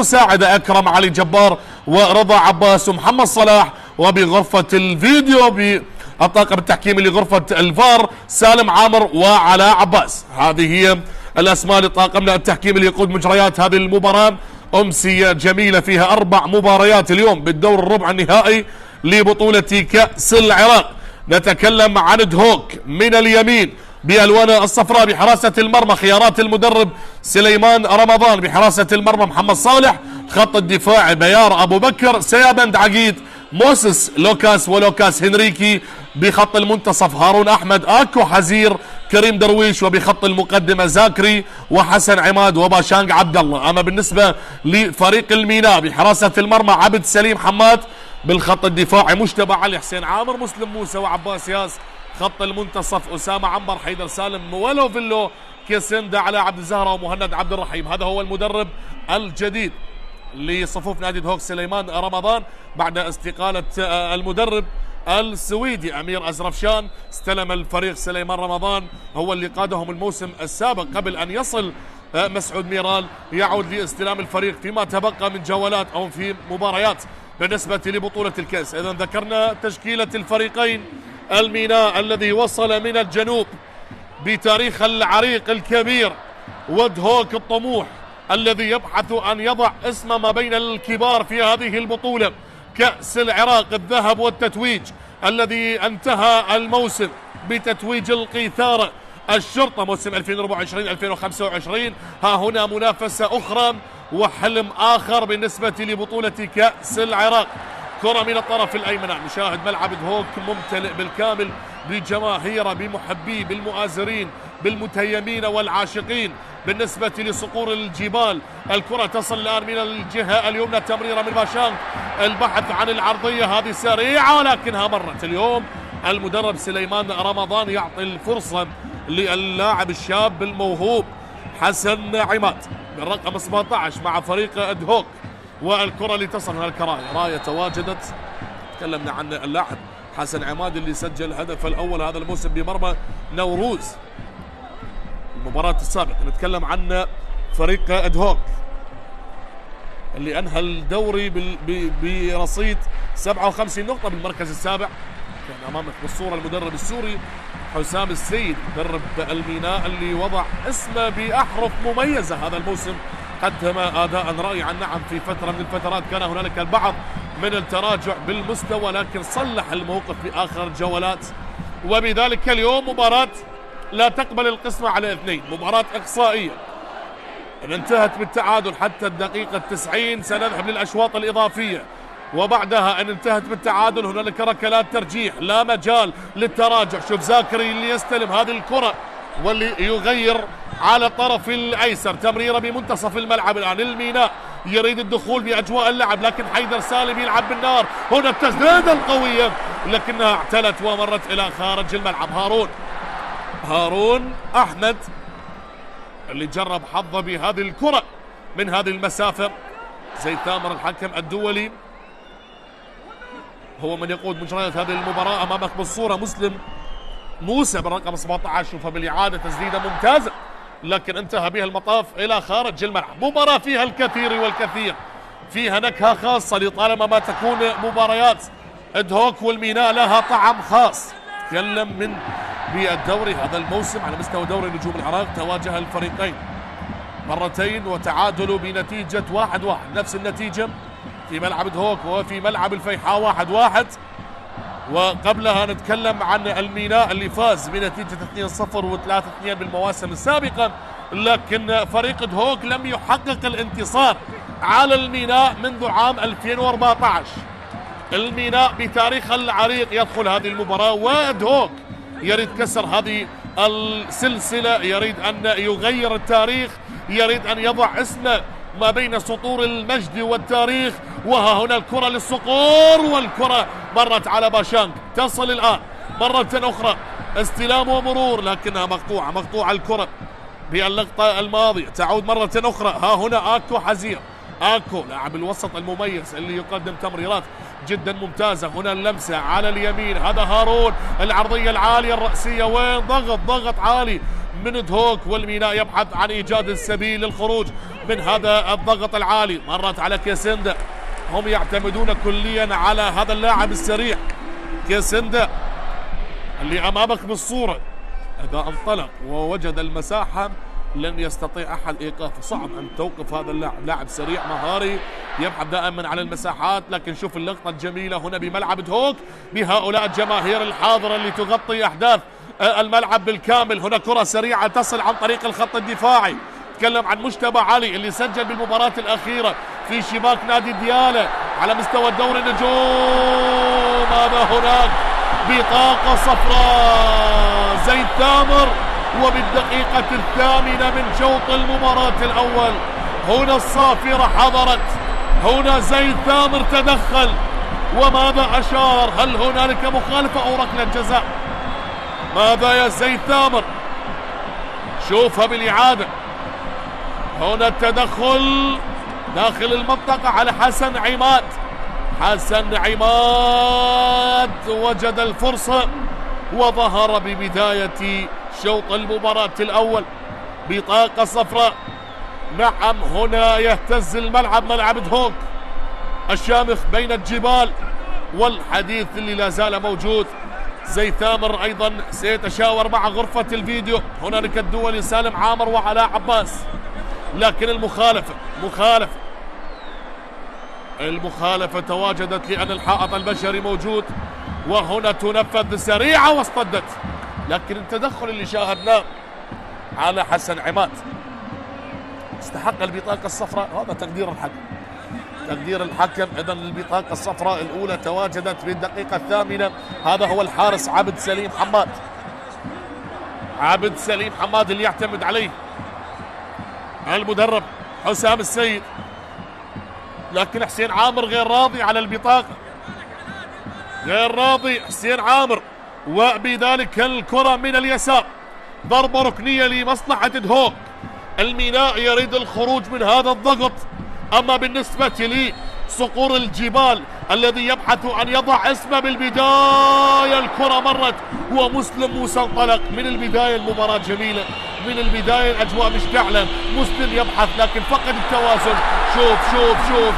يساعد أكرم علي جبار ورضا عباس ومحمد صلاح، وبغرفة الفيديو بالطاقم التحكيمي لغرفة الفار سالم عامر وعلاء عباس. هذه هي الأسماء لطاقمنا التحكيمي اللي يقود مجريات هذه المباراة. أمسية جميلة فيها 4 مباريات اليوم بالدور الربع النهائي لبطولة كأس العراق. نتكلم عن دهوك من اليمين بألوانه الصفراء بحراسة المرمى، خيارات المدرب سليمان رمضان، بحراسة المرمى محمد صالح، خط الدفاع بيار أبو بكر، سيابند عقيد، موسس لوكاس ولوكاس هنريكي، بخط المنتصف هارون أحمد، آكو حزير، كريم درويش، وبخط المقدمة زاكري وحسن عماد وباشانق عبد الله. أما بالنسبة لفريق الميناء بحراسة المرمى عبد سليم حماد، بالخط الدفاعي مجتبى علي، حسين عامر، مسلم موسى وعباس ياس، خط المنتصف أسامة عنبر، حيدر سالم، ولو فيلو، كيسندا، على عبد الزهرة ومهند عبد الرحيم. هذا هو المدرب الجديد لصفوف نادي دهوك سليمان رمضان بعد استقالة المدرب السويدي أمير أزرفشان. استلم الفريق سليمان رمضان، هو اللي قادهم الموسم السابق قبل أن يصل مسعود ميرال، يعود لاستلام الفريق فيما تبقى من جولات أو في مباريات بالنسبة لبطولة الكأس. إذا ذكرنا تشكيلة الفريقين، الميناء الذي وصل من الجنوب بتاريخ العريق الكبير، ودهوك الطموح الذي يبحث أن يضع اسم ما بين الكبار في هذه البطولة، كأس العراق الذهب والتتويج الذي انتهى الموسم بتتويج القيثارة الشرطة موسم 2024-2025. ها هنا منافسة أخرى وحلم آخر بالنسبة لبطولة كأس العراق. كرة من الطرف الأيمن، نشاهد ملعب دهوك ممتلئ بالكامل بجماهيره، بمحبيه، بالمؤازرين، بالمتيمين والعاشقين. بالنسبة لصقور الجبال، الكرة تصل الآن من الجهة اليمنى، تمريرة من باشانق، البحث عن العرضية هذه سريعة ولكنها مرت. اليوم المدرب سليمان رمضان يعطي الفرصة للاعب الشاب الموهوب حسن عماد بالرقم 17 مع فريق دهوك، والكرة اللي تصل من الكراية، راية تواجدت. تكلمنا عن اللاعب حسن عماد اللي سجل الهدف الأول هذا الموسم بمرمى نوروز المباراة السابقة. نتكلم عن فريق دهوك اللي أنهى الدوري برصيد 57 نقطة بالمركز السابع. كان أمامك بالصورة المدرب السوري حسام السيد مدرب الميناء اللي وضع اسمه بأحرف مميزة هذا الموسم، قدم أداء رائعا. نعم في فترة من الفترات كان هنالك البعض من التراجع بالمستوى، لكن صلح الموقف في آخر الجولات، وبذلك اليوم مباراة لا تقبل القسمة على 2، مباراة إقصائية إن انتهت بالتعادل حتى الدقيقة 90 سنذهب للأشواط الإضافية، وبعدها ان انتهت بالتعادل هنالك ركلات ترجيح، لا مجال للتراجع. شوف زاكري اللي يستلم هذه الكرة واللي يغير على الطرف الايسر، تمريره بمنتصف الملعب. الان الميناء يريد الدخول باجواء اللعب، لكن حيدر سالم يلعب بالنار. هنا التسديده القويه لكنها اعتلت ومرت الى خارج الملعب. هارون احمد اللي جرب حظه بهذه الكرة من هذه المسافة. زيد ثامر الحكم الدولي هو من يقود مجريات هذه المباراة. امامك بالصورة مسلم موسى بالرقم 17، شوفها بالاعادة، تسديدة ممتازة لكن انتهى بها المطاف الى خارج الملعب. مباراة فيها الكثير والكثير، فيها نكهة خاصة لطالما ما تكون مباريات دهوك والميناء لها طعم خاص. تكلم من بالدوري هذا الموسم على مستوى دوري نجوم العراق، تواجه الفريقين مرتين وتعادلوا بنتيجة 1-1، نفس النتيجة في ملعب دهوك وفي ملعب الفيحاء 1-1. وقبلها نتكلم عن الميناء اللي فاز بنتيجة 2-0 و3-2 بالمواسم السابقة، لكن فريق دهوك لم يحقق الانتصار على الميناء منذ عام 2014. الميناء بتاريخ العريق يدخل هذه المباراة، ودهوك يريد كسر هذه السلسلة، يريد أن يغير التاريخ، يريد أن يضع اسمه ما بين سطور المجد والتاريخ. وها هنا الكرة للصقور، والكرة مرت على باشانق، تصل الآن مرة أخرى استلام ومرور لكنها مقطوعة الكرة باللقطة الماضية، تعود مرة أخرى. ها هنا آكو حزير اكو لاعب الوسط المميز اللي يقدم تمريرات جدا ممتازة. هنا اللمسة على اليمين، هذا هارون، العرضية العالية الرأسية، وين ضغط عالي من دهوك، والميناء يبحث عن ايجاد السبيل للخروج من هذا الضغط العالي. مرت على كيسندا، هم يعتمدون كليا على هذا اللاعب السريع كيسندا اللي امامك بالصورة. اذا انطلق ووجد المساحة لن يستطيع احد ايقافه، صعب ان توقف هذا اللاعب، لاعب سريع مهاري يبحث دائما عن المساحات. لكن شوف اللقطة الجميلة هنا بملعب دهوك بهؤلاء الجماهير الحاضرة اللي تغطي احداث الملعب بالكامل. هنا كرة سريعة تصل عن طريق الخط الدفاعي، تكلم عن مجتبى علي اللي سجل بالمباراة الأخيرة في شباك نادي ديالى على مستوى الدوري النجوم. هذا هناك بطاقة صفراء زيد ثامر، وبالدقيقة 8 من شوط المباراة الأول هنا الصافرة حضرت، هنا زيد ثامر تدخل. وماذا أشار؟ هل هنالك مخالفة أو ركلة جزاء؟ ماذا يا زيد ثامر؟ شوفها بالإعادة. هنا التدخل داخل المنطقة على حسن عماد. حسن عماد وجد الفرصة وظهر ببداية شوط المباراة الأول بطاقة صفراء. نعم هنا يهتز الملعب، ملعب دهوك الشامخ بين الجبال، والحديث اللي لا زال موجود. زيد ثامر أيضا سيتشاور مع غرفة الفيديو. هنالك الدولي سالم عامر وعلاء عباس، لكن المخالفة تواجدت لأن الحائط البشري موجود، وهنا تنفذ سريعة واصطدت. لكن التدخل اللي شاهدناه على حسن عماد استحق البطاقة الصفراء، هذا تقدير الحكم. إذا البطاقة الصفراء الأولى تواجدت في الدقيقة 8. هذا هو الحارس عبد سليم حماد اللي يعتمد عليه المدرب حسام السيد. لكن حسين عامر غير راضي على البطاقة، غير راضي حسين عامر، وبذلك الكرة من اليسار، ضربة ركنية لمصلحة دهوك. الميناء يريد الخروج من هذا الضغط. أما بالنسبة لي صقور الجبال الذي يبحث أن يضع اسمه بالبداية، الكرة مرت ومسلم موسى انطلق من البداية. المباراة جميلة من البداية، الأجواء مشتعلة، مسلم يبحث لكن فقد التوازن.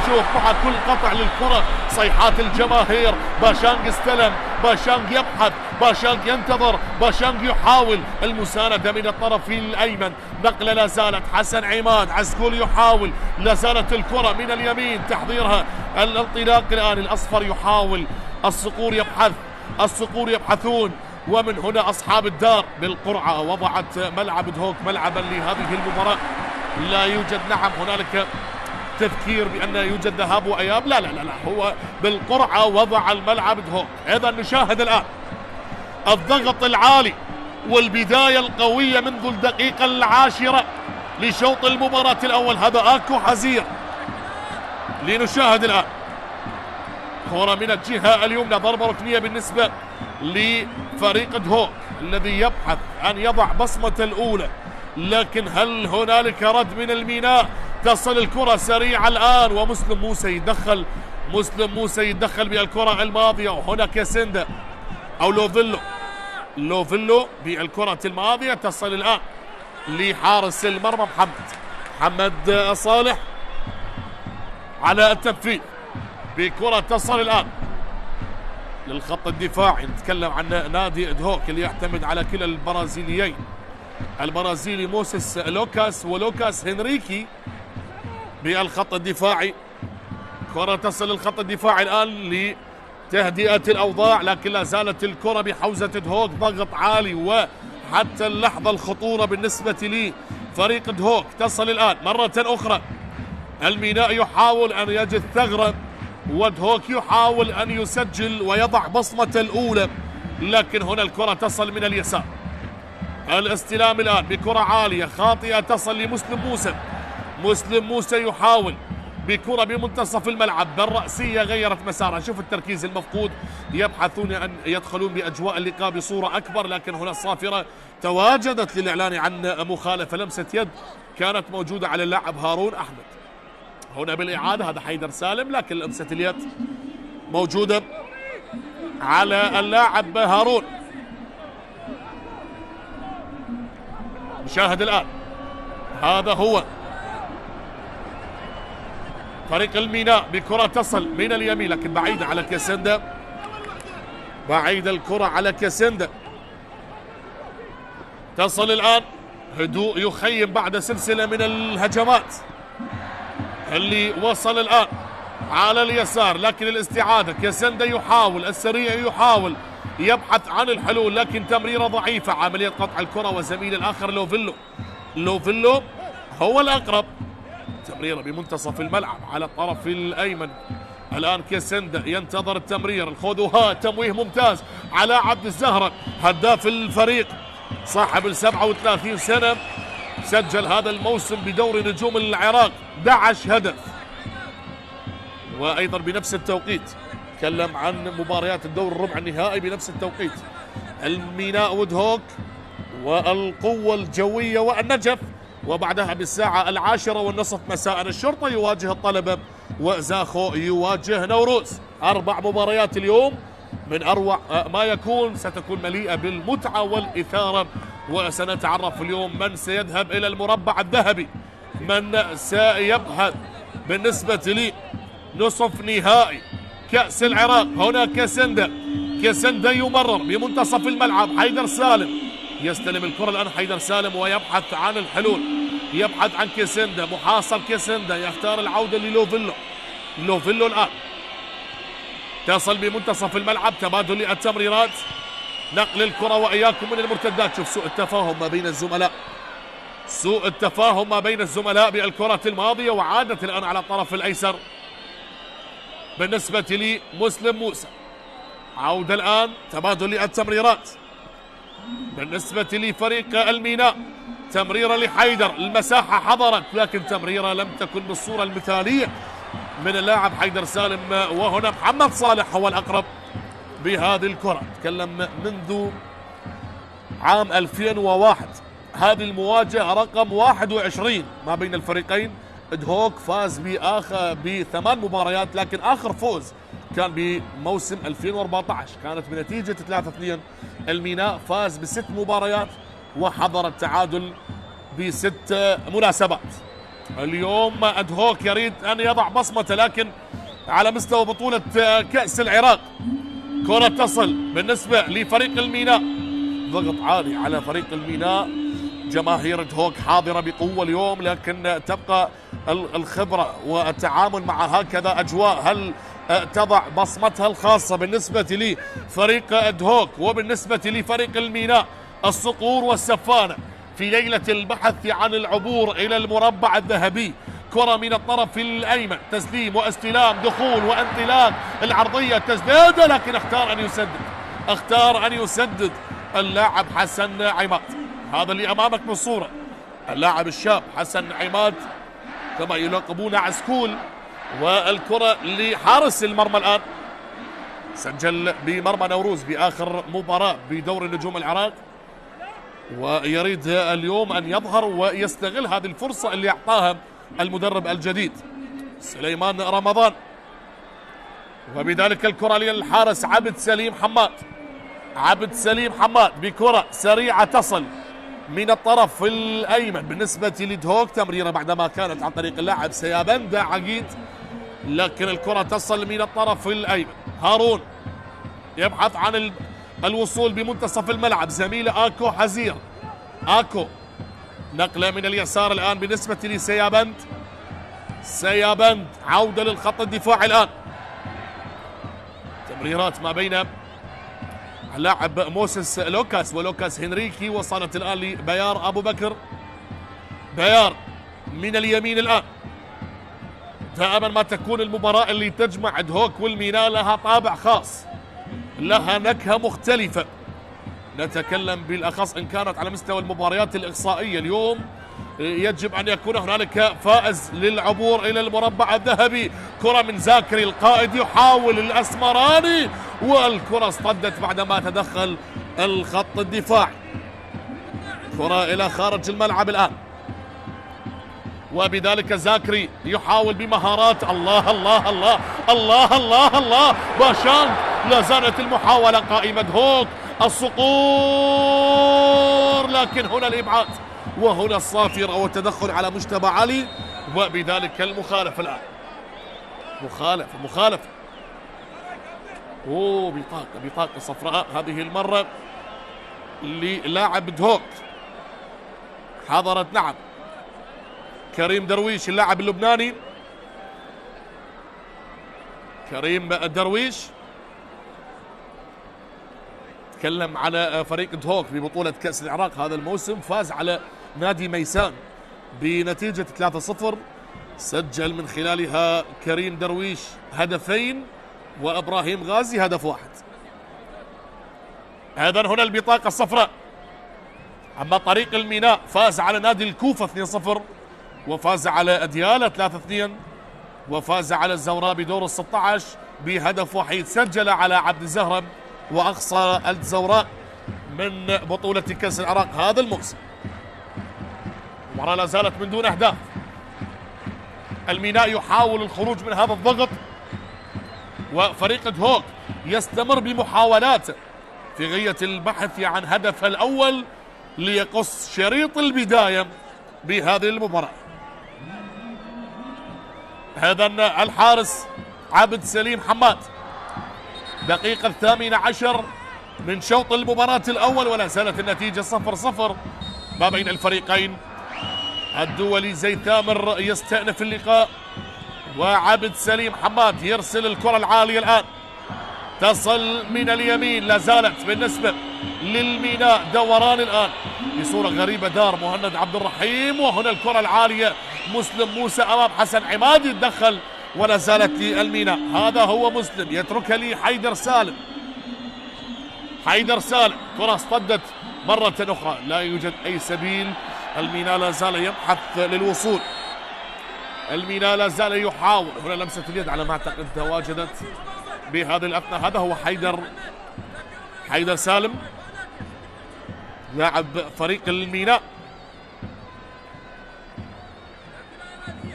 شوف مع كل قطع للكرة صيحات الجماهير. باشانج استلم، باشانج يبحث، باشانج ينتظر، باشانج يحاول المساندة من الطرف الأيمن. نقلة لا زالت حسن عماد، عسكول يحاول، لا زالت الكرة من اليمين تحضيرها، الانطلاق الآن الأصفر يحاول، الصقور يبحثون. ومن هنا أصحاب الدار بالقرعة وضعت ملعب دهوك ملعبا لهذه المباراة. لا يوجد هنالك تفكير بأن يوجد ذهاب وإياب، لا هو بالقرعة وضع الملعب دهوك. إذا نشاهد الآن الضغط العالي والبداية القوية منذ الدقيقة 10 لشوط المباراة الأول. هذا آكو حزير. لنشاهد الآن كرة من الجهة اليمنى، ضربة ركنية بالنسبة لفريق دهوك الذي يبحث أن يضع بصمة الأولى. لكن هل هنالك رد من الميناء؟ تصل الكرة سريعة الآن، ومسلم موسى يتدخل بالكرة الماضية. وهنا كيسندا أو لوفيلو بالكرة الماضية، تصل الآن لحارس المرمى محمد صالح على التنفيذ بكرة تصل الآن للخط الدفاعي. نتكلم عن نادي دهوك اللي يعتمد على كلا البرازيليين، البرازيلي موسيس لوكاس ولوكاس هنريكي بالخط الدفاعي. كرة تصل للخط الدفاعي الآن لتهدئة الأوضاع، لكن لا زالت الكرة بحوزة دهوك، ضغط عالي وحتى اللحظة الخطورة بالنسبة لفريق دهوك. تصل الآن مرة أخرى، الميناء يحاول أن يجد ثغرة، ودهوك يحاول أن يسجل ويضع بصمة الأولى، لكن هنا الكرة تصل من اليسار. الاستلام الآن بكرة عالية خاطئة تصل مسلم موسى يحاول بكرة بمنتصف الملعب بالرأسية، غيرت مسارها. شوف التركيز المفقود، يبحثون أن يدخلون بأجواء اللقاء بصورة أكبر، لكن هنا الصافرة تواجدت للإعلان عن مخالفة. لمسة يد كانت موجودة على اللاعب هارون أحمد. هنا بالإعادة هذا حيدر سالم، لكن لمسة اليد موجودة على اللاعب هارون. نشاهد الآن، هذا هو فريق الميناء بكرة تصل من اليمين لكن بعيدة على كاسندا، بعيدة الكرة على كاسندا. تصل الآن، هدوء يخيم بعد سلسلة من الهجمات اللي وصل الآن على اليسار، لكن الاستعادة كاسندا يحاول السريع، يحاول يبحث عن الحلول لكن تمريرة ضعيفة. عملية قطع الكرة وزميل الآخر لوفيلو هو الأقرب. تمريرة بمنتصف الملعب على الطرف الأيمن. الآن كاسندا ينتظر التمرير، الخذ وها، تمويه ممتاز على عبد الزهرة هداف الفريق صاحب 37 سنة، سجل هذا الموسم بدوري نجوم العراق 11 هدف. وأيضا بنفس التوقيت تكلم عن مباريات الدور الربع النهائي بنفس التوقيت، الميناء ودهوك والقوة الجوية والنجف، وبعدها بالساعة 10:30 مساء الشرطة يواجه الطلبة وزاخو يواجه نوروز. 4 مباريات اليوم من أروع ما يكون، ستكون مليئة بالمتعة والإثارة، وسنتعرف اليوم من سيذهب إلى المربع الذهبي، من سيبحث بالنسبة لي نصف نهائي كأس العراق. هنا كاسندا يمرر بمنتصف الملعب، حيدر سالم يستلم الكرة الآن، حيدر سالم ويبحث عن الحلول، يبحث عن كاسندا، محاصر كاسندا، يختار العودة لوفيلو الآن تصل بمنتصف الملعب، تبادل التمريرات، نقل الكرة وإياكم من المرتدات. شوف سوء التفاهم ما بين الزملاء بالكرة الماضية، وعادت الآن على الطرف الأيسر بالنسبة لي مسلم موسى. عودة الآن، تبادل التمريرات بالنسبة لفريق الميناء، تمريرة لحيدر، المساحة حضرت لكن تمريرة لم تكن بالصورة المثالية من اللاعب حيدر سالم. وهنا محمد صالح هو الأقرب بهذه الكرة. تكلم منذ عام 2001 هذه المواجهة رقم 21 ما بين الفريقين. دهوك فاز ب8 مباريات، لكن آخر فوز كان بموسم 2014 كانت بنتيجة 3-2. الميناء فاز ب6 مباريات وحضر التعادل ب6 مناسبات. اليوم دهوك يريد أن يضع بصمته، لكن على مستوى بطولة كأس العراق. كرة تصل بالنسبة لفريق الميناء، ضغط عالي على فريق الميناء، جماهير دهوك حاضرة بقوة اليوم، لكن تبقى الخبرة والتعامل مع هكذا أجواء. هل تضع بصمتها الخاصة بالنسبة لفريق دهوك وبالنسبة لفريق الميناء الصقور والسفانة في ليلة البحث عن العبور إلى المربع الذهبي؟ كرة من الطرف الأيمن، تسليم واستلام، دخول وانطلاق، العرضية تسديدة، لكن اختار أن يسدد اللاعب حسن عماد. هذا اللي أمامك بالصورة، اللاعب الشاب حسن عماد كما يلقبون عسكول. والكرة لحارس المرمى الآن، سجل بمرمى نوروز بآخر مباراة بدوري نجوم العراق، ويريد اليوم أن يظهر ويستغل هذه الفرصة اللي أعطاها المدرب الجديد سليمان رمضان. وبذلك الكرة للحارس عبد سليم حماد بكرة سريعة تصل من الطرف الأيمن بالنسبة لدهوك، تمريرة بعدما كانت عن طريق اللاعب سيابند عقيد، لكن الكرة تصل من الطرف الأيمن. هارون يبحث عن الوصول بمنتصف الملعب، زميله آكو حزير، آكو نقلة من اليسار الآن بالنسبة لسيابند، عودة للخط الدفاعي الآن، تمريرات ما بين اللاعب موسيس لوكاس ولوكاس هنريكي، وصلت الآن لبيار أبو بكر، بيار من اليمين الآن. دائما ما تكون المباراة اللي تجمع دهوك والميناء لها طابع خاص، لها نكهة مختلفة. نتكلم بالأخص إن كانت على مستوى المباريات الإقصائية. اليوم يجب أن يكون هنالك فائز للعبور إلى المربع الذهبي. كرة من زاكري القائد، يحاول الأسمراني، والكرة اصطدت بعدما تدخل الخط الدفاعي. كرة إلى خارج الملعب الآن، وبذلك زاكري يحاول بمهارات. الله الله الله الله الله الله باشانغ، لا زالت المحاولة قائمة. هوك الصقور، لكن هنا الإبعاد وهنا الصافرة والتدخل على مجتبى علي، وبذلك المخالفة الآن. مخالفة بطاقة صفراء هذه المرة للاعب دهوك. حضرت نعم كريم درويش اللاعب اللبناني. كريم درويش تكلم على فريق دهوك ببطولة كأس العراق هذا الموسم، فاز على نادي ميسان بنتيجة 3-0، سجل من خلالها كريم درويش هدفين وإبراهيم غازي هدف واحد. إذن هنا البطاقة الصفراء. أما طريق الميناء فاز على نادي الكوفة 2-0، وفاز على أديالة 3-2، وفاز على الزوراء بدور ال16 بهدف وحيد سجل على عبد الزهرم، وأقصى الزوراء من بطولة كأس العراق هذا الموسم. المباراة لا زالت من دون أهداف. الميناء يحاول الخروج من هذا الضغط، وفريق دهوك يستمر بمحاولاته في غاية البحث عن هدفه الأول ليقص شريط البداية بهذه المباراة. هذا الحارس عبد سليم حماد، دقيقة 18 من شوط المباراة الأول، ولا زالت النتيجة 0-0 ما بين الفريقين. الدولي زيد ثامر يستأنف اللقاء، وعبد سليم حماد يرسل الكرة العالية الآن، تصل من اليمين، لا زالت بالنسبة للميناء دوران الآن بصورة غريبة. دار مهند عبد الرحيم، وهنا الكرة العالية مسلم موسى أمام حسن عماد، يتدخل ولا زالت للميناء. هذا هو مسلم يتركها لي حيدر سالم. كرة اصطدت مرة أخرى، لا يوجد أي سبيل. الميناء لا زال يبحث للوصول، الميناء لا زال يحاول. هنا لمسة اليد على ما أعتقد تواجدت بهذه الأثناء. هذا هو حيدر سالم لاعب فريق الميناء.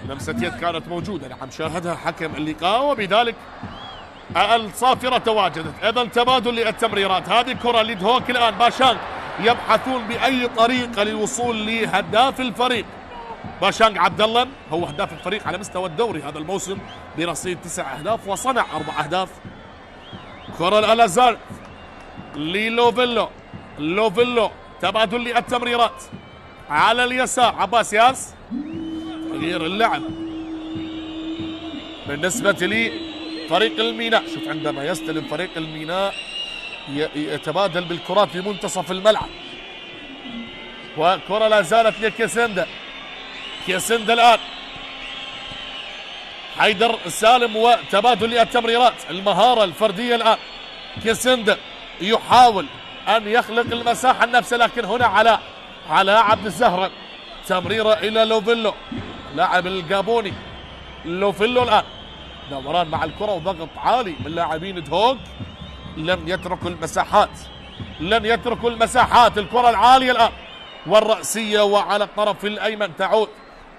لمسة يد كانت موجودة، نعم شاهدها حكم اللقاء، وبذلك الصافرة تواجدت. أيضا تبادل للتمريرات. هذه كرة لدهوك الآن، باشانغ يبحثون بأي طريقة للوصول لهداف الفريق. باشانغ عبد الله هو هداف الفريق على مستوى الدوري هذا الموسم برصيد 9 أهداف وصنع 4 أهداف. كرة الألازال لوفيلو، تبادل للتمريرات على اليسار. عباس ياس، تغيير اللعب بالنسبة لفريق الميناء. شوف عندما يستلم فريق الميناء يتبادل بالكرات في منتصف الملعب، وكرة لا زالت لكيسندا. الآن حيدر سالم، وتبادل للتمريرات، المهارة الفردية الآن. كيسندا يحاول أن يخلق المساحة لنفسه، لكن هنا على عبد الزهرة، تمريرة إلى لوفيلو لاعب الجابوني. لوفيلو الآن دوران مع الكرة وضغط عالي من لاعبين دهوك، لم يتركوا المساحات. الكرة العالية الآن والرأسية، وعلى الطرف الأيمن تعود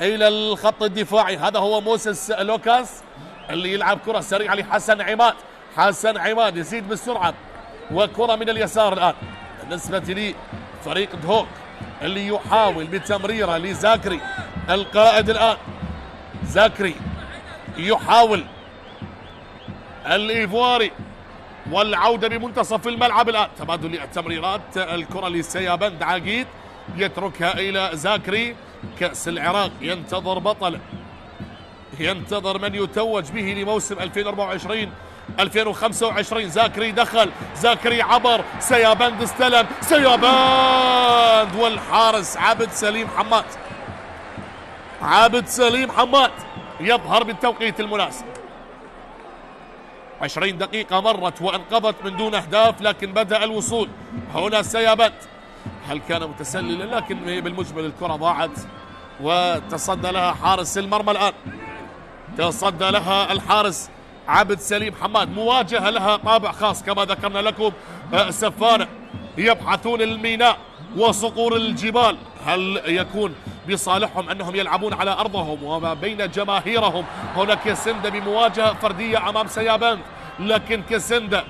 إلى الخط الدفاعي. هذا هو موسيس لوكاس اللي يلعب كرة سريعة لحسن عماد، يزيد بالسرعة، وكرة من اليسار الآن بالنسبة لفريق دهوك اللي يحاول بتمريرة لزاكري القائد. الآن زاكري يحاول الإيفواري، والعودة بمنتصف الملعب الآن. تبادل التمريرات، الكرة لسيابند عقيد يتركها إلى زاكري. كأس العراق ينتظر بطل، ينتظر من يتوج به لموسم 2024-2025. زاكري دخل، زاكري عبر، سيابند استلم، سيابند، والحارس عبد سليم حماد يظهر بالتوقيت المناسب. 20 دقيقة مرت وانقضت من دون أهداف، لكن بدأ الوصول. هنا سيابند، هل كان متسللا؟ لكن بالمجمل الكرة ضاعت، وتصدى لها حارس المرمى. الآن تصدى لها الحارس عبد سليم حماد. مواجهة لها طابع خاص كما ذكرنا لكم. سفانة يبحثون الميناء وصقور الجبال، هل يكون بصالحهم أنهم يلعبون على أرضهم وما بين جماهيرهم. هنا كيسندا بمواجهة فردية أمام سيابند، لكن كيسندا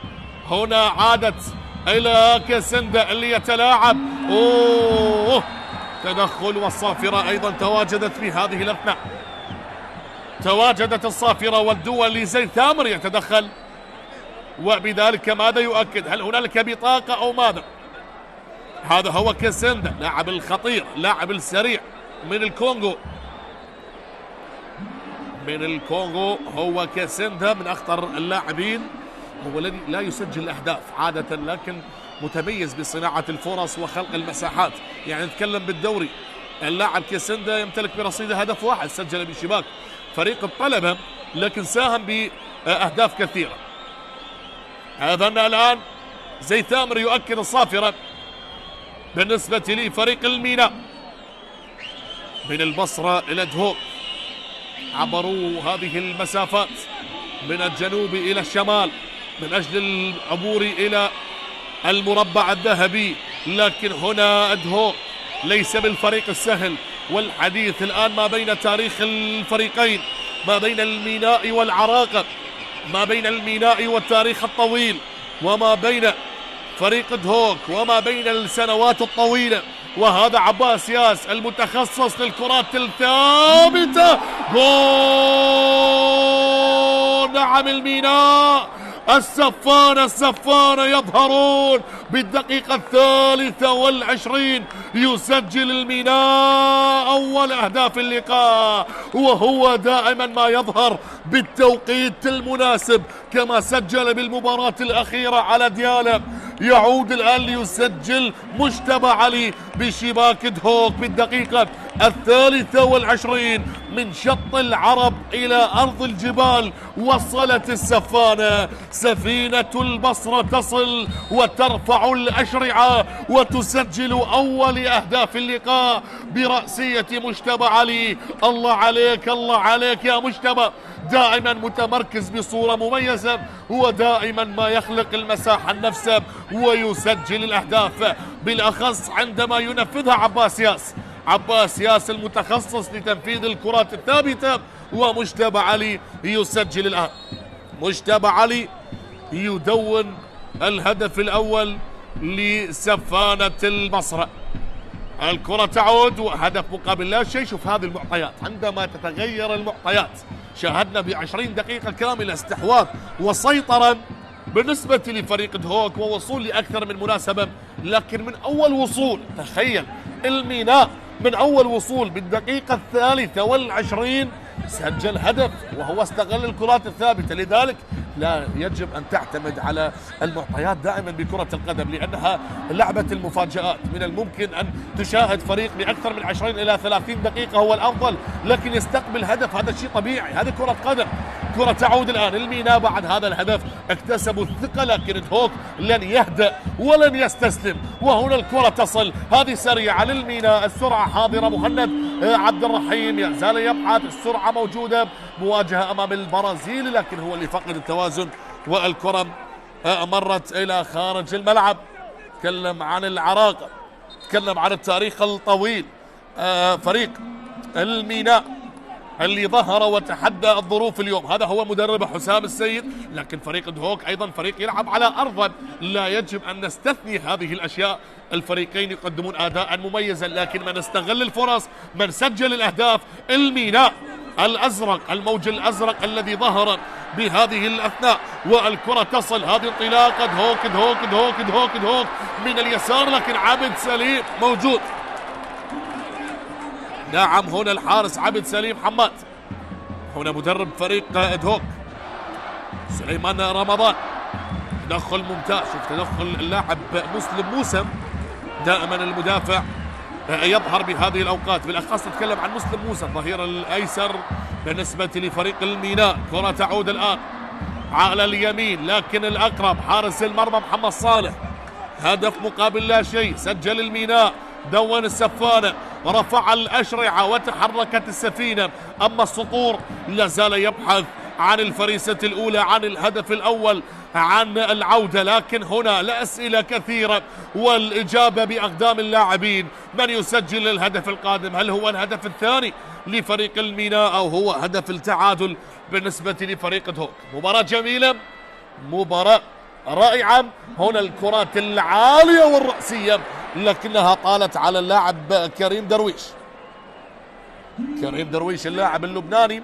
هنا عادت إلى كيسندا اللي يتلاعب. تدخل، والصافرة أيضا تواجدت في هذه الأثناء. تواجدت الصافرة والدولي زيثامر يتدخل، وبذلك ماذا يؤكد؟ هل هنالك بطاقة أو ماذا؟ هذا هو كيسندا، لاعب الخطير، لاعب السريع من الكونغو. من الكونغو هو كيسندا، من أخطر اللاعبين، هو الذي لا يسجل الأهداف عادة لكن متميز بصناعة الفرص وخلق المساحات. يعني نتكلم بالدوري اللاعب كيسندا يمتلك برصيده هدف واحد سجل بشباك فريق الطلبة، لكن ساهم بأهداف كثيرة. هذا الآن زيثامر يؤكد الصافرة بالنسبة لفريق الميناء. من البصرة إلى دهوك عبروا هذه المسافات من الجنوب إلى الشمال من أجل العبور إلى المربع الذهبي، لكن هنا دهوك ليس بالفريق السهل. والحديث الآن ما بين تاريخ الفريقين، ما بين الميناء والعراقة، ما بين الميناء والتاريخ الطويل، وما بين فريق دهوك وما بين السنوات الطويلة. وهذا عباس ياس المتخصص للكرات الثابتة. جول! نعم الميناء، السفانة يظهرون بالدقيقة 23. يسجل الميناء أول أهداف اللقاء، وهو دائما ما يظهر بالتوقيت المناسب كما سجل بالمباراة الأخيرة على ديالا. يعود الآن ليسجل مجتبى علي بشباك دهوك بالدقيقة 23 من شط العرب إلى أرض الجبال. وصلت السفانة، سفينة البصرة تصل وترفع الأشرعة وتسجل أول أهداف اللقاء برأسية مجتبى علي. الله عليك، الله عليك يا مجتبى، دائما متمركز بصورة مميزة، ودائما ما يخلق المساحة لنفسه ويسجل الأهداف، بالأخص عندما ينفذها عباس ياس المتخصص لتنفيذ الكرات الثابتة. ومجتبى علي يسجل الآن. مجتبى علي يدون الهدف الأول لسفانة البصرة. الكرة تعود وهدف مقابل لا شيء. شوف هذه المعطيات، عندما تتغير المعطيات، شاهدنا ب20 دقيقة كاملة استحواذ وسيطرة بالنسبة لفريق دهوك ووصول لأكثر من مناسبة، لكن من أول وصول، تخيل الميناء من أول وصول بالدقيقة 23 سجل هدف، وهو استغل الكرات الثابتة. لذلك لا يجب أن تعتمد على المعطيات دائما بكرة القدم، لأنها لعبة المفاجآت. من الممكن أن تشاهد فريق بأكثر من 20 إلى 30 دقيقة هو الأفضل، لكن يستقبل هدف، هذا شيء طبيعي، هذه كرة قدم. كرة تعود الآن. الميناء بعد هذا الهدف اكتسبوا الثقة، لكن دهوك لن يهدأ ولن يستسلم. وهنا الكرة تصل، هذه سريعة للميناء، السرعة حاضرة. مهند عبد الرحيم يزال يبحث، السرعة موجودة، مواجهة أمام البرازيل لكن هو اللي فقد التوازن، والكرة مرت إلى خارج الملعب. تكلم عن العراقة، تكلم عن التاريخ الطويل. فريق الميناء اللي ظهر وتحدى الظروف اليوم، هذا هو مدرب حسام السيد، لكن فريق دهوك أيضا فريق يلعب على أرضه، لا يجب أن نستثني هذه الأشياء. الفريقين يقدمون أداء مميزا، لكن من استغل الفرص، من سجل الأهداف. الميناء الأزرق، الموج الأزرق الذي ظهر بهذه الأثناء، والكرة تصل، هذه انطلاقة دهوك دهوك دهوك دهوك دهوك من اليسار، لكن عبد سليم موجود. نعم هنا الحارس عبد سليم حماد، هنا مدرب فريق دهوك سليمان رمضان. تدخل ممتاز، شوف تدخل اللاعب مسلم موسى، دائما المدافع يظهر بهذه الأوقات، بالأخص نتكلم عن مسلم موسى الظهير الأيسر بالنسبة لفريق الميناء. كرة تعود الآن على اليمين، لكن الأقرب حارس المرمى محمد صالح. هدف مقابل لا شيء، سجل الميناء، دون السفانة، رفع الأشرعة وتحركت السفينة. أما السطور لا زال يبحث عن الفريسة الأولى، عن الهدف الأول، عن العودة. لكن هنا الأسئلة كثيرة والإجابة بأقدام اللاعبين. من يسجل الهدف القادم؟ هل هو الهدف الثاني لفريق الميناء أو هو هدف التعادل بالنسبة لفريق دهوك؟ مباراة جميلة، مباراة رائعة. هنا الكرات العالية والرأسية لكنها طالت على اللاعب كريم درويش. كريم درويش اللاعب اللبناني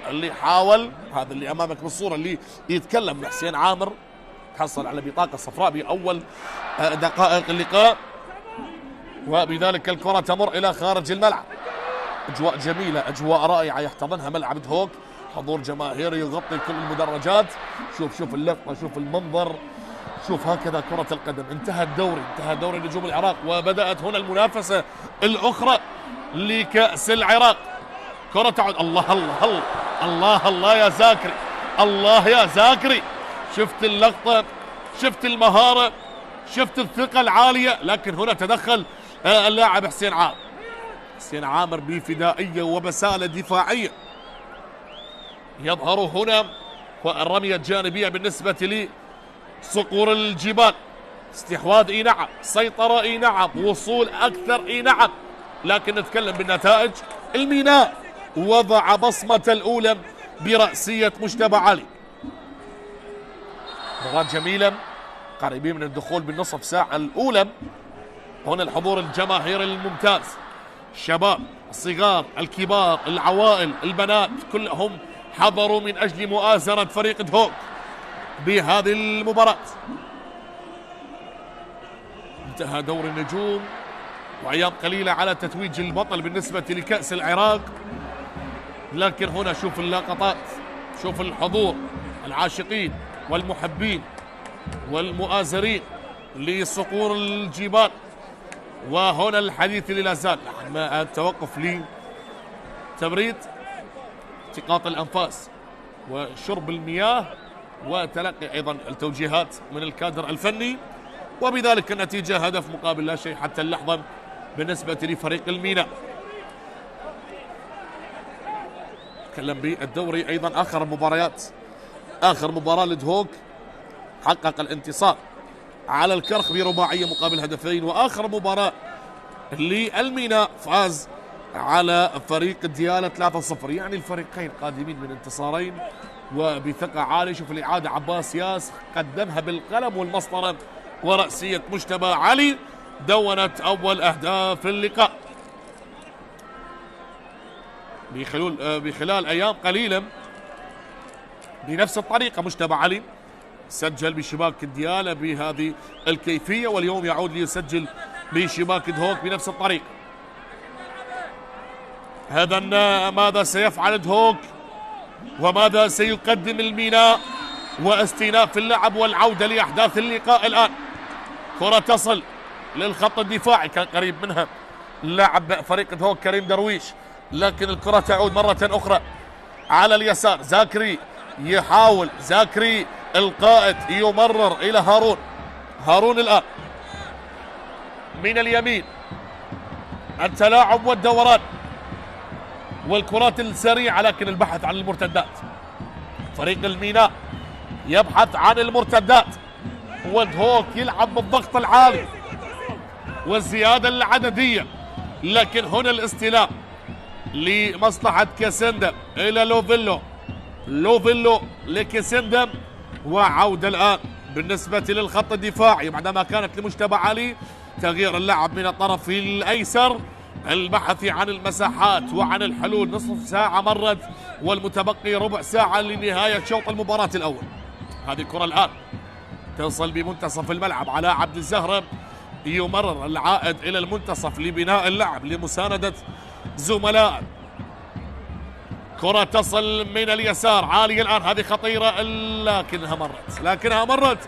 اللي حاول، هذا اللي امامك بالصورة اللي يتكلم حسين عامر، حصل على بطاقة صفراء بأول دقائق اللقاء، وبذلك الكرة تمر إلى خارج الملعب. أجواء جميلة، أجواء رائعة يحتضنها ملعب دهوك، حضور جماهيري يغطي كل المدرجات. شوف اللقطة، شوف المنظر، شوف هكذا كرة القدم. انتهى دوري نجوم العراق، وبدأت هنا المنافسة الأخرى لكأس العراق. كرة تعود، الله الله الله الله الله يا زاكري، الله يا زاكري. شفت اللقطة، شفت المهارة، شفت الثقة العالية. لكن هنا تدخل اللاعب حسين عامر بفدائية وبسالة دفاعية. يظهر هنا والرمية الجانبية بالنسبة لي صقور الجبال. استحواذ اي نعم، سيطرة اي نعم، وصول اكثر اي نعم، لكن نتكلم بالنتائج. الميناء وضع بصمة الاولى برأسية مجتبى علي. مباراة جميلة، قريبين من الدخول بالنصف ساعة الاولى. هنا الحضور الجماهيري الممتاز، الشباب، الصغار، الكبار، العوائل، البنات، كلهم حضروا من اجل مؤازرة فريق دهوك بهذه المباراة. انتهى دور النجوم وأيام قليلة على تتويج البطل بالنسبة لكأس العراق. لكن هنا شوف اللقطات، شوف الحضور، العاشقين والمحبين والمؤازرين لصقور الجبال. وهنا الحديث اللي لا زال مع التوقف لتبريد، التقاط الأنفاس وشرب المياه وتلقي أيضا التوجيهات من الكادر الفني. وبذلك النتيجة هدف مقابل لا شيء حتى اللحظة بالنسبة لفريق الميناء. تكلم بالدوري أيضا، آخر مباراة لدهوك حقق الانتصار على الكرخ برباعية مقابل هدفين، وآخر مباراة للميناء فاز على فريق ديالى 3-0. يعني الفريقين قادمين من انتصارين وبثقة عالية. شوف الإعادة، عباس ياس قدمها بالقلم والمسطرة، ورأسية مجتبى علي دونت أول أهداف اللقاء. بخلال أيام قليلة بنفس الطريقة مجتبى علي سجل بشباك ديالى بهذه الكيفية، واليوم يعود ليسجل بشباك دهوك بنفس الطريقة. هذا ماذا سيفعل دهوك وماذا سيقدم الميناء، واستئناف اللعب والعودة لأحداث اللقاء الآن. كرة تصل للخط الدفاعي، كان قريب منها لاعب فريق دهوك كريم درويش، لكن الكرة تعود مرة أخرى على اليسار. زاكري يحاول، زاكري القائد يمرر إلى هارون الآن من اليمين. التلاعب والدوران والكرات السريعة، لكن البحث عن المرتدات. فريق الميناء يبحث عن المرتدات، ودهوك يلعب بالضغط العالي والزيادة العددية. لكن هنا الاستلام لمصلحة كاسندم إلى لوفيلو لكاسندم، وعودة الآن بالنسبة للخط الدفاعي بعدما كانت لمجتبى علي. تغيير اللعب من الطرف الأيسر، البحث عن المساحات وعن الحلول. نصف ساعة مرت والمتبقي ربع ساعة لنهاية شوط المباراة الأول. هذه الكرة الآن تصل بمنتصف الملعب على عبد الزهرة، يمرر العائد إلى المنتصف لبناء اللعب لمساندة زملاء. كرة تصل من اليسار عالية الآن، هذه خطيرة لكنها مرت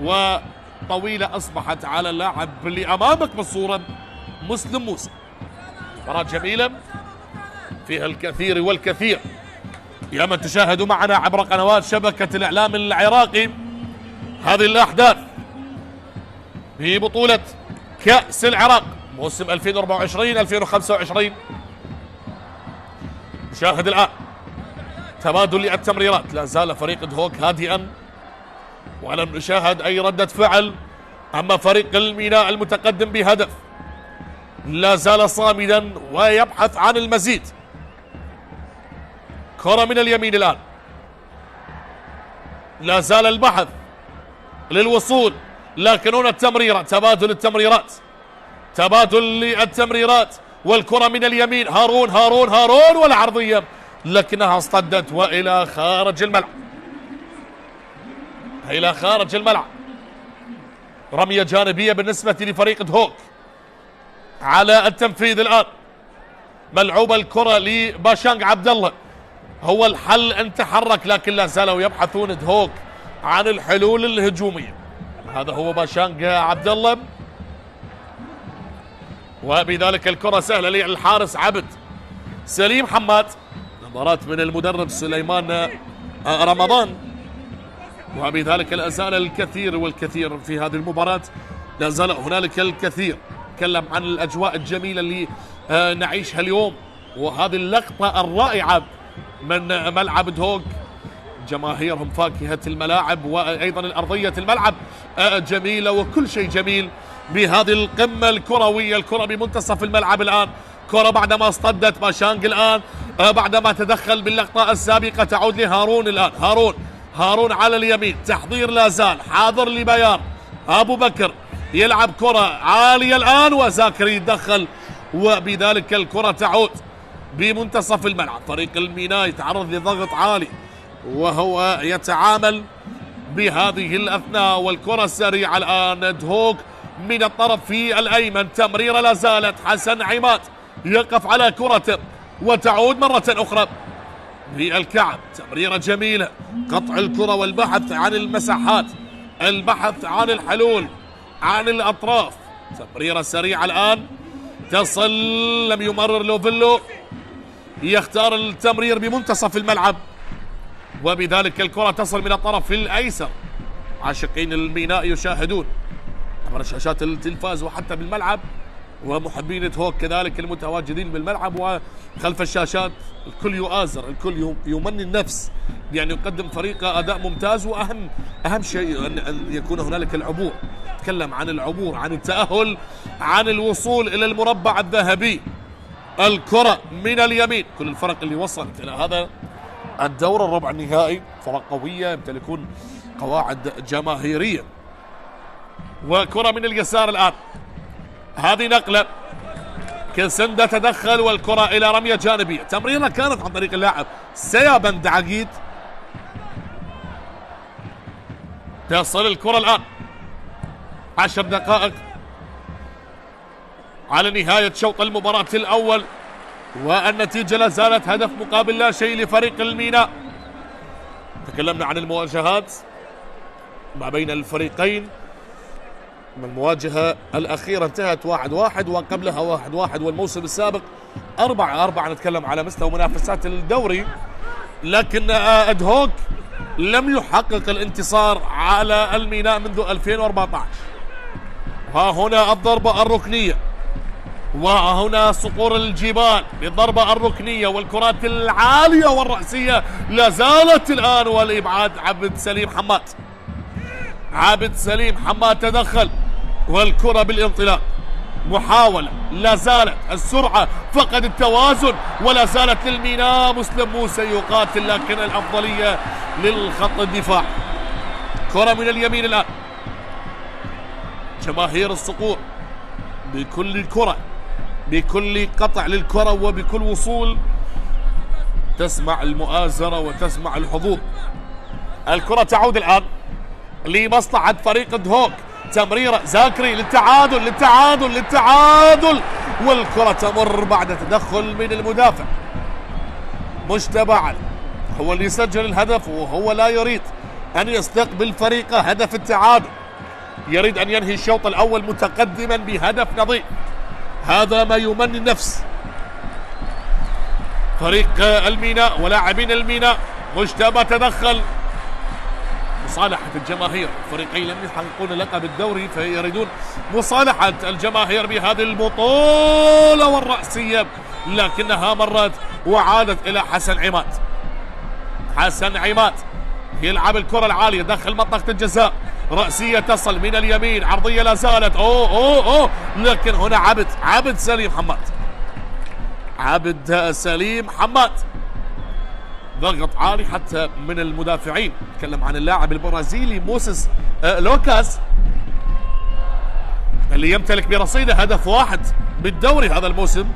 وطويلة أصبحت على اللاعب اللي أمامك بالصورة مسلم موسى. مباراة جميلة فيها الكثير والكثير. يا من تشاهدوا معنا عبر قنوات شبكة الإعلام العراقي هذه الأحداث في بطولة كأس العراق موسم 2024-2025. شاهد الآن تبادل التمريرات. لا زال فريق دهوك هادئا ولم نشاهد أي ردة فعل. أما فريق الميناء المتقدم بهدف لا زال صامدا ويبحث عن المزيد. كرة من اليمين الآن، لا زال البحث للوصول، لكن هنا التمريرة، تبادل التمريرات، تبادل للتمريرات، والكرة من اليمين. هارون هارون هارون والعرضية لكنها اصطدت وإلى خارج الملعب، إلى خارج الملعب. رمية جانبية بالنسبة لفريق دهوك على التنفيذ الآن. ملعوبة الكرة لباشانغ عبد الله، هو الحل أن تحرك، لكن لا زالوا يبحثون دهوك عن الحلول الهجومية. هذا هو باشانغ عبد الله، وبذلك الكرة سهلة للحارس عبد سليم حماد. مباراة من المدرب سليمان رمضان، وبذلك لا زال الكثير والكثير في هذه المباراة، لا زال هنالك الكثير. تكلم عن الأجواء الجميلة اللي نعيشها اليوم، وهذه اللقطة الرائعة من ملعب دهوك. جماهيرهم فاكهة الملاعب، وأيضا الأرضية الملعب جميلة، وكل شيء جميل بهذه القمة الكروية. الكرة بمنتصف الملعب الآن، كرة بعدما اصطدت باشانغ الآن بعدما تدخل باللقطة السابقة تعود لهارون الآن. هارون على اليمين، تحضير لا زال، حاضر لبيار. أبو بكر يلعب كرة عالية الآن، وزاكري يتدخل، وبذلك الكرة تعود بمنتصف الملعب. فريق الميناء يتعرض لضغط عالي وهو يتعامل بهذه الأثناء، والكرة السريعة الآن. دهوك من الطرف في الأيمن، تمريرة لا زالت، حسن عماد يقف على كرته وتعود مرة أخرى بالكعب. تمريرة جميلة، قطع الكرة والبحث عن المساحات، البحث عن الحلول عن الأطراف. تمريرة سريعة الآن تصل، لم يمرر لوفيلو، يختار التمرير بمنتصف الملعب، وبذلك الكرة تصل من الطرف الأيسر. عاشقين الميناء يشاهدون عبر شاشات التلفاز وحتى بالملعب، ومحبين دهوك كذلك المتواجدين بالملعب وخلف الشاشات. الكل يؤازر، الكل يمني النفس يعني يقدم فريقه أداء ممتاز، وأهم شيء أن يكون هنالك العبور. تكلم عن العبور، عن التأهل، عن الوصول إلى المربع الذهبي. الكرة من اليمين، كل الفرق اللي وصلت إلى هذا الدور الربع النهائي فرق قوية يمتلكون قواعد جماهيرية. وكرة من اليسار الآن، هذه نقلة، كسندة تدخل والكرة إلى رمية جانبية. تمريرة كانت عن طريق اللاعب سيابند عقيد. تصل الكرة الآن 10 دقائق على نهاية شوط المباراة الأول، والنتيجة لا زالت هدف مقابل لا شيء لفريق الميناء. تكلمنا عن المواجهات ما بين الفريقين. المواجهة الأخيرة انتهت 1-1، وقبلها 1-1، والموسم السابق 4-4. نتكلم على مستوى منافسات الدوري، لكن دهوك لم يحقق الانتصار على الميناء منذ 2014. ها هنا الضربة الركنية، وهنا صقور الجبال بالضربة الركنية، والكرات العالية والرأسية لا زالت الآن، والإبعاد عبد سليم حماد. عبد سليم حماد تدخل، والكرة بالانطلاق، محاولة لا زالت، السرعة فقد التوازن، ولا زالت للميناء. مسلم موسى يقاتل، لكن الأفضلية للخط الدفاع. كرة من اليمين الآن، جماهير الصقور بكل كرة، بكل قطع للكرة وبكل وصول تسمع المؤازرة وتسمع الحضور. الكرة تعود الآن لمصلحة فريق دهوك. تمريرة زاكري للتعادل، والكرة تمر بعد تدخل من المدافع. مجتبى علي هو اللي يسجل الهدف، وهو لا يريد أن يستقبل فريقه هدف التعادل، يريد أن ينهي الشوط الأول متقدما بهدف نظيف. هذا ما يمني النفس فريق الميناء ولاعبين الميناء. مجتبى تدخل، مصالحة الجماهير. الفريقين لم يحققون لقب الدوري، فيريدون مصالحة الجماهير بهذه البطولة والرأسية، لكنها مرت وعادت إلى حسن عماد. حسن عماد يلعب الكرة العالية داخل منطقة الجزاء، رأسية تصل من اليمين، عرضية لا زالت، أوه لكن هنا عبد سليم حماد، عبد سليم حماد ضغط عالي حتى من المدافعين. تكلم عن اللاعب البرازيلي موسيس لوكاس اللي يمتلك برصيده هدف واحد بالدوري هذا الموسم.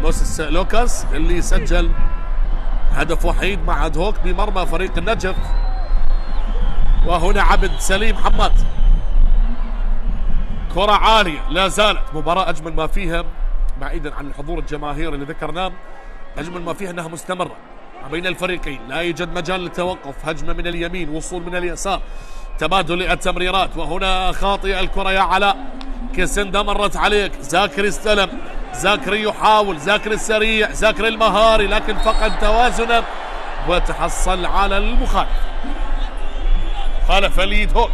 موسيس لوكاس اللي سجل هدف وحيد مع ادهوك بمرمى فريق النجف. وهنا عبد سليم حماد، كرة عالية لا زالت، مباراة أجمل ما فيها بعيدا عن الحضور الجماهيري اللي ذكرناه، أجمل ما فيها أنها مستمرة ما بين الفريقين، لا يوجد مجال للتوقف، هجمة من اليمين، وصول من اليسار، تبادل التمريرات. وهنا خاطئة الكرة يا علاء، كسندا مرت عليك، زاكري استلم، زاكري يحاول، زاكري السريع، زاكري المهاري، لكن فقد توازنه وتحصل على المخالف، خالف اليد هوك.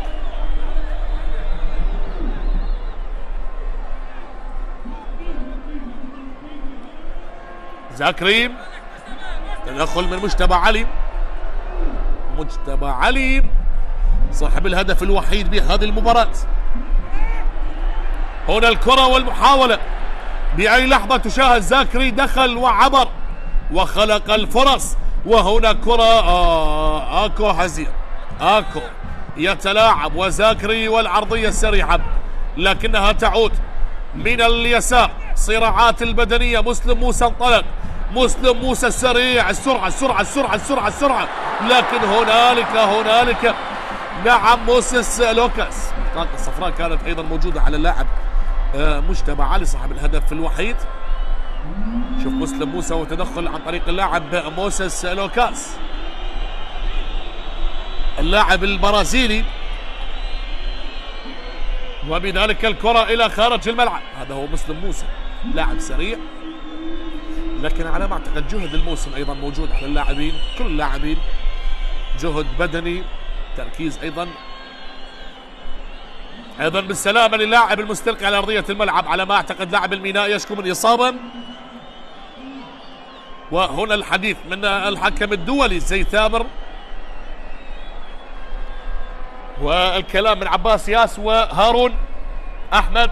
زاكري، تدخل من مجتبى علي، مجتبى علي صاحب الهدف الوحيد بهذه المباراة. هنا الكرة والمحاولة، بأي لحظة تشاهد زاكري دخل وعبر وخلق الفرص. وهنا كرة اكو حزين، اكو يتلاعب وزاكري والعرضية السريعة لكنها تعود من اليسار، صراعات البدنية، مسلم موسى انطلق، مسلم موسى السريع، السرعة، لكن هنالك نعم موسيس لوكاس، بطاقة الصفراء كانت ايضا موجودة على اللاعب مجتبى علي صاحب الهدف الوحيد. شوف مسلم موسى وتدخل عن طريق اللاعب موسيس لوكاس اللاعب البرازيلي، وبذلك الكرة إلى خارج الملعب. هذا هو مسلم موسى، لاعب سريع، لكن على ما أعتقد جهد الموسم أيضا موجود على اللاعبين، كل اللاعبين جهد بدني، تركيز أيضا بالسلامة للاعب المستلقي على أرضية الملعب. على ما أعتقد لاعب الميناء يشكو من إصابة. وهنا الحديث من الحكم الدولي زي ثامر، والكلام من عباس ياس وهارون أحمد،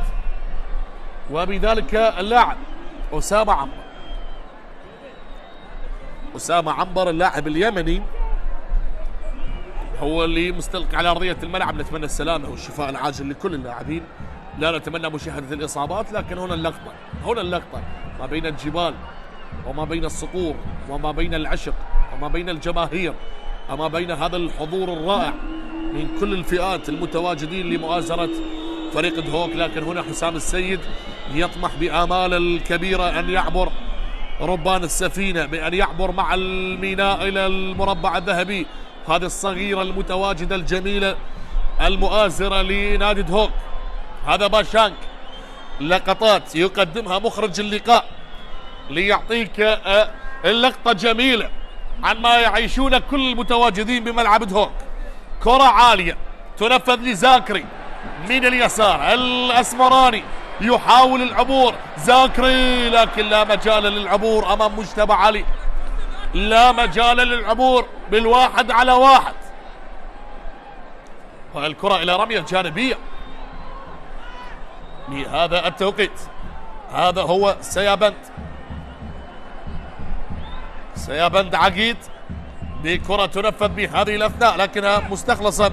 وبذلك اللاعب أسامة عنبر اللاعب اليمني هو اللي مستلقي على أرضية الملعب. نتمنى السلامة والشفاء العاجل لكل اللاعبين، لا نتمنى مشاهدة الإصابات، لكن هنا اللقطة ما بين الجبال وما بين الصقور وما بين العشق وما بين الجماهير وما بين هذا الحضور الرائع من كل الفئات المتواجدين لمؤازرة فريق دهوك. لكن هنا حسام السيد يطمح بآمال الكبيرة أن يعبر ربان السفينة، بأن يعبر مع الميناء إلى المربع الذهبي، هذه الصغيرة المتواجدة الجميلة المؤازرة لنادي دهوك. هذا باشانك، لقطات يقدمها مخرج اللقاء ليعطيك اللقطة جميلة عن ما يعيشون كل المتواجدين بملعب دهوك. كرة عالية تنفذ لزاكري من اليسار، الأسمراني يحاول العبور، زاكري لكن لا مجال للعبور أمام مجتبى علي، لا مجال للعبور بالواحد على واحد. والكرة إلى رمية جانبية لهذا التوقيت. هذا هو سيابند عقيد بكرة تنفذ بهذه الأثناء لكنها مستخلصة،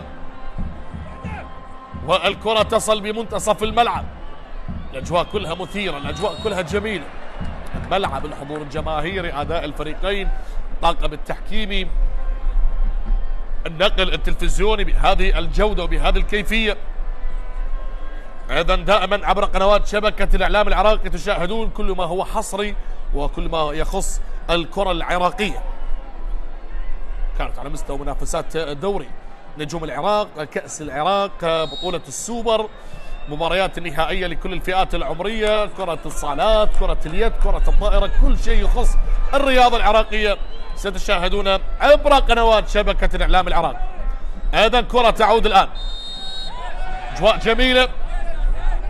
والكرة تصل بمنتصف الملعب. الأجواء كلها مثيرة، الأجواء كلها جميلة، الملعب، الحضور الجماهيري، أداء الفريقين، الطاقم التحكيمي، النقل التلفزيوني بهذه الجودة وبهذه الكيفية. أيضا دائما عبر قنوات شبكة الإعلام العراقي تشاهدون كل ما هو حصري وكل ما يخص الكرة العراقية. كانت على مستوى منافسات الدوري، نجوم العراق، كأس العراق، بطولة السوبر، مباريات النهائية لكل الفئات العمرية، كرة الصالات، كرة اليد، كرة الطائرة، كل شيء يخص الرياضة العراقية ستشاهدون عبر قنوات شبكة الإعلام العراقي. أيضا كرة تعود الآن، أجواء جميلة،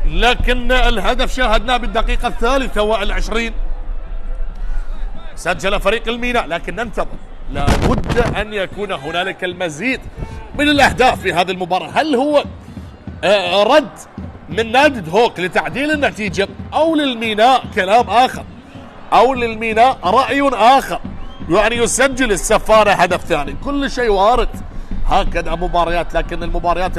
لكن الهدف شاهدناه بالدقيقة 23 سجل فريق الميناء، لكن ننتظر، لابد أن يكون هنالك المزيد من الأهداف في هذه المباراة. هل هو رد من نادي دهوك لتعديل النتيجة، أو للميناء كلام آخر، أو للميناء رأي آخر، يعني يسجل السفارة هدف ثاني؟ كل شيء وارد. هكذا مباريات، لكن المباريات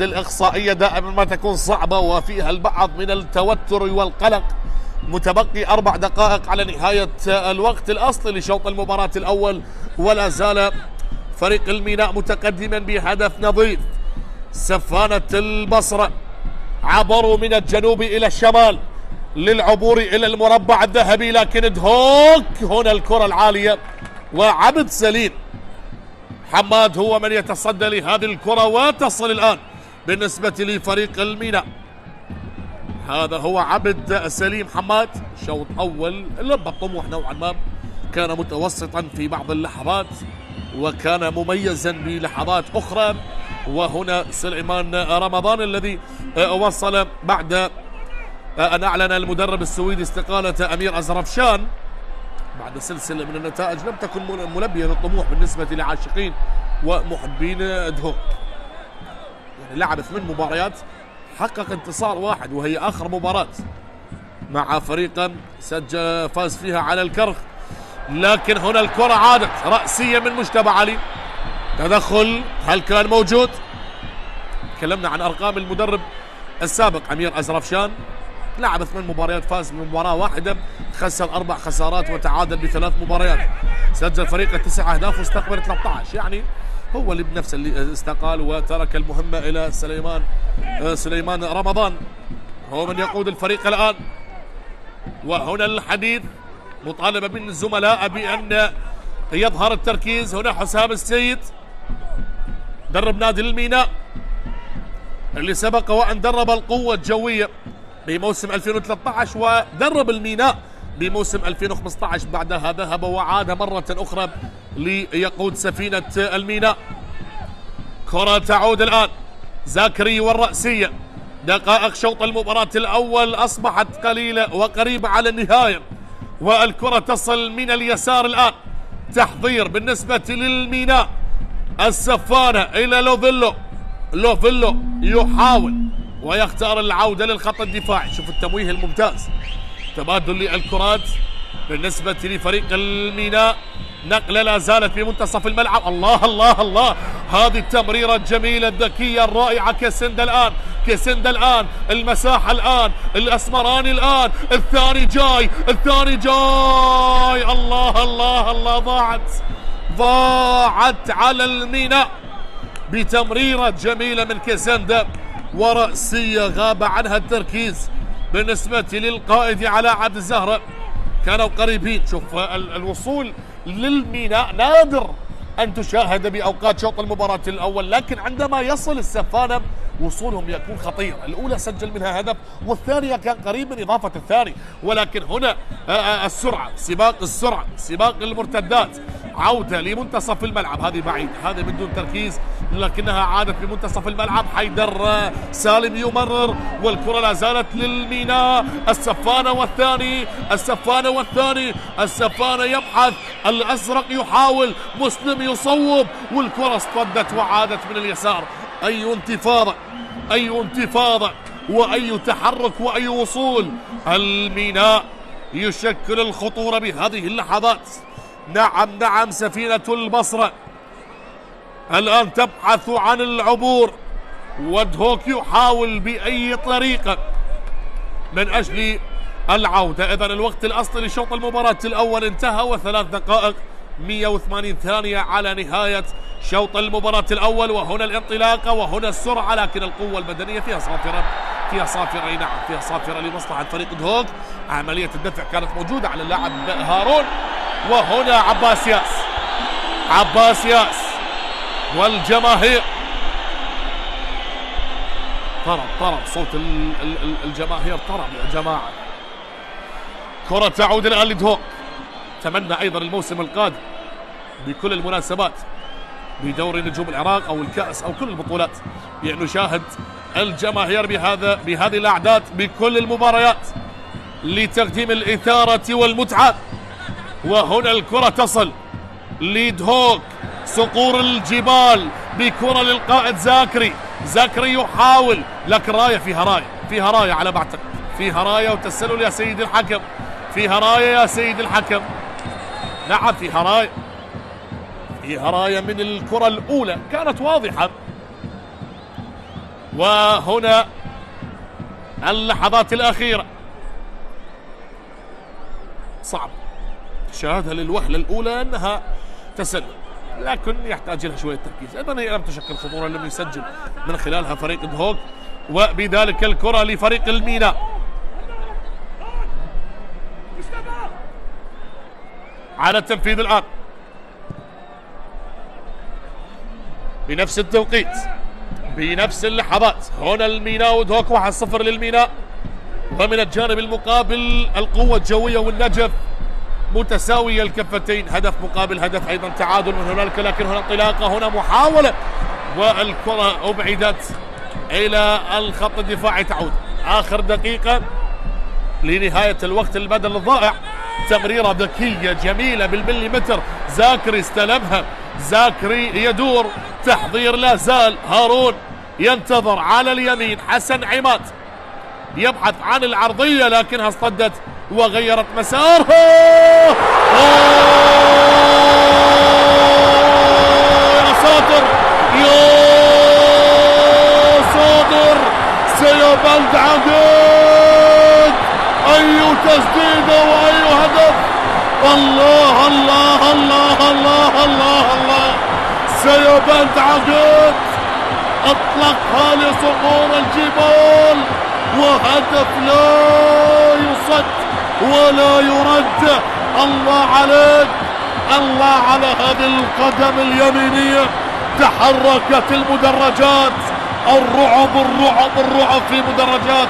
الإقصائية دائما ما تكون صعبة وفيها البعض من التوتر والقلق. متبقي 4 دقائق على نهاية الوقت الأصلي لشوط المباراة الأول، ولا زال فريق الميناء متقدما بهدف نظيف. سفانة البصرة عبروا من الجنوب إلى الشمال للعبور إلى المربع الذهبي، لكن دهوك هنا الكرة العالية، وعبد سليم حماد هو من يتصدى لهذه الكرة، وتصل الآن بالنسبة لفريق الميناء. هذا هو عبد سليم حماد. شوط أول لما الطموح نوعا ما كان متوسطا في بعض اللحظات، وكان مميزا بلحظات أخرى. وهنا سليمان رمضان الذي وصل بعد أن أعلن المدرب السويدي استقالة أمير أزرفشان بعد سلسلة من النتائج لم تكن ملبية للطموح بالنسبة لعاشقين ومحبين دهوك. يعني لعب 8 مباريات، حقق انتصار واحد وهي آخر مباراة مع فريق فاز فيها على الكرخ. لكن هنا الكرة عادت رأسية من مجتبى علي، تدخل هل كان موجود؟ تكلمنا عن أرقام المدرب السابق أمير أزرفشان، لعب 8 مباريات، فاز بمباراة واحدة، خسر 4 خسارات وتعادل ب3 مباريات. سجل فريقه 9 أهداف واستقبل 13، يعني هو اللي بنفسه اللي استقال وترك المهمة إلى سليمان رمضان، هو من يقود الفريق الآن. وهنا الحديث، مطالبة من الزملاء بأن يظهر التركيز. هنا حسام السيد درب نادي الميناء اللي سبق وأن درب القوة الجوية بموسم 2013 ودرب الميناء بموسم 2015، بعدها ذهب وعاد مرة أخرى ليقود سفينة الميناء. كرة تعود الآن، زاكري والرأسية. دقائق شوط المباراة الأول أصبحت قليلة وقريبة على النهاية، والكرة تصل من اليسار الآن. تحضير بالنسبة للميناء، السفانة إلى لوفيلو يحاول ويختار العودة للخط الدفاعي. شوف التمويه الممتاز، تبادل للكرات بالنسبة لفريق الميناء. نقلة لا زالت في منتصف الملعب. الله الله الله، هذه التمريرة الجميلة الذكية الرائعة. كيسند الآن المساحة الآن، الأسمراني الآن، الثاني جاي. الله الله الله، ضاعت على الميناء بتمريرة جميلة من كيسند، ورأسية غاب عنها التركيز بالنسبة للقائد علاء عبد الزهرة. كانوا قريبين. شوف الوصول للميناء نادر أن تشاهد بأوقات شوط المباراة الأول، لكن عندما يصل السفانة وصولهم يكون خطير. الأولى سجل منها هدف، والثانية كان قريب من إضافة الثاني، ولكن هنا السرعة، سباق المرتدات، عودة لمنتصف الملعب. هذه بعيد، هذه من دون تركيز، لكنها عادت بمنتصف الملعب. حيدر سالم يمرر، والكرة لا زالت للميناء. السفانة والثاني يبحث، الأزرق يحاول، مسلم يصوب، والكرة اصطدت وعادت من اليسار. أي انتفاضة وأي تحرك وأي وصول. الميناء يشكل الخطورة بهذه اللحظات. نعم، سفينة البصرة الآن تبحث عن العبور، ودهوك يحاول بأي طريقة من أجل العودة. إذن الوقت الأصلي لشوط المباراة الأول انتهى، و3 دقائق 180 ثانية على نهاية شوط المباراة الأول. وهنا الانطلاقة وهنا السرعة، لكن القوة البدنية فيها صافرة لمصلحة فريق دهوك. عملية الدفع كانت موجودة على اللاعب هارون. وهنا عباس ياس والجماهير. طرب صوت الجماهير، طرب يا جماعة. كرة تعود الآن لدهوك. تمنى أيضا الموسم القادم بكل المناسبات بدوري نجوم العراق أو الكأس أو كل البطولات، يعني نشاهد الجماهير بهذه الأعداد بكل المباريات. لتقديم الإثارة والمتعة. وهنا الكرة تصل ليد هوك صقور الجبال بكرة للقائد زاكري. زاكري يحاول، لكن راية فيها راية على ما أعتقد، فيها راية وتسلل يا سيد الحكم، فيها راية يا سيد الحكم. نعم فيها راية، فيها راية من الكرة الأولى كانت واضحة. وهنا اللحظات الأخيرة صعب شاهدها للوهلة الأولى أنها تسلل، لكن يحتاج لها شوية تركيز. أيضا هي لم تشكل خطورة، لم يسجل من خلالها فريق دهوك، وبذلك الكرة لفريق الميناء. على التنفيذ الآن بنفس التوقيت بنفس اللحظات. هنا الميناء ودهوك 1-0 للميناء. ومن الجانب المقابل القوة الجوية والنجف متساوية الكفتين، هدف مقابل هدف، أيضا تعادل من هنالك، لكن هنا انطلاقة، هنا محاولة، والكرة أبعدت إلى الخط الدفاعي. تعود آخر دقيقة لنهاية الوقت البدل الضائع. تمريرة ذكية جميلة بالمليمتر، زاكري استلمها، زاكري يدور، تحضير لا زال، هارون ينتظر على اليمين، حسن عماد يبحث عن العرضية لكنها اصطدت وغيرت مسارها. يا ساتر يا ساتر، سيبلد عقد، أي تسديدة وأي هدف. الله الله الله الله الله الله، سيبلد عقد أطلقها لصقور الجبال، وهدف لا يصد ولا يرد. الله عليك، الله على هذه القدم اليمينية. تحركت المدرجات، الرعب الرعب الرعب في مدرجات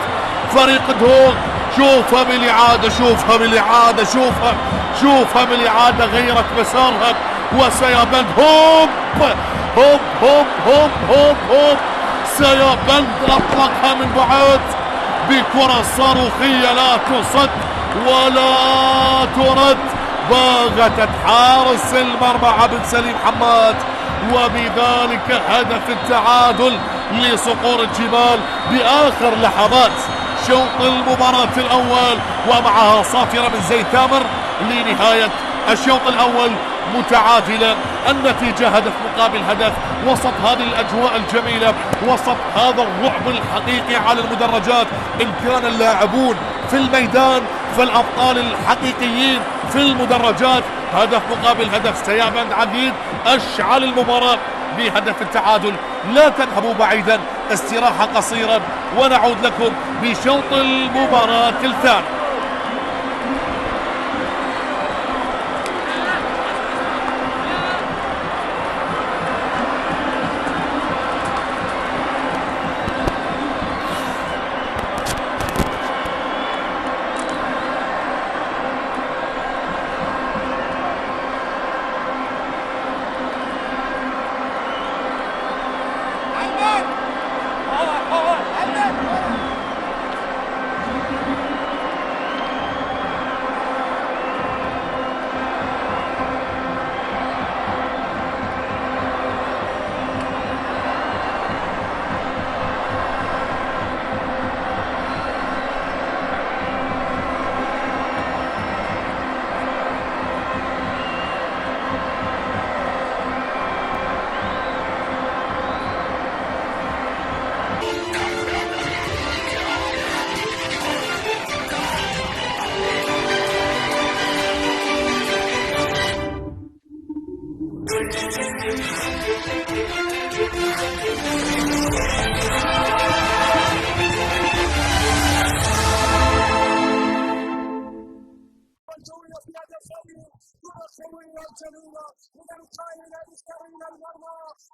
فريق دهوك. شوفها بالإعادة، شوفها بالإعادة، شوفها بالإعادة، غيرت مسارها وسيبند هوب هوب هوب هوب هوب هوب. سيبند أطلقها من بعد بكرة صاروخية لا تصد ولا ترد، باغتت حارس المرمى عبد سليم حماد، وبذلك هدف التعادل لصقور الجبال بآخر لحظات شوط المباراة الأول، ومعها صافرة من زيد تامر لنهاية الشوط الأول متعادلة. النتيجة هدف مقابل هدف، وسط هذه الأجواء الجميلة، وسط هذا الرعب الحقيقي على المدرجات. إن كان اللاعبون في الميدان فالأبطال الحقيقيين في المدرجات. هدف مقابل هدف، سيابند عقيد أشعل المباراة بهدف التعادل. لا تذهبوا بعيدا، استراحة قصيرة ونعود لكم بشوط المباراة الثاني.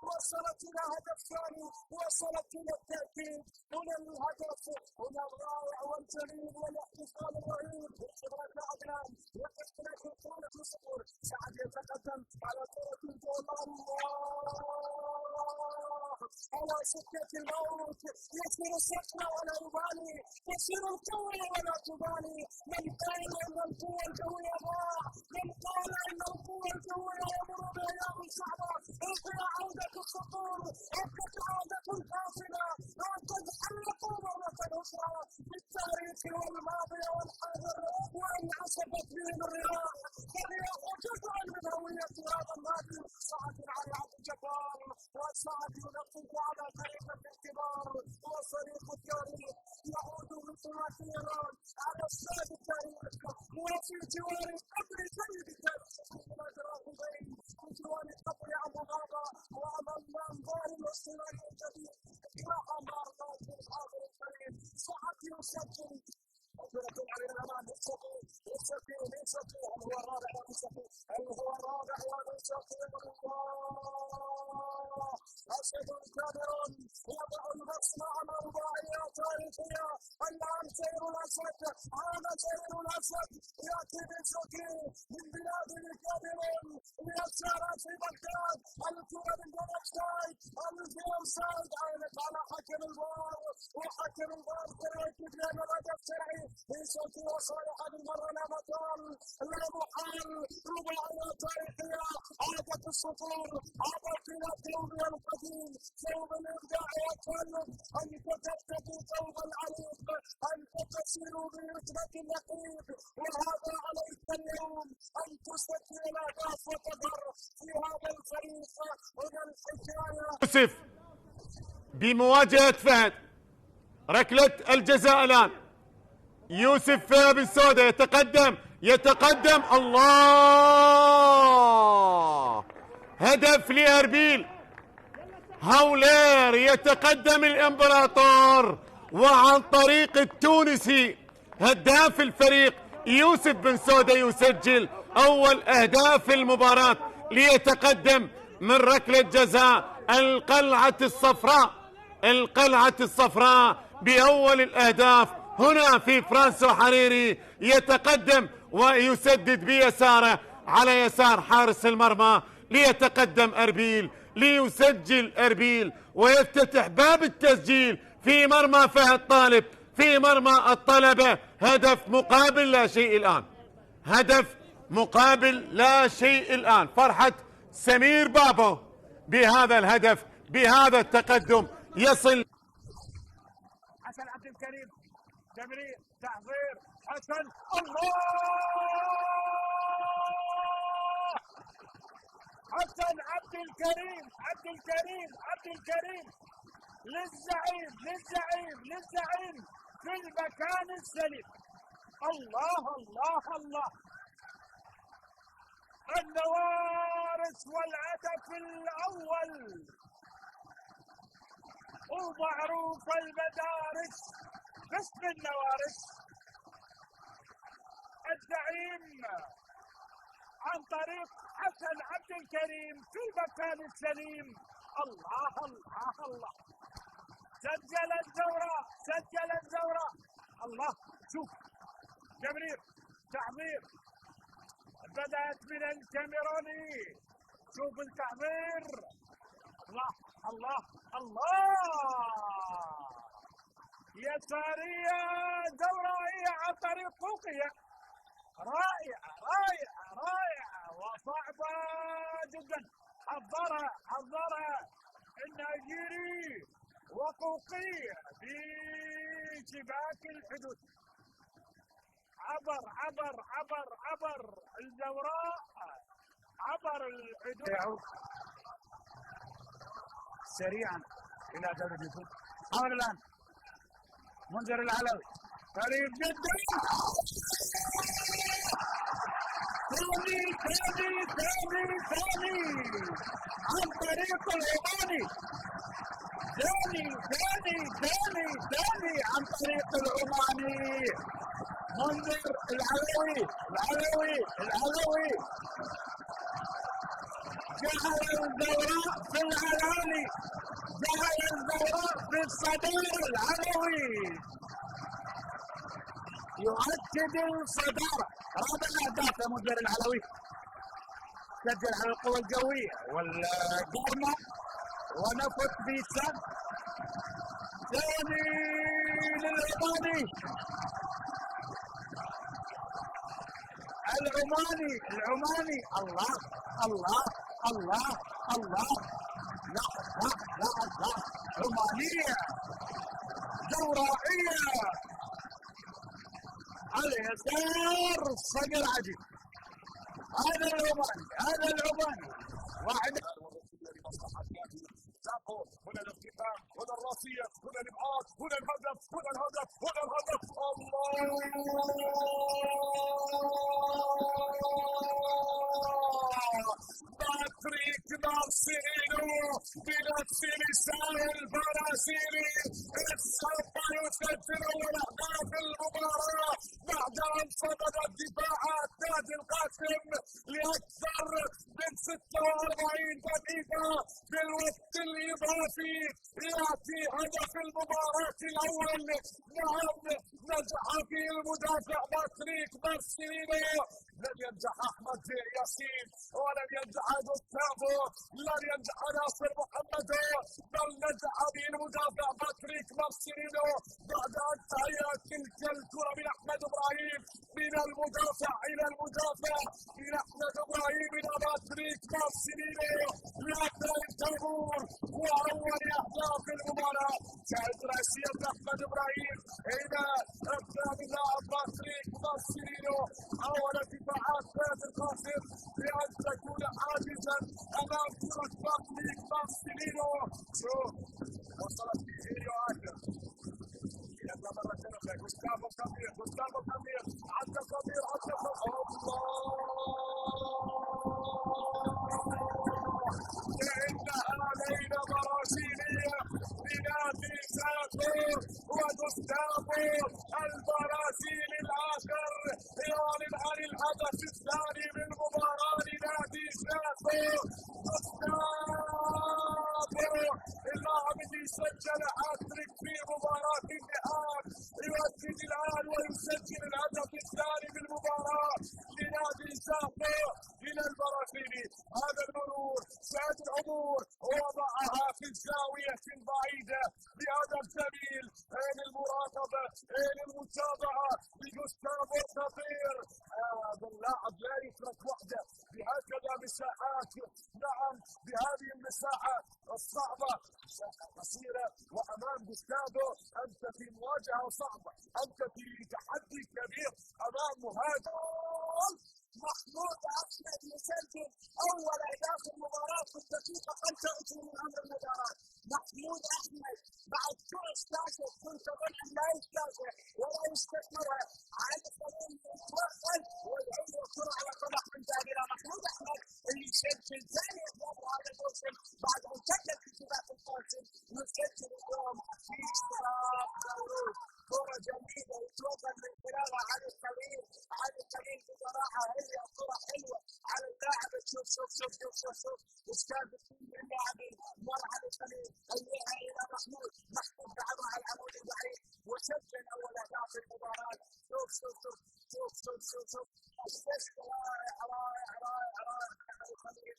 وصلت الى هدف ثاني، وصلت الى التاكيد. هنا الهدف، هنا الرائع والجميل والاحتفال الرهيب بخبرات عدنان، وتختلف الكره الصفر. سعد يتقدم على كره الجول. الله على سكة الموت، يسير الصقر ولا يبالي، تسير القوة ولا تبالي. من قال أن القوة القوية ضاع، من قال أن القوة القوية يمر بأيام صعبة، هي عودة الصقور، أبقت عودة قاتلة، وقد حلقوا مرة أخرى بالتاريخ والماضي والحاضر، وإن عصفت بهم الرياح فليأخذ جزءا من هوية هذا النادي. سعد على عبد الجبار، وسعد ينقض على خليفة الكبار، وصريخ التاريخ يعود بثلاثيا على استاد التاريخ، وفي جوار قبر سيد التاريخ الرافضين، في جوار قبر ابو غابه، وامام انظار الاستماع الجديد مع مرات الحاضر الكريم. سعد يسجل وفرة على الأمام. يستطيع هل هو الرابع هل هو الرابع ويستطيع الله. أسد كبير يضع المصنع الرباعية تاريخية. الآن سير الأسد، عاد سير الأسد يأتي بشكل من بلاد الكبيرين ليسار في بغداد. الكرة من بنشتاي، الفيرسايد عينت على حكم الفار، وحكم الفار يؤكد لأن الهدف شرعي يسجل وصالح بالمرة لا مطال لا محال. رباعية تاريخية عادت الصقور، عادت إلى ثوبها القديم، ثوب الإبداع والتألق. أنت ترتدي ثوب العريق، أنت تسير برتبة النقيب، وهذا عليك اليوم أن تسجل الأهداف وتظهر في هذا الفريق. هنا الحكاية يوسف بمواجهة فهد، ركلة الجزاء الآن. يوسف بن سودة يتقدم الله، هدف لأربيل. هولير يتقدم الإمبراطور، وعن طريق التونسي هداف الفريق يوسف بن سودة يسجل أول أهداف المباراة ليتقدم من ركلة جزاء القلعة الصفراء بأول الأهداف. هنا في فرانسو حريري يتقدم ويسدد بيساره على يسار حارس المرمى ليتقدم أربيل، ليسجل أربيل ويفتتح باب التسجيل في مرمى فهد طالب، في مرمى الطلبة. هدف مقابل لا شيء الآن، هدف مقابل لا شيء الآن. فرحة سمير بابو بهذا الهدف، بهذا التقدم يصل. حسن عبد الكريم، تمرير، تحضير، حسن، الله! حسن عبد الكريم للزعيم في المكان السليم. الله الله الله! النوارس والهدف الأول، ومعروف المدارس باسم النوارس. الزعيم عن طريق حسن عبد الكريم في المكان السليم. الله الله الله! سجل الزورة. الله، شوف تمرير، تحضير، بدأت من الكاميروني، شوف التحضير. الله الله الله! يسارية دورائية عن طريق فوقية، رائعة وصعبة جدا. حضرها النيجيري وفوقية في شباك الحدود. عبر الزوراء، عبر الحدود سريعا الى دوري اليوتيوب. حاول الان منذر العلوي، قريب جدا، ثاني عن طريق العماني، ثاني عن طريق العماني. منذر العلوي جعل الزوراء في العلالي، جعل الزوراء في الصدارة. العلوي يؤكد الصدارة. رابع أهداف منذر العلوي، سجل على القوة الجوية والقرمة ونفت بيتسا ثاني للعماني. العماني الله الله الله الله. لا لا لا لا عمانية جورائية على اليسار صقر عجيب. هذا العماني واحد. هنا الارتفاع، هنا الراسية، هنا الابعاد، هنا الهدف، الله. باتريك مارسيلينو بنفس لسان البرازيلي سوف يسجل اول اهداف المباراة بعد ان صمد الدفاعات نادي القاسم لاكثر من 46 دقيقة. بالوقت الاضافي ياتي هدف المباراة الاول. نعم نجح فيه المدافع باتريك مارسيلينو. لن ينجح احمد ياسين ولن ينجح جوستافو، لن ينجح ناصر محمد، بل نجح به المدافع باتريك مارسيلينو بعد ان تهيأت تلك الكرة من احمد ابراهيم، من المدافع الى المدافع، من احمد ابراهيم الى باتريك مارسيلينو لاكرم الجمهور واول اهداف المباراة. كانت راسية احمد ابراهيم الى ابداع اللاعب باتريك مارسيلينو. حاول دفاعات نادي القاسم بان تكون حاجزا امام كرة باتريك مارسيلينو. شوف وصلت فيديو اخر يلا مرة ثانية. جوستافو كامير عدى كامير إنها ليلة برازيلية لنادي ساتو وجوستافو البرازيلي الآخر يعلن عن الهدف الثاني من مباراة لنادي ساتو. جوستافو اللاعب الذي سجل هاتريك في مباراة النهائي يؤكد الآن ويسجل الهدف الثاني بالمباراة لنادي ساتو إلى البرازيلي. هذا المرور سعد العبور وضعها في الزاوية البعيدة بهدف جميل. المراقبة المتابعة لجوستافو الخطير. هذا اللاعب لا يترك وحده بهكذا مساحات. نعم بهذه المساحة الصعبة، مساحة قصيرة وأمام جوستافو أنت في مواجهة صعبة، أنت في تحدي كبير أمام مهاجم. محمود أحمد يسجل أول أهداف المباراة في الدقيقة 25 من عمر المباراة. محمود أحمد بعد كرة اشتاكت كنت أظن أن لا يشتاكت ولا يستثمرها على سبيل الموصل والعين الكرة على صلاح من جابرة. محمود أحمد اللي يسجل ثاني أهداف هذا الموسم بعد أن سجل في سباق القاسم يسجل اليوم في اشتراك داوود. كرة جميلة يتوقع من خلالها علي الخليل بصراحة هي كرة حلوة على اللاعب. شوف استاذ اللاعب مر علي الخليل هيئها إلى محمود لعبها على العمود البعيد وسجل أول أهداف المباراة. شوف السجل رائع علي الخليل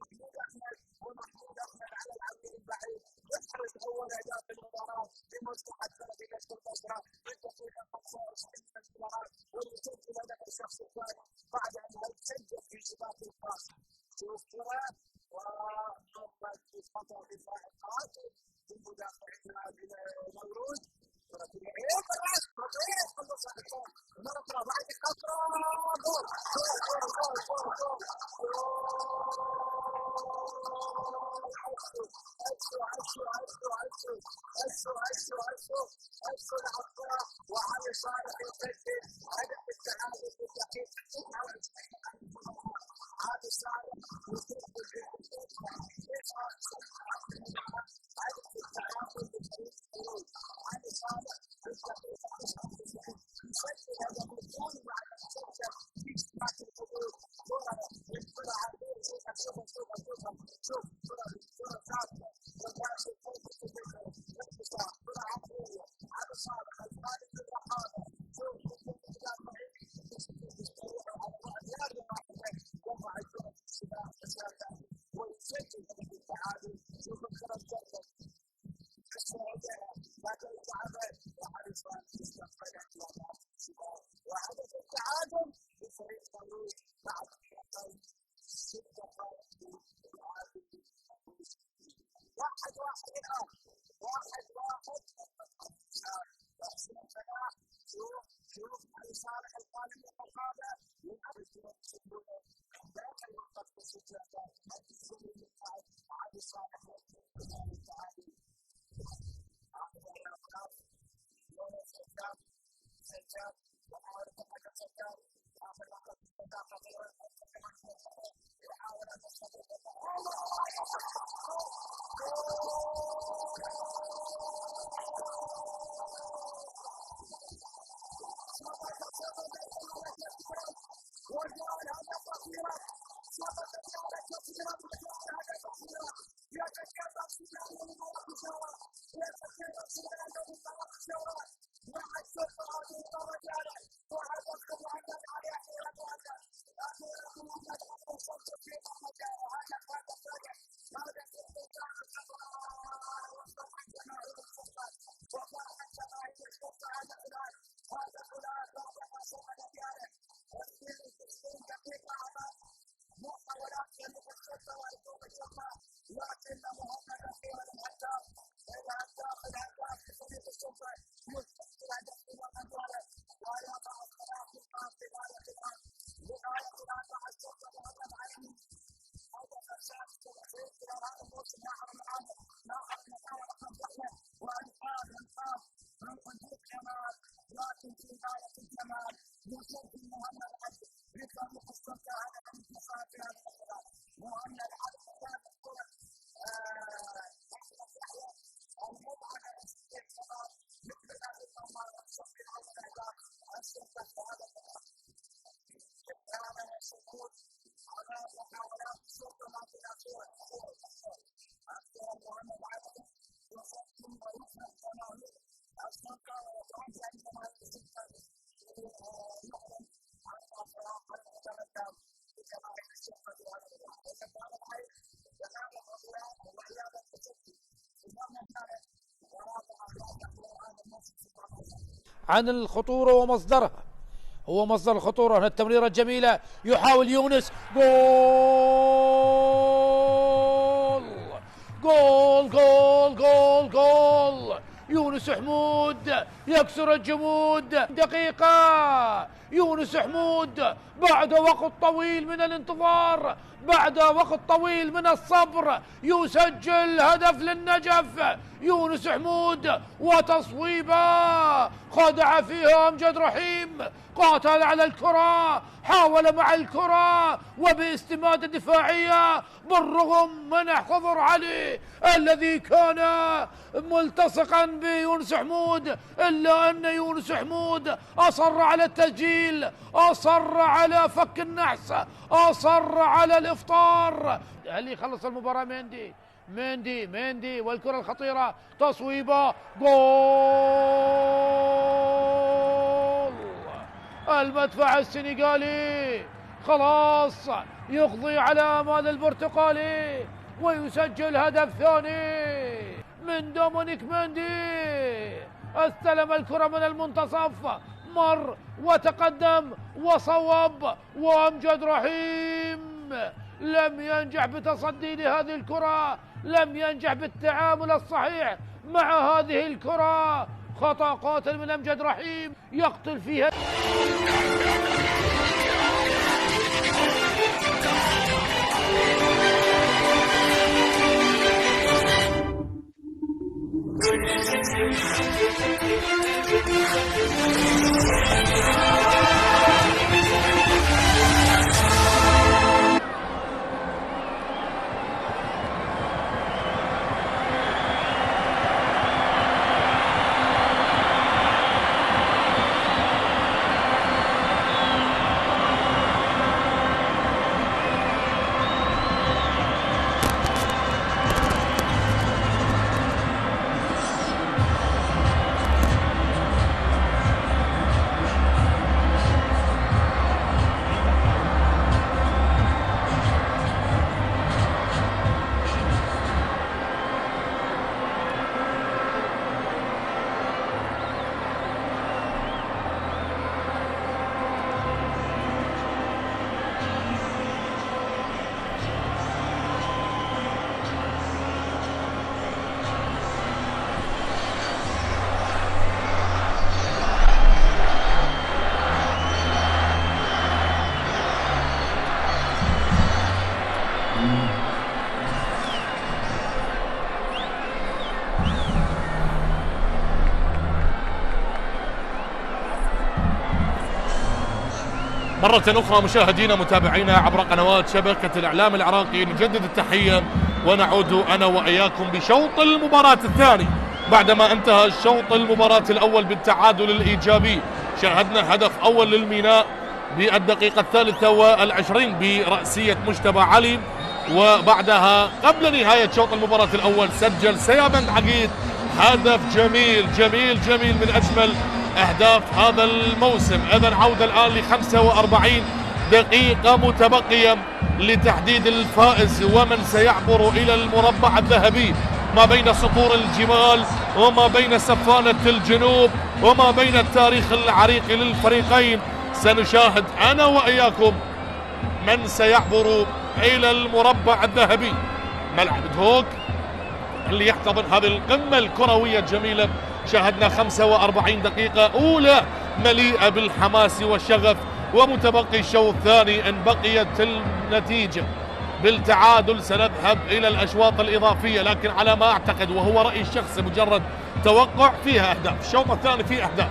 محمود أحمد ومحمود أحمد على العمود البعيد يحرز أول أهداف المباراة لمصلحة فريق البصرة في دقيقة 25 من المباراة ويسجل هدف الشخص الثاني بعد أن يسجل في سباق القاسم. شوف كرة ومحمد في خطأ دفاع القاسم المدافع النادي المولود. كرة اليمين بالراس خطير خلص الحكام مرة بعد خطرة جول. عشو العطاء وعلي صالح يسجل هدف التعادل في الدقيقة 29. علي صالح يسجل هدف التعادل بفريق الخروج. علي صالح في الدقيقة 29 يسجل هدف الثاني بعد أن سجل في سباق الخروج. كرة عادية شوف كرة ثابتة والناس الفوق الكبيرة الانتصار. كرة عادية على صالح الخالد الرحالة. شوف المدافعين يستوعبوا على الرأي وضع الكرة في السباق ويسجل هدف التعادل وحدث التعادل لفريق طويل بعد دقيقتين 6 دقائق واحد الآن 1-1 يحسن الفلاح شوف على صالح القادم المقابل يلعب الجنوب سبوله ذاك الوقت بسجل على صالح التعادل سجاد وحاول تحقق سجاد آخر لحظة تدافع يحاول أن يستطيع وجاء الهدف أخيرا سقط الهدف أخيرا وجاء الهدف أخيرا يتكلم سنان من الشوارع يتكلم سنان من الشوارع وعد سرعة الرجال وهدف محمد علي أخيرا أخيرا محمد وصلت في مكان هذا هدف رجل هذا الانتقال وصلت جماهير الفرقة وفرحت جماهير الفرقة هذا فلان رابع صوت دياله والفيلم 90 دقيقة أمام محاولات جنوب الشرطة وهجوم الشرطة لكن محمد أخيرا الهداف لفريق الشرطة يستقبل هدف من الجوله ويضع الصلاة في بداية الآن مع الشرطة محمد عيني هذا الأساس في هذا الموسم ناخذ محاولة خطأ والآن من حدود كمال لكن في غاية الجمال يصل محمد علي بفريق الشرطة هذا الانتصار في هذا المباراة محمد علي هذا الكرة المتعة الاستثمار مثل هذه المباراة الشرطة أو الأهداف الشرطة في هذا المباراة هذا السكوت على محاولات الشرطة ما فيها صورة محمد علي يسجل ويفهم جماهير الشرطة ويفهم جماهير الشرطة يعلن عن أفراح المتمكن بجماهير الشرطة في هذا المباراة وكان الحي جناب الرجاء وعيادة التشكي إمام الثالث ورابع أخلاق هذا الموسم سبحانه عن الخطورة ومصدرها. هو مصدر الخطورة هنا التمريرة الجميلة يحاول يونس جول يونس حمود يكسر الجمود دقيقة يونس حمود بعد وقت طويل من الانتظار بعد وقت طويل من الصبر يسجل هدف للنجف يونس حمود وتصويبه خدع فيها أمجد رحيم قاتل على الكرة حاول مع الكرة وباستماتة دفاعية بالرغم من خضر علي الذي كان ملتصقا بيونس حمود إلا أن يونس حمود أصر على التسجيل أصر على فك النحس أصر على الإفطار. هل يخلص المباراة مندي والكرة الخطيرة تصويبة جول المدفع السنغالي خلاص يقضي على آمال البرتقالي ويسجل هدف ثاني من دومينيك مندي استلم الكرة من المنتصف مر وتقدم وصوب وأمجد رحيم لم ينجح بتصدي لهذه الكرة لم ينجح بالتعامل الصحيح مع هذه الكرة خطأ قاتل من أمجد رحيم يقتل فيها مرة أخرى مشاهدينا متابعينا عبر قنوات شبكة الإعلام العراقي، نجدد التحية ونعود أنا وإياكم بشوط المباراة الثاني. بعدما انتهى الشوط المباراة الأول بالتعادل الإيجابي، شاهدنا هدف أول للميناء بالدقيقة 23 برأسية مجتبى علي، وبعدها قبل نهاية شوط المباراة الأول سجل سيابند عقيد هدف جميل جميل جميل من أجمل أهداف هذا الموسم. إذن عودة الآن ل 45 دقيقة متبقية لتحديد الفائز ومن سيعبر إلى المربع الذهبي ما بين صقور الجمال وما بين سفانة الجنوب وما بين التاريخ العريق للفريقين. سنشاهد أنا وإياكم من سيعبر إلى المربع الذهبي. ملعب دهوك اللي يحتضن هذه القمة الكروية الجميلة، شاهدنا 45 دقيقة أولى مليئة بالحماس والشغف، ومتبقي الشوط الثاني. إن بقيت النتيجة بالتعادل سنذهب إلى الأشواط الإضافية، لكن على ما أعتقد وهو رأيي الشخصي مجرد توقع فيها أهداف. الشوط الثاني فيه أهداف،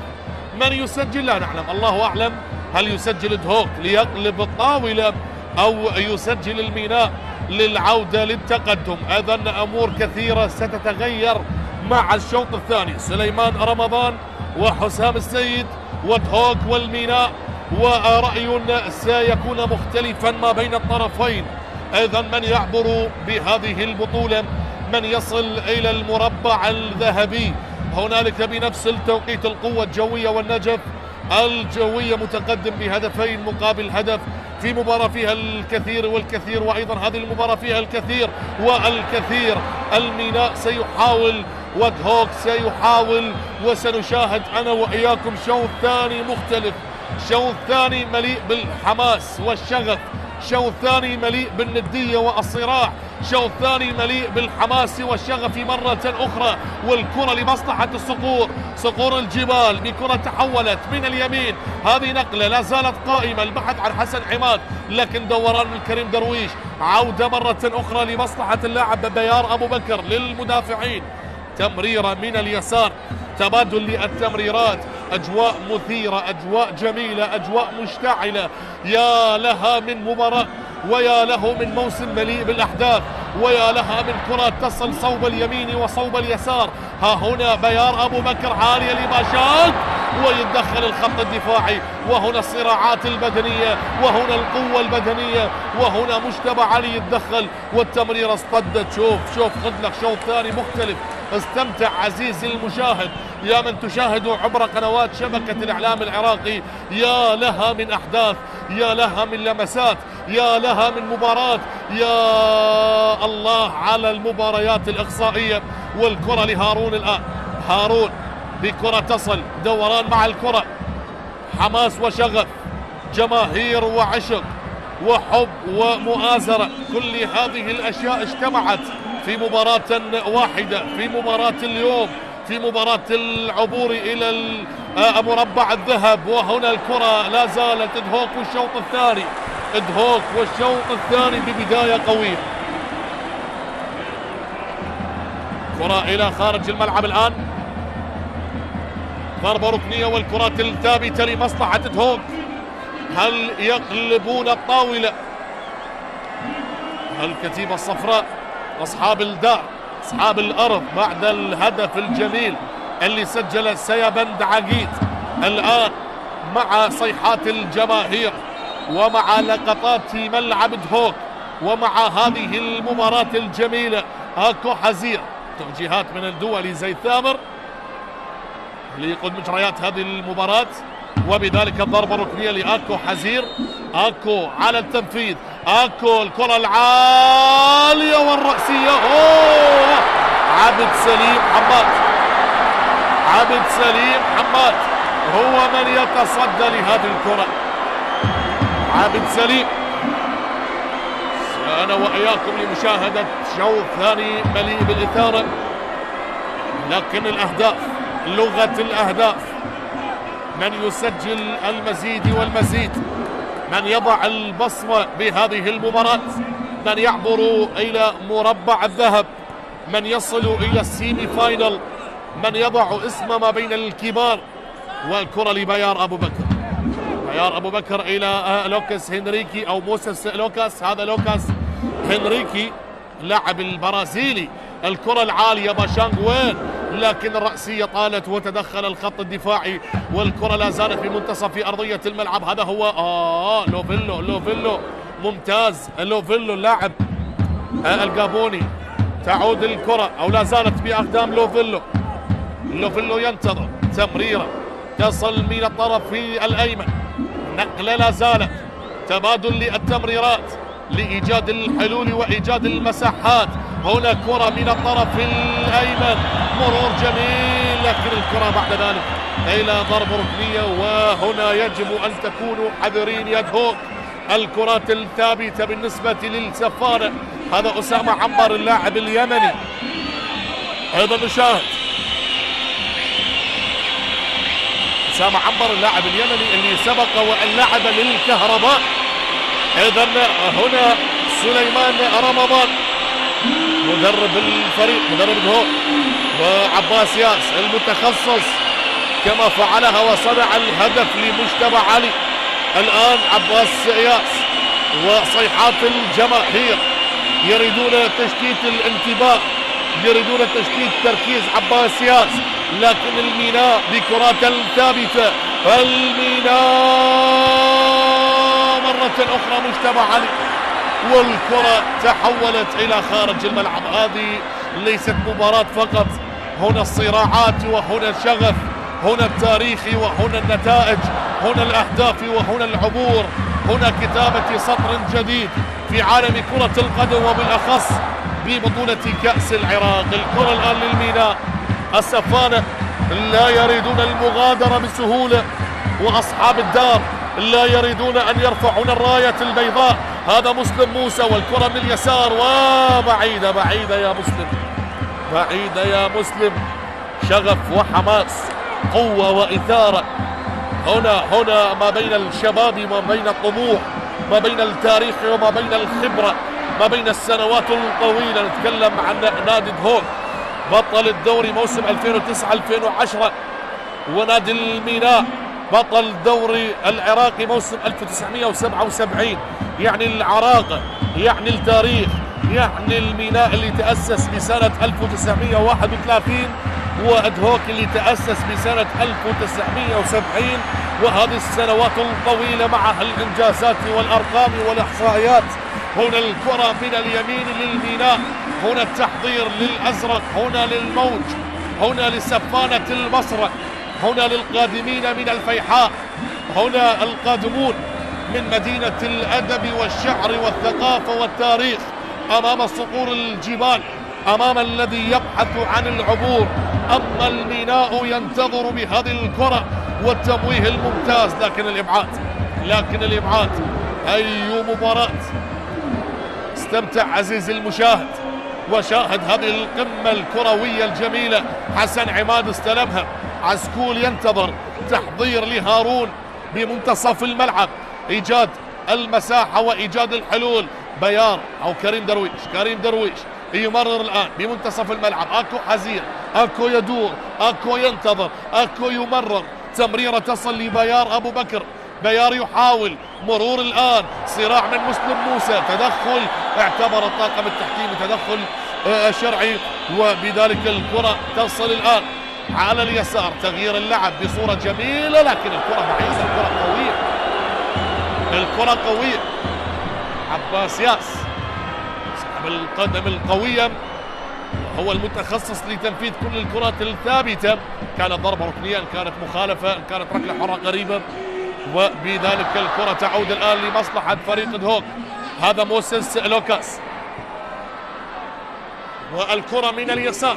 من يسجل لا نعلم، الله أعلم. هل يسجل دهوك ليقلب الطاولة أو يسجل الميناء للعودة للتقدم؟ أذن أمور كثيرة ستتغير مع الشوط الثاني. سليمان رمضان وحسام السيد ودهوك والميناء، ورأي سيكون مختلفا ما بين الطرفين. أيضا من يعبر بهذه البطولة، من يصل إلى المربع الذهبي. هنالك بنفس التوقيت القوة الجوية والنجف الجوية متقدم بهدفين مقابل هدف في مباراة فيها الكثير والكثير، وأيضا هذه المباراة فيها الكثير والكثير. الميناء سيحاول ودهوك سيحاول، وسنشاهد أنا وإياكم شوط ثاني مختلف، شوط ثاني مليء بالحماس والشغف، شوط ثاني مليء بالندية والصراع، شوط ثاني مليء بالحماس والشغف مرة أخرى. والكرة لمصلحة الصقور، صقور الجبال بكرة تحولت من اليمين، هذه نقلة لا زالت قائمة، البحث عن حسن عماد، لكن دوران من كريم درويش. عودة مرة أخرى لمصلحة اللاعب بيار أبو بكر للمدافعين، تمريرة من اليسار، تبادل للتمريرات، أجواء مثيرة، أجواء جميلة، أجواء مشتعلة. يا لها من مباراة ويا له من موسم مليء بالأحداث، ويا لها من كرة تصل صوب اليمين وصوب اليسار. ها هنا بيار أبو بكر عالية لباشاك ويتدخل الخط الدفاعي، وهنا الصراعات البدنية، وهنا القوة البدنية، وهنا مجتبى علي يتدخل والتمريرة اصطدت. شوف خذ لك شوط ثاني مختلف. استمتع عزيزي المشاهد، يا من تشاهد عبر قنوات شبكة الإعلام العراقي. يا لها من أحداث، يا لها من لمسات، يا لها من مباراة، يا الله على المباريات الإقصائية. والكرة لهارون الآن، هارون بكرة تصل، دوران مع الكرة، حماس وشغف، جماهير وعشق وحب ومؤازرة، كل هذه الأشياء اجتمعت في مباراة واحدة، في مباراة اليوم، في مباراة العبور إلى مربع الذهب. وهنا الكرة لا زالت دهوك والشوط الثاني، دهوك والشوط الثاني ببداية قوية. كرة إلى خارج الملعب الآن، ضربة ركنية والكرات الثابتة لمصلحة دهوك. هل يقلبون الطاولة؟ الكتيبة الصفراء أصحاب الدار، أصحاب الأرض، بعد الهدف الجميل اللي سجل سيابند عقيد، الآن مع صيحات الجماهير ومع لقطات في ملعب دهوك ومع هذه المباراة الجميلة، آكو حزير، توجيهات من الدولي زي ثامر ليقود مجريات هذه المباراة، وبذلك الضربة الركنية لآكو حزير. آكو على التنفيذ، آكو الكرة العالية والرأسية. عبد سليم حماد، عبد سليم حماد هو من يتصدى لهذه الكرة. عبد سليم، أنا وإياكم لمشاهدة شوط ثاني مليء بالإثارة، لكن الأهداف، لغة الأهداف، من يسجل المزيد والمزيد، من يضع البصمة بهذه المباراة، من يعبر إلى مربع الذهب، من يصل إلى السيمي فاينل، من يضع اسم ما بين الكبار. والكرة لبيار أبو بكر، بيار أبو بكر إلى لوكاس هنريكي أو موسيس لوكاس. هذا لوكاس هنريكي اللاعب البرازيلي. الكرة العالية باشانغ وين، لكن الرأسية طالت وتدخل الخط الدفاعي، والكرة لا زالت في منتصف أرضية الملعب. هذا هو لوفيلو ممتاز. لوفيلو اللاعب الجابوني. تعود الكرة أو لا زالت بأقدام لوفيلو ينتظر تمريرة تصل من الطرف في الأيمن. نقلة لا زالت، تبادل للتمريرات لإيجاد الحلول وإيجاد المساحات. هنا كرة من الطرف الأيمن، مرور جميل، لكن الكرة بعد ذلك إلى ضرب ركنية. وهنا يجب أن تكونوا حذرين يا هوك. الكرات الثابتة بالنسبة للسفارة. هذا أسامة عمر اللاعب اليمني. أيضا نشاهد أسامة عمر اللاعب اليمني اللي سبق وأن لعب للكهرباء. إذن هنا سليمان رمضان مدرب الفريق، مدرب الهوك، وعباس ياس المتخصص كما فعلها وصنع الهدف لمجتمع علي. الآن عباس ياس وصيحات الجماهير يريدون تشتيت الانتباه، يريدون تشتيت تركيز عباس ياس، لكن الميناء بكرات ثابتة. الميناء مرة أخرى مجتمع علي، والكرة تحولت إلى خارج الملعب. هذه ليست مباراة فقط، هنا الصراعات وهنا الشغف، هنا التاريخ وهنا النتائج، هنا الأهداف وهنا العبور، هنا كتابة سطر جديد في عالم كرة القدم وبالأخص ببطولة كأس العراق. الكرة الآن للميناء. السفانة لا يريدون المغادرة بسهولة، وأصحاب الدار لا يريدون أن يرفعون الراية البيضاء. هذا مسلم موسى والكرة من اليسار وبعيدة يا مسلم، بعيدة يا مسلم. شغف وحماس، قوة وإثارة. هنا ما بين الشباب وما بين الطموح، ما بين التاريخ وما بين الخبرة، ما بين السنوات الطويلة. نتكلم عن نادي هوك بطل الدوري موسم 2009-2010، ونادي الميناء بطل الدوري العراقي موسم 1977. يعني العراقة، يعني التاريخ، يعني الميناء اللي تأسس بسنة 1931 وأدهوك اللي تأسس بسنة 1970. وهذه السنوات الطويلة مع الإنجازات والأرقام والإحصائيات. هنا الكرة من اليمين للميناء، هنا التحضير للأزرق، هنا للموج، هنا لسفانة البصرة، هنا للقادمين من الفيحاء، هنا القادمون من مدينة الأدب والشعر والثقافة والتاريخ، أمام صقور الجبال، أمام الذي يبحث عن العبور. أما الميناء ينتظر بهذه الكرة والتمويه الممتاز، لكن الإبعاد. أي مباراة. استمتع عزيزي المشاهد وشاهد هذه القمة الكروية الجميلة. حسن عماد استلمها، عسكول ينتظر، تحضير لهارون بمنتصف الملعب، إيجاد المساحة وإيجاد الحلول. بيار أو كريم درويش يمرر الآن بمنتصف الملعب. أكو حزين، أكو يدور، أكو ينتظر، أكو يمرر. تمريرة تصل لبيار أبو بكر، بيار يحاول مرور الآن، صراع من مسلم موسى، تدخل اعتبر الطاقم التحكيمي تدخل شرعي، وبذلك الكرة تصل الآن على اليسار. تغيير اللعب بصورة جميلة، لكن الكرة بعيدة، الكرة قوية. عباس ياس صاحب القدم القوية هو المتخصص لتنفيذ كل الكرات الثابتة. كانت ضربة ركنية، إن كانت مخالفة، إن كانت ركلة حرة قريبة، وبذلك الكرة تعود الآن لمصلحة فريق الهوك. هذا موسيس لوكاس، والكرة من اليسار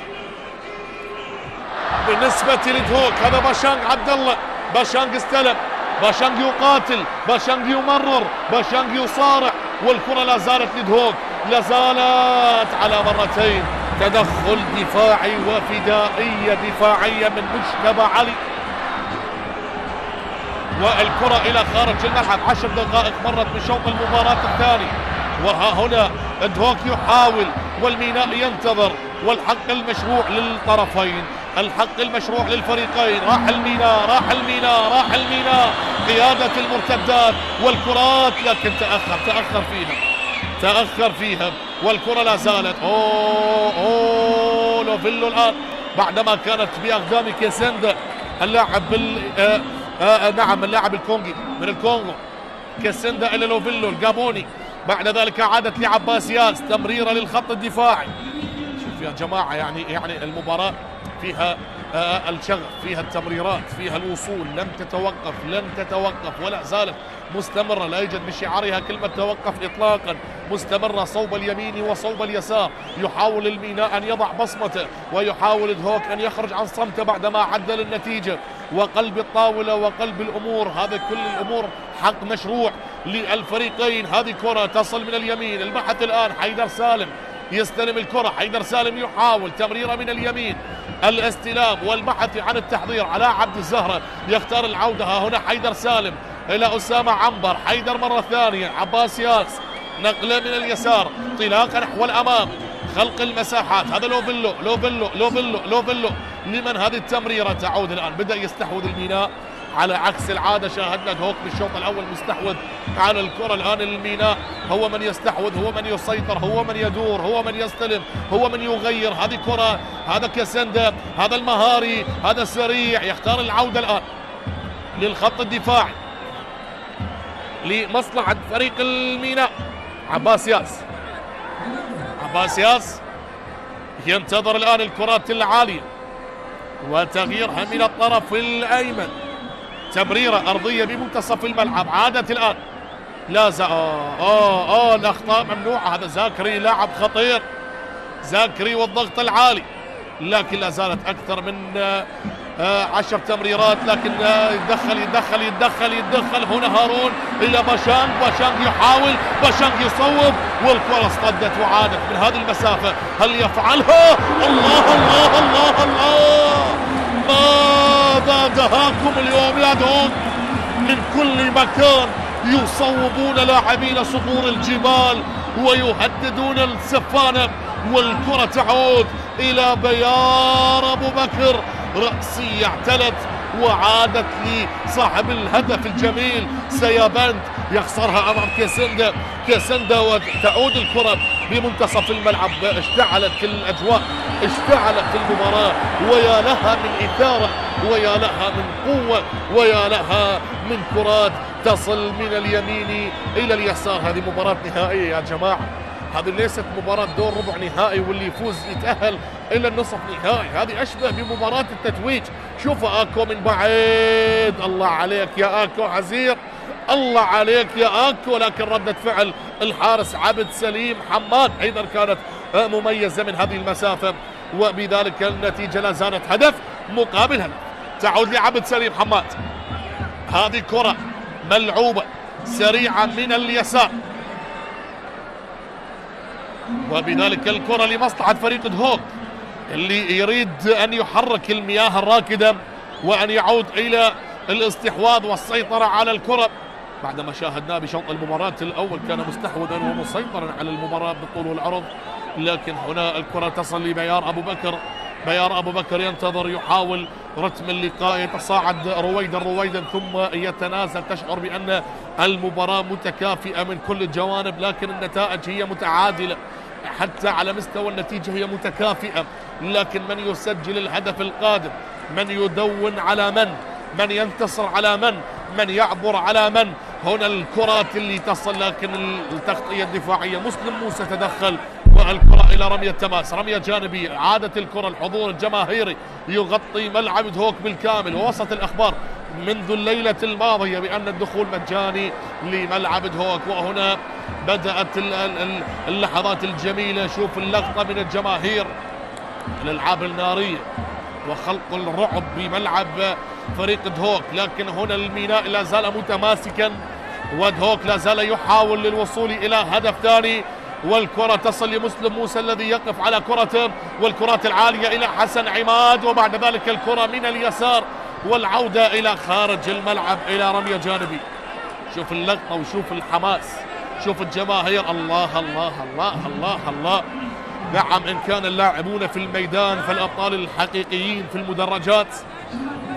بالنسبة للهوك. هذا باشانغ عبد الله، باشانغ استلم، باشانغ يقاتل، باشانغ يمرر، باشانغ يصارع، والكرة لا زالت للهوك، لا زالت على مرتين. تدخل دفاعي وفدائية دفاعية من مجتمع علي، والكرة إلى خارج الملعب. 10 دقائق مرت من شوط المباراة الثاني، وها هنا الهوك يحاول والميناء ينتظر، والحق المشروع للطرفين. الحق المشروع للفريقين. راح الميناء قيادة المرتدات والكرات، لكن تأخر فيها والكرة لا زالت. لوفيلو الآن بعدما كانت بأقدام كيسندا اللاعب اللاعب الكونغي من الكونغو. كيسندا إلى لوفيلو الجابوني، بعد ذلك عادت لعباس ياس، تمريرة للخط الدفاعي. شوف يا جماعة، يعني المباراة فيها الشغف، فيها التمريرات، فيها الوصول، لن تتوقف ولا زالت مستمرة، لا يوجد بشعارها كلمة توقف إطلاقا، مستمرة صوب اليمين وصوب اليسار. يحاول الميناء أن يضع بصمته، ويحاول دهوك أن يخرج عن صمته بعدما عدل النتيجة وقلب الطاولة وقلب الأمور. هذا كل الأمور حق مشروع للفريقين. هذه كرة تصل من اليمين، البحث الآن حيدر سالم يستلم الكرة، حيدر سالم يحاول تمريرة من اليمين، الاستلام والبحث عن التحضير على عبد الزهرة، يختار العودة. ها هنا حيدر سالم إلى أسامة عنبر، حيدر مرة ثانية، عباس ياس، نقلة من اليسار، انطلاقة نحو الأمام، خلق المساحات. هذا لوفيلو لمن هذه التمريرة تعود الآن؟ بدأ يستحوذ الميناء على عكس العادة. شاهدنا دهوك بالشوط الأول مستحوذ على الكرة، الآن الميناء هو من يستحوذ، هو من يسيطر، هو من يدور، هو من يستلم، هو من يغير. هذه كرة، هذا كيسندا، هذا المهاري، هذا سريع، يختار العودة الآن للخط الدفاعي لمصلحة فريق الميناء. عباس ياس ينتظر الآن الكرات العالية وتغييرها من الطرف الأيمن. تمريرة أرضية بمنتصف الملعب، عادت الآن لا الأخطاء ممنوعة. هذا زاكري لاعب خطير، زاكري والضغط العالي، لكن لا زالت أكثر من 10 تمريرات، لكن يتدخل هنا هارون إلى باشانغ يحاول، باشانغ يصوب، والكرة اصطدت وعادت من هذه المسافة. هل يفعلها؟ الله ماذا دهاكم اليوم يا دهوك؟ من كل مكان يصوبون لاعبين صقور الجبال ويهددون السفانة، والكرة تعود إلى بيار أبو بكر، رأسية اعتلت وعادت لصاحب الهدف الجميل سيابانت، يخسرها أمام كيسندا وتعود الكرة بمنتصف الملعب. اشتعلت الأجواء، اشتعلت المباراة، ويا لها من إثارة، ويا لها من قوة، ويا لها من كرات تصل من اليمين إلى اليسار. هذه مباراة نهائية يا جماعة، هذه ليست مباراة دور ربع نهائي واللي يفوز يتأهل إلى النصف نهائي، هذه أشبه بمباراة التتويج. شوف آكو من بعيد، الله عليك يا آكو عزير، الله عليك يا آكو، لكن ردة فعل الحارس عبد سليم حماد أيضا كانت مميزة من هذه المسافة، وبذلك النتيجة لا زالت هدف مقابل هدف. تعود لعبد سليم حماد، هذه كرة ملعوبة سريعة من اليسار، وبذلك الكرة لمصلحة فريق دهوك اللي يريد أن يحرك المياه الراكدة وأن يعود إلى الاستحواذ والسيطرة على الكرة، بعدما شاهدناه بشوط المباراة الأول كان مستحوذا ومسيطرا على المباراة بالطول والعرض، لكن هنا الكرة تصل لبيار أبو بكر. بيار أبو بكر ينتظر، يحاول رتم اللقاء، يتصاعد رويدا ثم يتنازل. تشعر بأن المباراة متكافئة من كل الجوانب، لكن النتائج هي متعادلة، حتى على مستوى النتيجة هي متكافئة، لكن من يسجل الهدف القادم، من يدون على من ينتصر على من يعبر على من. هنا الكرات اللي تصل، لكن التغطية الدفاعية، مسلم موسى تدخل والكرة إلى رمية تماس، رمية جانبية، عادت الكرة، الحضور الجماهيري يغطي ملعب دهوك بالكامل، ووصلت الأخبار منذ الليلة الماضية بأن الدخول مجاني لملعب دهوك، وهنا بدأت اللحظات الجميلة. شوف اللقطة من الجماهير، الألعاب النارية وخلق الرعب بملعب فريق دهوك، لكن هنا الميناء لا زال متماسكا، ودهوك لا زال يحاول للوصول إلى هدف ثاني، والكرة تصل لمسلم موسى الذي يقف على كرته، والكرات العالية إلى حسن عماد، وبعد ذلك الكرة من اليسار والعودة إلى خارج الملعب إلى رمية جانبي. شوف اللقطة وشوف الحماس، شوف الجماهير، الله الله الله الله الله. نعم، إن كان اللاعبون في الميدان فالأبطال الحقيقيين في المدرجات.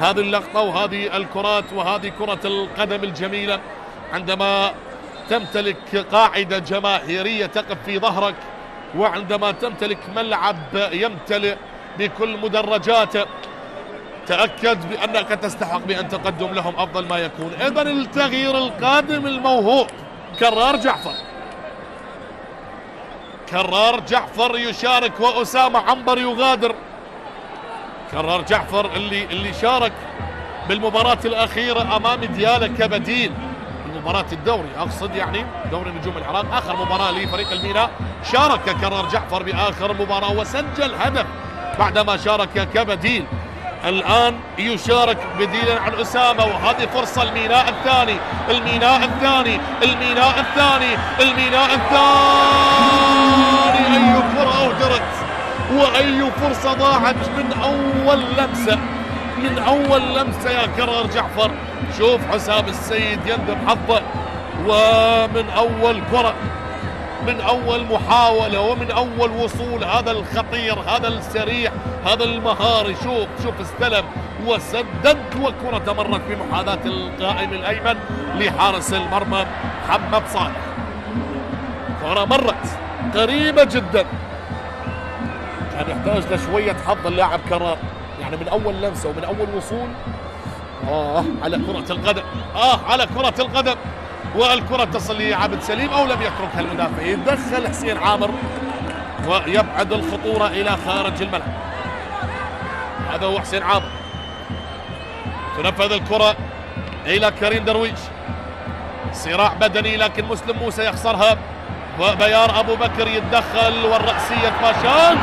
هذه اللقطة وهذه الكرات وهذه كرة القدم الجميلة عندما تمتلك قاعدة جماهيرية تقف في ظهرك، وعندما تمتلك ملعب يمتلئ بكل مدرجاته، تأكد بأنك تستحق بأن تقدم لهم أفضل ما يكون. إذن التغيير القادم الموهوب كرار جعفر. كرار جعفر يشارك وأسامة عنبر يغادر. كرار جعفر اللي شارك بالمباراة الأخيرة أمام ديالى كبديل، مباراة الدوري أقصد، يعني دوري نجوم العراق، آخر مباراة لفريق الميناء. شارك كرار جعفر بآخر مباراة وسجل هدف بعدما شارك كبديل. الآن يشارك بديلا عن أسامة، وهذه فرصة الميناء الثاني، الميناء الثاني، الميناء الثاني، الميناء الثاني. أي كرة أهدرت وأي فرصة ضاعت من أول لمسة، من أول لمسة يا كرار جعفر. شوف حسام السيد يندم حظه، ومن أول كرة، من أول محاولة، ومن أول وصول، هذا الخطير، هذا السريع، هذا المهاري. شوف استلم وسدد، وكرة مرت بمحاذاة القائم الأيمن لحارس المرمى محمد صالح. كرة مرت قريبة جدا، كان يحتاج لشوية حظ اللاعب كرار، يعني من أول لمسة ومن أول وصول. على كرة القدم، على كرة القدم، والكرة تصل لعبد سليم أو لم يتركها المدافع. يدخل حسين عامر ويبعد الخطورة إلى خارج الملعب. هذا هو حسين عامر. تنفذ الكرة إلى كريم درويش، صراع بدني لكن مسلم موسى يخسرها، وبيار أبو بكر يتدخل، والرأسية ماشان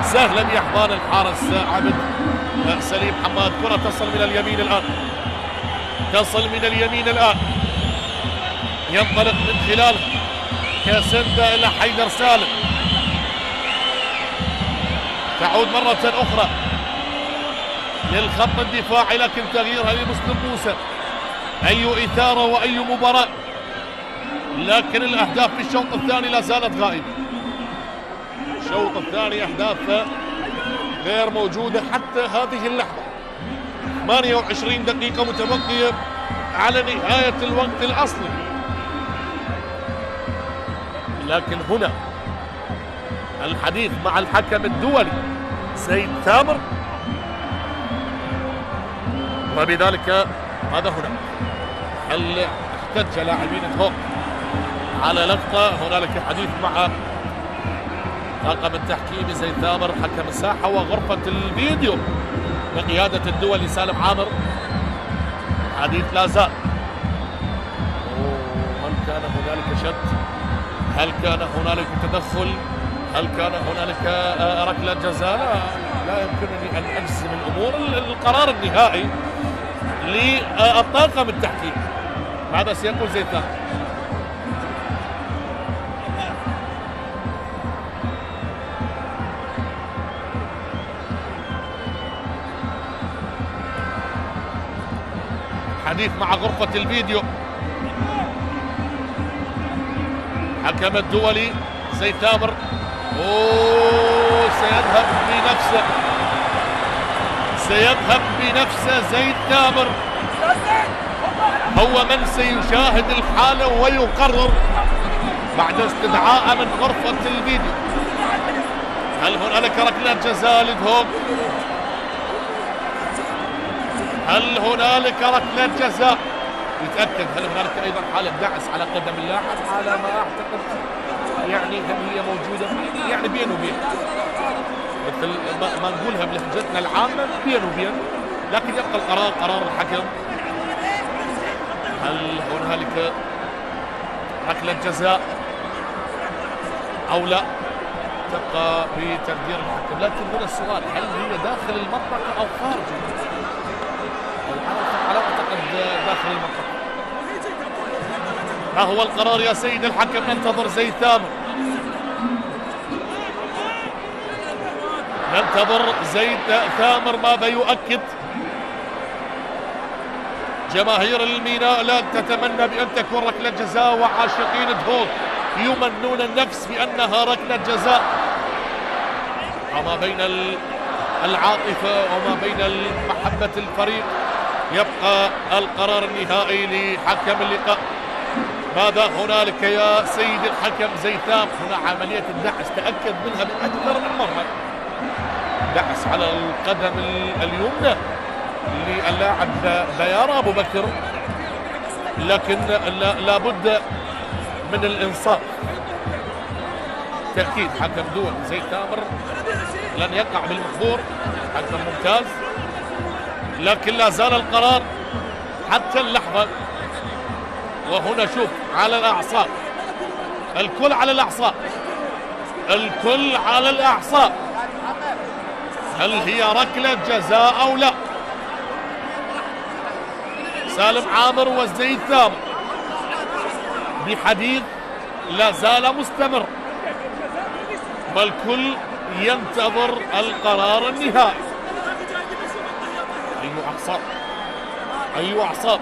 سهلة بأحضان الحارس عبد سليم حماد. كرة تصل من اليمين الآن، تصل من اليمين الآن، ينطلق من خلال كاسندا إلى حيدر سالم، تعود مرة أخرى للخط الدفاعي لكن تغييرها لمسلم موسى. أي إثارة وأي مباراة، لكن الأهداف في الشوط الثاني لا زالت غائبة. الشوط الثاني أهداف غير موجودة حتى هذه اللحظة. 28 دقيقة متبقية على نهاية الوقت الأصلي، لكن هنا الحديث مع الحكم الدولي سيد ثامر، وبذلك هذا هنا هل احتج لاعبين هوك على لقطة. هنالك حديث مع طاقم التحكيم زيد ثامر حكم الساحة وغرفة الفيديو بقيادة الدولي سالم عامر. حديث لا زال. هل كان هنالك شد؟ هل كان هنالك تدخل؟ هل كان هنالك ركلة جزاء؟ لا يمكنني أن أجزم الأمور. القرار النهائي للطاقم التحكيم. ماذا سيقول زيد ثامر؟ حديث مع غرفة الفيديو. حكم الدولي زيد ثامر. سيذهب بنفسه، سيذهب بنفسه زيد ثامر، هو من سيشاهد الحالة ويقرر بعد استدعاء من غرفة الفيديو. هل هنالك ركلة جزاء لدهوك؟ هل هنالك ركلة جزاء؟ يتأكد هل هنالك أيضا حالة دعس على قدم اللاعب، على ما أعتقد يعني هل هي موجودة يعني بين وبين، مثل ما نقولها بلهجتنا العامة بين وبين، لكن يبقى القرار قرار الحكم. هل هنالك ركلة جزاء أو لا؟ تبقى بتقدير الحكم. لكن هنا السؤال، هل هي داخل المنطقة أو خارج المنطقة؟ على أعتقد داخل المنطقة. ما هو القرار يا سيد الحكم؟ ننتظر زيد ثامر، ننتظر زيد ثامر ماذا يؤكد. جماهير الميناء لا تتمنى بأن تكون ركلة جزاء، وعاشقين دهوك يمنون النفس بأنها ركلة جزاء. وما بين العاطفة وما بين محبة الفريق. يبقى القرار النهائي لحكم اللقاء. ماذا هنالك يا سيد الحكم زيثام؟ هنا عملية الدعس تأكد منها بأكثر من مرة، دعس على القدم اليمنى للاعب بيار أبو بكر، لكن لابد من الإنصاف. تأكيد حكم دول زي تامر لن يقع بالمحظور، حكم ممتاز، لكن لا زال القرار حتى اللحظة. وهنا شوف على الأعصاب، الكل على الأعصاب، الكل على الأعصاب. هل هي ركلة جزاء أو لا؟ سالم عامر وزيد ثامر بحديث لا زال مستمر، والكل ينتظر القرار النهائي. أي أعصاب، أي أعصاب.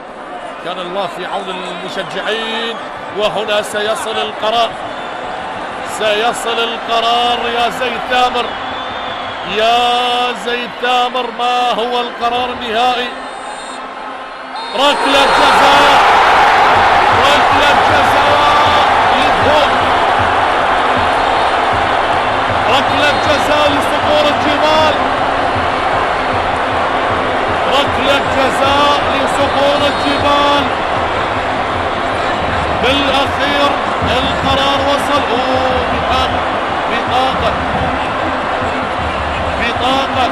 كان الله في عون المشجعين. وهنا سيصل القرار، سيصل القرار يا زيد ثامر، يا زيد ثامر. ما هو القرار النهائي؟ ركلة جزاء، ركلة جزاء للفوز، ركلة جزاء لصقور الجمال، ركلة جزاء لصقور الجبال. بالأخير القرار وصل. بطاقة بطاقة بطاقة،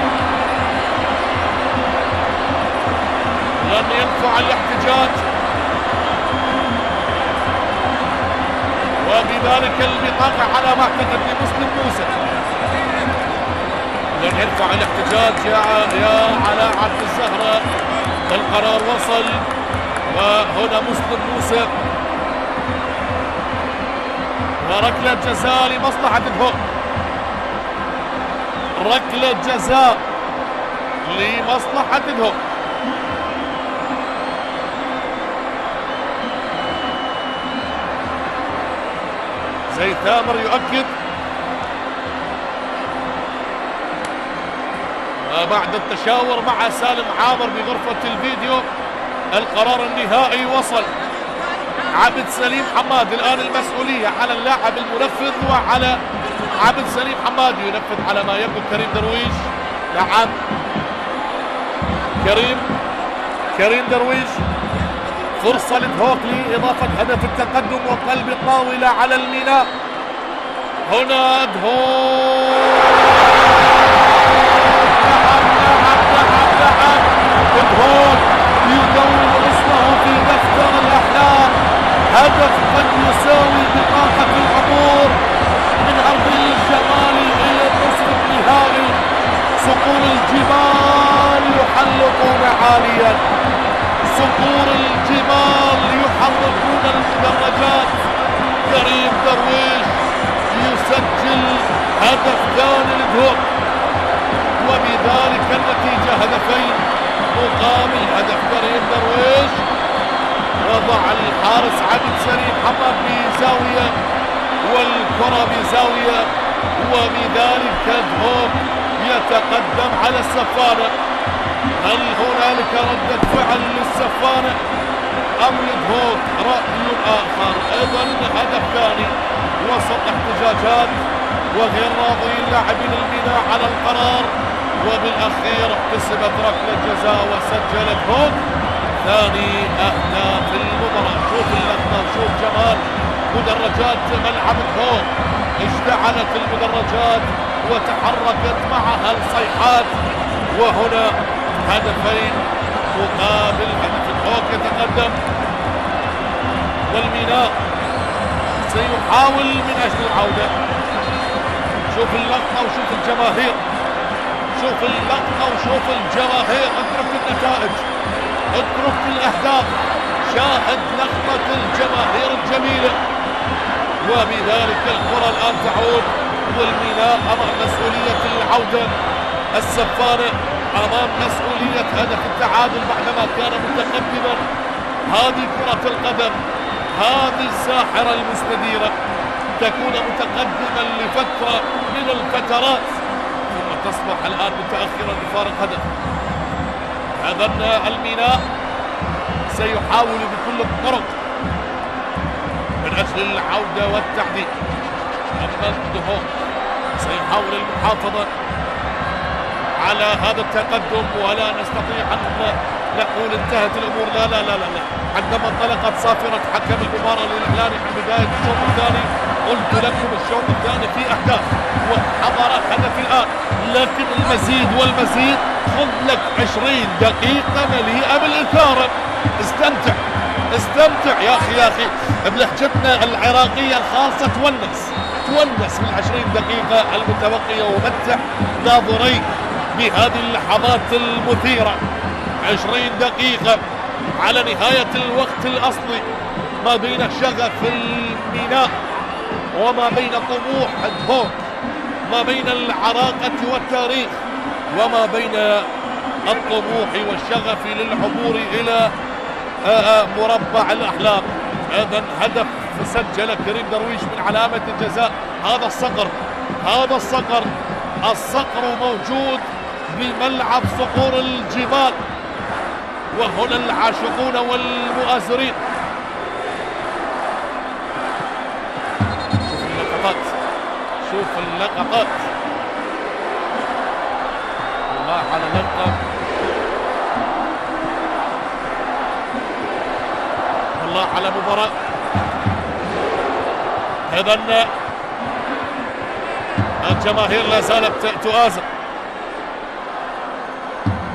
لن ينفع الاحتجاج، وبذلك البطاقة على ما اعتقد لمسلم موسى. لن ينفع الاحتجاج يا علاء عبد الزهرة. القرار وصل، وهنا مسلم موسى، وركلة جزاء لمصلحة الهوك، ركلة جزاء لمصلحة الهوك. زيد ثامر يؤكد بعد التشاور مع سالم عامر بغرفة الفيديو. القرار النهائي وصل. عبد سليم حماد الآن المسؤولية على اللاعب المنفذ وعلى عبد سليم حماد، ينفذ على ما يبدو كريم درويش. نعم كريم درويش. فرصة لدهوك لإضافة هدف التقدم وقلب الطاولة على الميناء. هنا دهوك، دهوك يدون اسمه في دفتر الأحلام. هدف قد يساوي بطاقة العبور من أرض الجمال إلى النصف النهائي. صقور الجبال يحلقون عاليا، صقور الجبال يحركون المدرجات. كريم درويش يسجل هدف ثاني لدهوك، وبذلك النتيجة هدفين مقابل هدف. كريم درويش وضع الحارس عبد سليم حماد بزاوية والكرة بزاوية، وبذلك دهوك يتقدم على السفانة. هل هنالك ردة فعل للسفانة أم لدهوك؟ رأي آخر. إذن هدف ثاني وسط احتجاجات وغير راضي لاعبين الميناء على القرار، وبالأخير احتسبت ركلة جزاء وسجل دهوك ثاني أهداف المباراة. شوف اللقطة، شوف جمال مدرجات ملعب دهوك، اشتعلت المدرجات وتحركت معها الصيحات. وهنا هدفين مقابل هدف. دهوك يتقدم، والميناء سيحاول من أجل العودة. شوف اللقطة وشوف الجماهير، شوف اللقطة وشوف الجماهير. اترك النتائج، اترك الأهداف، شاهد لقطة الجماهير الجميلة. وبذلك الكرة الآن تعود، والميناء أمام مسؤولية العودة. السفارة أمام مسؤولية هدف التعادل بعدما كان متقدما. هذه كرة القدم، هذه الساحرة المستديرة، تكون متقدما لفترة من الفترات وتصبح الآن متأخرا بفارق هدف. هذا الميناء سيحاول بكل الطرق من أجل العودة والتحديد. أما الدهوك سيحاول المحافظة على هذا التقدم، ولا نستطيع أن نقول انتهت الأمور. لا لا لا لا, لا. عندما انطلقت صافرة حكم المباراة للإعلان عن بداية الشوط الثاني قلت لكم الشوط الثاني فيه أهداف وحضر هدف الآن، لكن المزيد والمزيد. خذ لك 20 دقيقة مليئة بالإثارة. استمتع استمتع يا أخي بلهجتنا العراقية الخاصة. تونس بال20 دقيقة المتبقية ومتع ناظريك بهذه اللحظات المثيرة. 20 دقيقة على نهاية الوقت الأصلي، ما بين شغف الميناء وما بين طموح الدهوك، ما بين العراقة والتاريخ وما بين الطموح والشغف للعبور إلى مربع الأحلام. هذا هدف سجل كريم درويش من علامة الجزاء. هذا الصقر موجود بملعب صقور الجبال، وهنا العاشقون والمؤازرين. شوف اللقطات الله على لقطة، الله على مباراة. إذن الجماهير لا زالت تؤازر،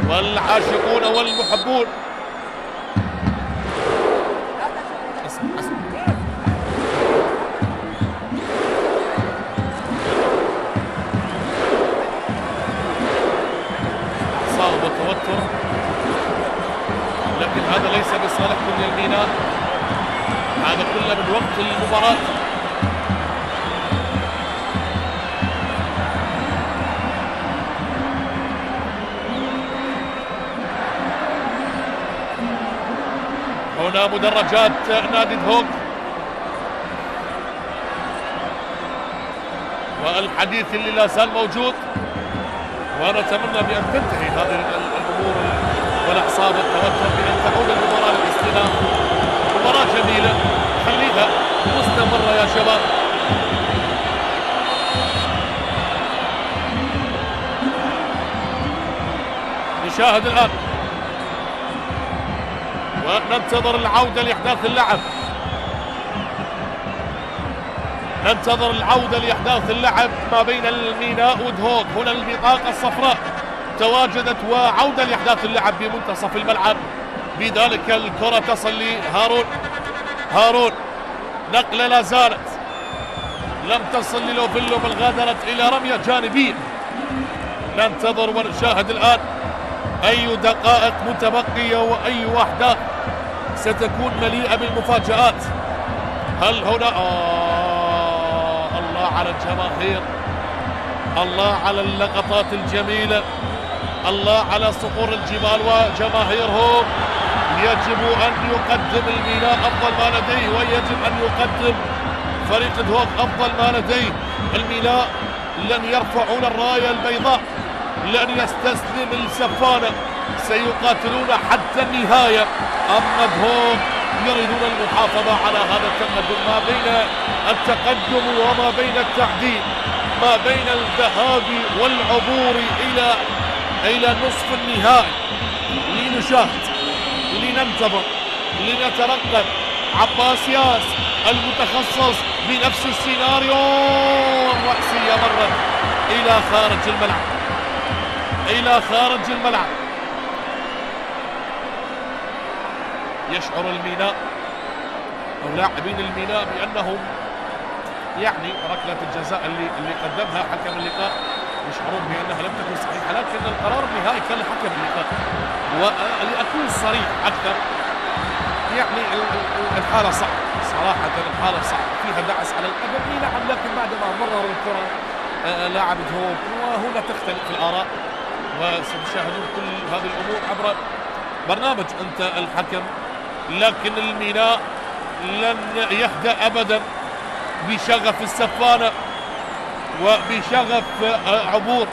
والعاشقون والمحبون. اعصاب وتوتر، لكن هذا ليس بصالح دنيا الميناء، هذا كله من وقت المباراة. هنا مدرجات نادي دهوك، والحديث اللي لا زال موجود، ونتمنى بأن تنتهي هذه الأمور والأعصاب والتوتر بأن تعود المباراة للاستلام. مباراة جميلة، خليها مستمرة يا شباب. نشاهد الآن وننتظر العودة لإحداث اللعب، ننتظر العودة لإحداث اللعب ما بين الميناء ودهوك. هنا البطاقة الصفراء تواجدت وعودة لإحداث اللعب بمنتصف الملعب. بذلك الكرة تصل لهارون، نقلة لا زالت لم تصل للوفيلو بل غادرت إلى رمية جانبية. ننتظر ونشاهد الآن أي دقائق متبقية وأي أحداث ستكون مليئة بالمفاجآت. هل هنا الله على الجماهير، الله على اللقطات الجميلة، الله على صقور الجبال وجماهيرهم. يجب أن يقدم الميناء أفضل ما لديه، ويجب أن يقدم فريق دهوك أفضل ما لديه. الميناء لن يرفعون الراية البيضاء، لن يستسلم السفانة، سيقاتلون حتى النهاية. أما دهوك يريدون المحافظة على هذا التقدم، ما بين التقدم وما بين التعديل، ما بين الذهاب والعبور إلى نصف النهائي. لنشاهد، لننتظر، لنترقب. عباس ياس المتخصص بنفس السيناريو، الرأسية مرت إلى خارج الملعب، إلى خارج الملعب. يشعر الميناء أو لاعبين الميناء بأنهم يعني ركلة الجزاء اللي قدمها حكم اللقاء يشعرون بأنها لم تكن صحيحة، لكن القرار النهائي كان لحكم اللقاء. ولأكون صريح أكثر، يعني الحالة صعبة صراحة، الحالة صعبة فيها دعس على القدم. نعم، لكن بعدما مرر الكرة لاعب دهوك، وهنا تختلف الآراء، وستشاهدون كل هذه الأمور عبر برنامج أنت الحكم. لكن الميناء لن يهدأ أبدا بشغف السفانة وبشغف عبور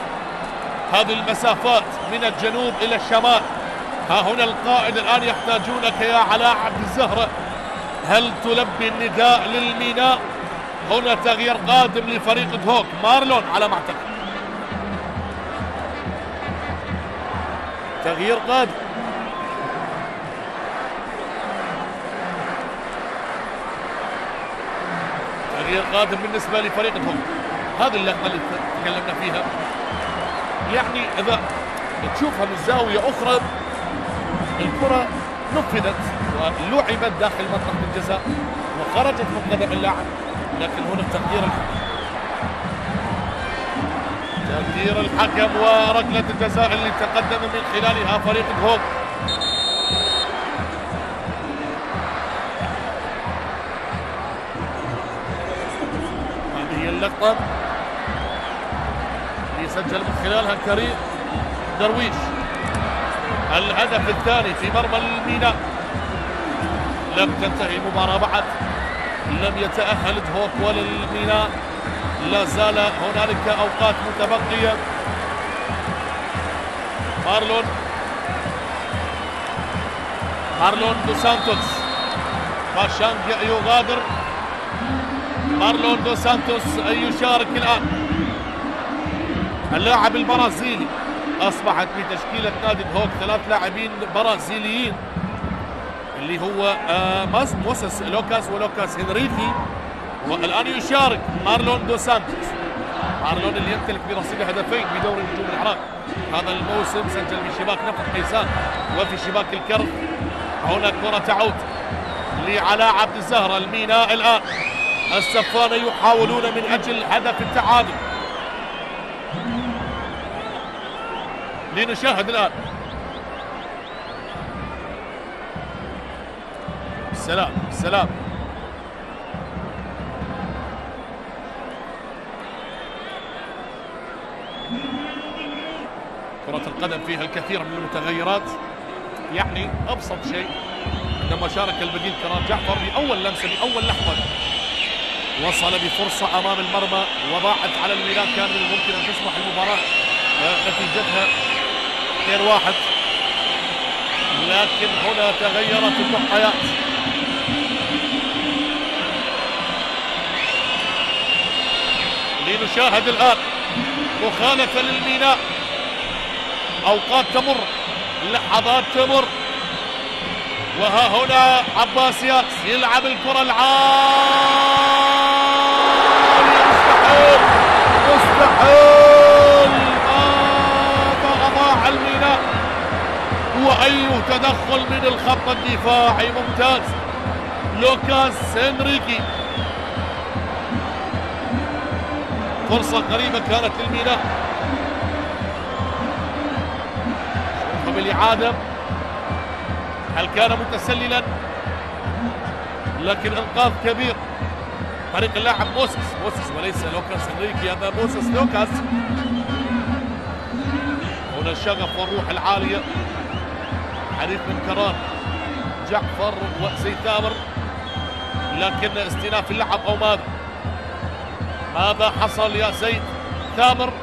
هذه المسافات من الجنوب إلى الشمال. ها هنا القائد الآن يحتاجونك يا علاء عبد الزهرة. هل تلبي النداء للميناء؟ هنا تغيير قادم لفريق دهوك، مارلون على ما اعتقد. تغيير قادم. تغيير قادم بالنسبة لفريق دهوك. هذه اللقطة اللي تكلمنا فيها، يعني إذا تشوفها من زاوية أخرى الكرة نفذت ولعبت داخل منطقة الجزاء وخرجت من قدم اللاعب، لكن هنا تغيير الحكم وركلة الجزاء اللي تقدم من خلالها فريق دهوك. هذه هي اللقطة اللي سجل من خلالها كريم درويش الهدف الثاني في مرمى الميناء. لم تنتهي المباراة بعد، لم يتأهل دهوك ولا الميناء، لا زال هنالك أوقات متبقية. مارلون دو سانتوس باشانج يغادر. مارلون دو سانتوس يشارك الآن. اللاعب البرازيلي أصبحت في تشكيلة نادي دهوك 3 لاعبين برازيليين اللي هو موسيس لوكاس ولوكاس هنريكي، والآن يشارك مارلون دو سانتوس. مارلون اللي يمتلك برصيد هدفين بدوري نجوم العراق هذا الموسم، سجل في شباك نفط حيسان وفي شباك الكرف. هنا كرة تعود لعلاء عبد الزهرة. الميناء الآن السفانة يحاولون من أجل هدف التعادل. لنشاهد الآن. سلام كرة القدم فيها الكثير من المتغيرات، يعني أبسط شيء عندما شارك البديل كرار جعفر بأول لمسة بأول لحظة وصل بفرصة أمام المرمى وضاعت على الميناء. كان من الممكن أن تصبح المباراة نتيجتها 2-1، لكن هنا تغيرت المعطيات. لنشاهد الآن مخالفة للميناء. أوقات تمر، لحظات تمر، وها هنا عباس ياس يلعب الكرة العالية. مستحيل ماذا أضاع الميناء، وأي تدخل من الخط الدفاعي ممتاز. لوكاس هنريكي، فرصة قريبة كانت للميناء. بالإعادة، هل كان متسللا؟ لكن إنقاذ كبير فريق اللاعب موسيس وليس لوكاس هنريكي، هذا موسيس لوكاس. هنا الشغف والروح العالية، حديث من كرار جعفر وزيد ثامر، لكن استئناف اللعب أو ماذا حصل يا زيد ثامر؟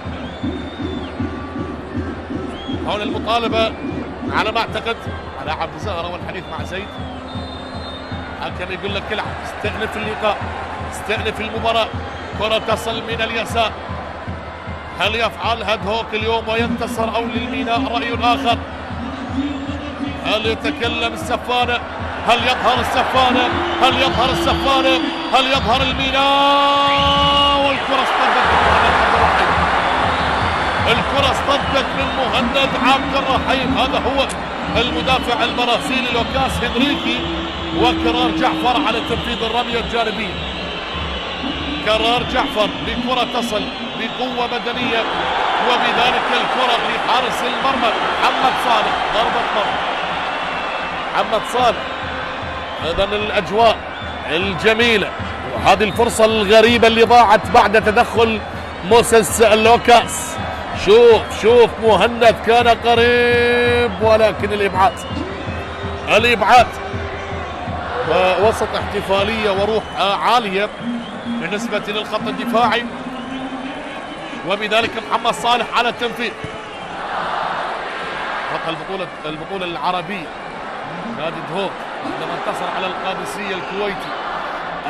هون المطالبة على ما اعتقد على عبد الزهرة والحديث مع زيد. حكم يقول لك العب، استأنف اللقاء، استأنف المباراة. كرة تصل من اليسار، هل يفعلها دهوك اليوم وينتصر أو للميناء رأي آخر؟ هل يتكلم السفانة؟ هل يظهر السفانة؟ هل يظهر السفانة؟ هل يظهر الميناء؟ والكرة اصطدت الكرة اصطدت من مهند عبد الرحيم. هذا هو المدافع البرازيلي لوكاس هنريكي، وكرار جعفر على تنفيذ الرمية الجانبية. كرار جعفر بكرة تصل بقوة بدنية، وبذلك الكرة لحارس المرمى محمد صالح. ضربة مرمى محمد صالح. ايضا الاجواء الجميلة، وهذه الفرصة الغريبة اللي ضاعت بعد تدخل موسيس لوكاس. شوف مهند كان قريب، ولكن الإبعاد ووسط احتفالية وروح عالية بالنسبة للخط الدفاعي، وبذلك محمد صالح على التنفيذ. حقق البطولة العربية. نادي دهوك عندما انتصر على القادسية الكويتي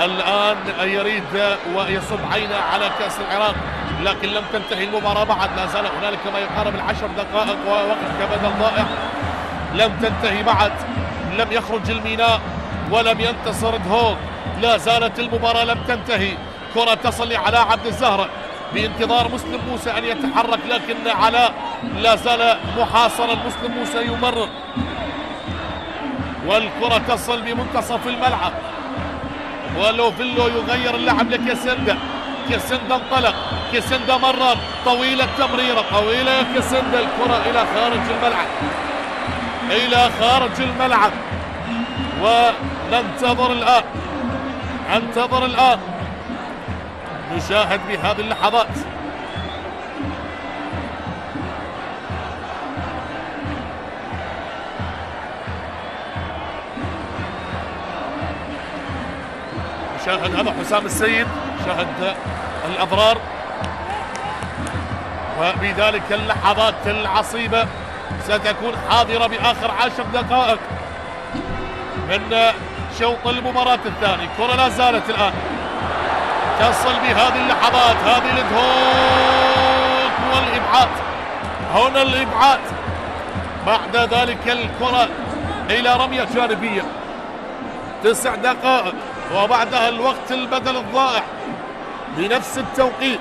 الآن يريد ويصب عينه على كأس العراق، لكن لم تنتهي المباراة بعد، لا زال هنالك ما يقارب 10 دقائق ووقت كبدل ضائع، لم تنتهي بعد، لم يخرج الميناء ولم ينتصر دهوك، لا زالت المباراة لم تنتهي. كرة تصل لعلاء عبد الزهرة بانتظار مسلم موسى أن يتحرك، لكن علاء لا زال محاصرا، مسلم موسى يمرر والكرة تصل بمنتصف الملعب، ولوفيلو يغير اللعب لكيسندا. كيسندا انطلق، كيسندا مرر، طويلة تمريرة طويلة يا كيسندا، الكرة إلى خارج الملعب، إلى خارج الملعب. وننتظر الآن، انتظر الآن، نشاهد بهذه اللحظات شاهد هذا حسام السيد، شاهد الأضرار، وبذلك اللحظات العصيبة ستكون حاضرة بآخر 10 دقائق من شوط المباراة الثاني. كرة لا زالت الآن تصل بهذه اللحظات، هذه لدهوك والإبعاد، هنا الإبعاد، بعد ذلك الكرة إلى رمية جانبية، 9 دقائق وبعدها الوقت البدل الضائع بنفس التوقيت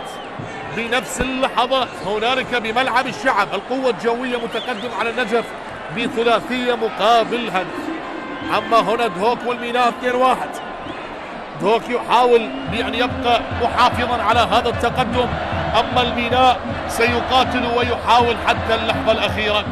بنفس اللحظات. هنالك بملعب الشعب القوة الجوية متقدم على النجف بثلاثية مقابل هدف. أما هنا دهوك والميناء 2-1. دهوك يحاول بأن يبقى محافظا على هذا التقدم، أما الميناء سيقاتل ويحاول حتى اللحظة الأخيرة،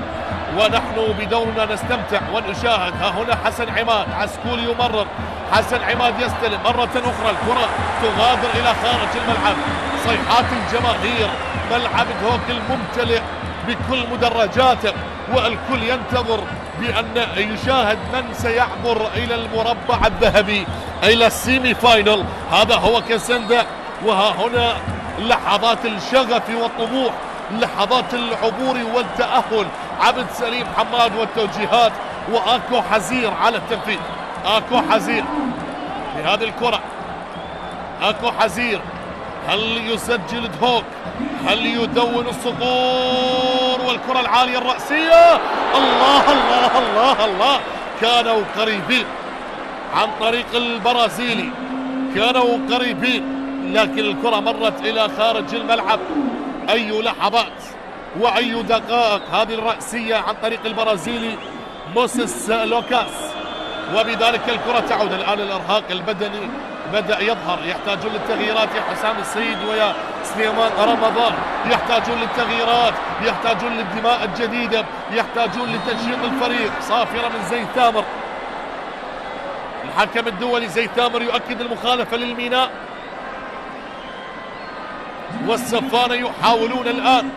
ونحن بدورنا نستمتع ونشاهد. ها هنا حسن عماد، عسكول يمرر، حسن عماد يستلم مرة أخرى، الكرة تغادر إلى خارج الملعب. صيحات الجماهير، ملعب دهوك الممتلئ بكل مدرجاته، والكل ينتظر بأن يشاهد من سيعبر إلى المربع الذهبي، إلى السيمي فاينل. هذا هو كيسندا، وها هنا لحظات الشغف والطموح، لحظات العبور والتأهل. عبد سليم حماد والتوجيهات، وآكو حزير على التنفيذ، آكو حزير بهذه الكرة، آكو حزير. هل يسجل دهوك؟ هل يدون الصقور؟ والكرة العالية الرأسية، الله الله الله الله، كانوا قريبين عن طريق البرازيلي، كانوا قريبين، لكن الكرة مرت إلى خارج الملعب. أي لحظات وأي دقائق هذه الرأسية عن طريق البرازيلي موسيس لوكاس، وبذلك الكرة تعود. الآن الإرهاق البدني بدأ يظهر، يحتاجون للتغييرات يا حسام السيد ويا سليمان رمضان، يحتاجون للتغييرات، يحتاجون للدماء الجديدة، يحتاجون لتنشيط الفريق. صافرة من زيد تامر، الحكم الدولي زيد تامر يؤكد المخالفة للميناء، والسفانة يحاولون الآن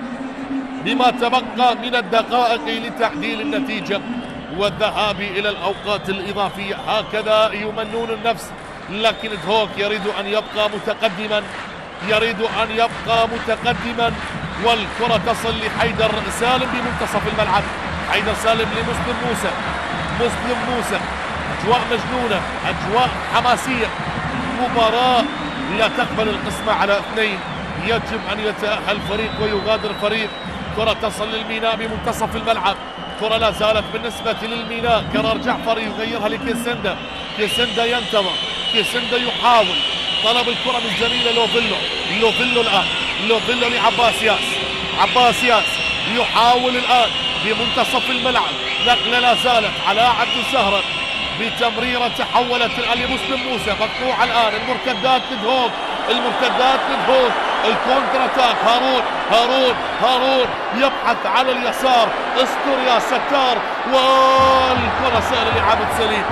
بما تبقى من الدقائق لتعديل النتيجة والذهاب إلى الأوقات الإضافية. هكذا يمنون النفس، لكن دهوك يريد أن يبقى متقدما، يريد أن يبقى متقدما. والكرة تصل لحيدر سالم بمنتصف الملعب، حيدر سالم لمسلم موسى، مسلم موسى. أجواء مجنونة، أجواء حماسية، مباراة لا تقبل القسمة على 2، يجب أن يتأهل فريق ويغادر فريق. كرة تصل للميناء بمنتصف الملعب، كرة لا زالت بالنسبة للميناء. قرار جعفر يغيرها لكيسندا، كيسندا ينتظر، كيسندا يحاول طلب الكرة من زميله لوفيلو، لوفيلو الآن، لوفيلو لعباس ياس، عباس ياس يحاول الآن بمنتصف الملعب، نقلة لا زالت على عبد الزهرة بتمريرة تحولت الآن لمسلم موسى، مقطوعة الآن. المرتدات لدهوك، المرتدات لدهوك، الكونتر اتاك. هارون يبحث على اليسار، استر يا ستار، والكرة سهلة لعبد سليم،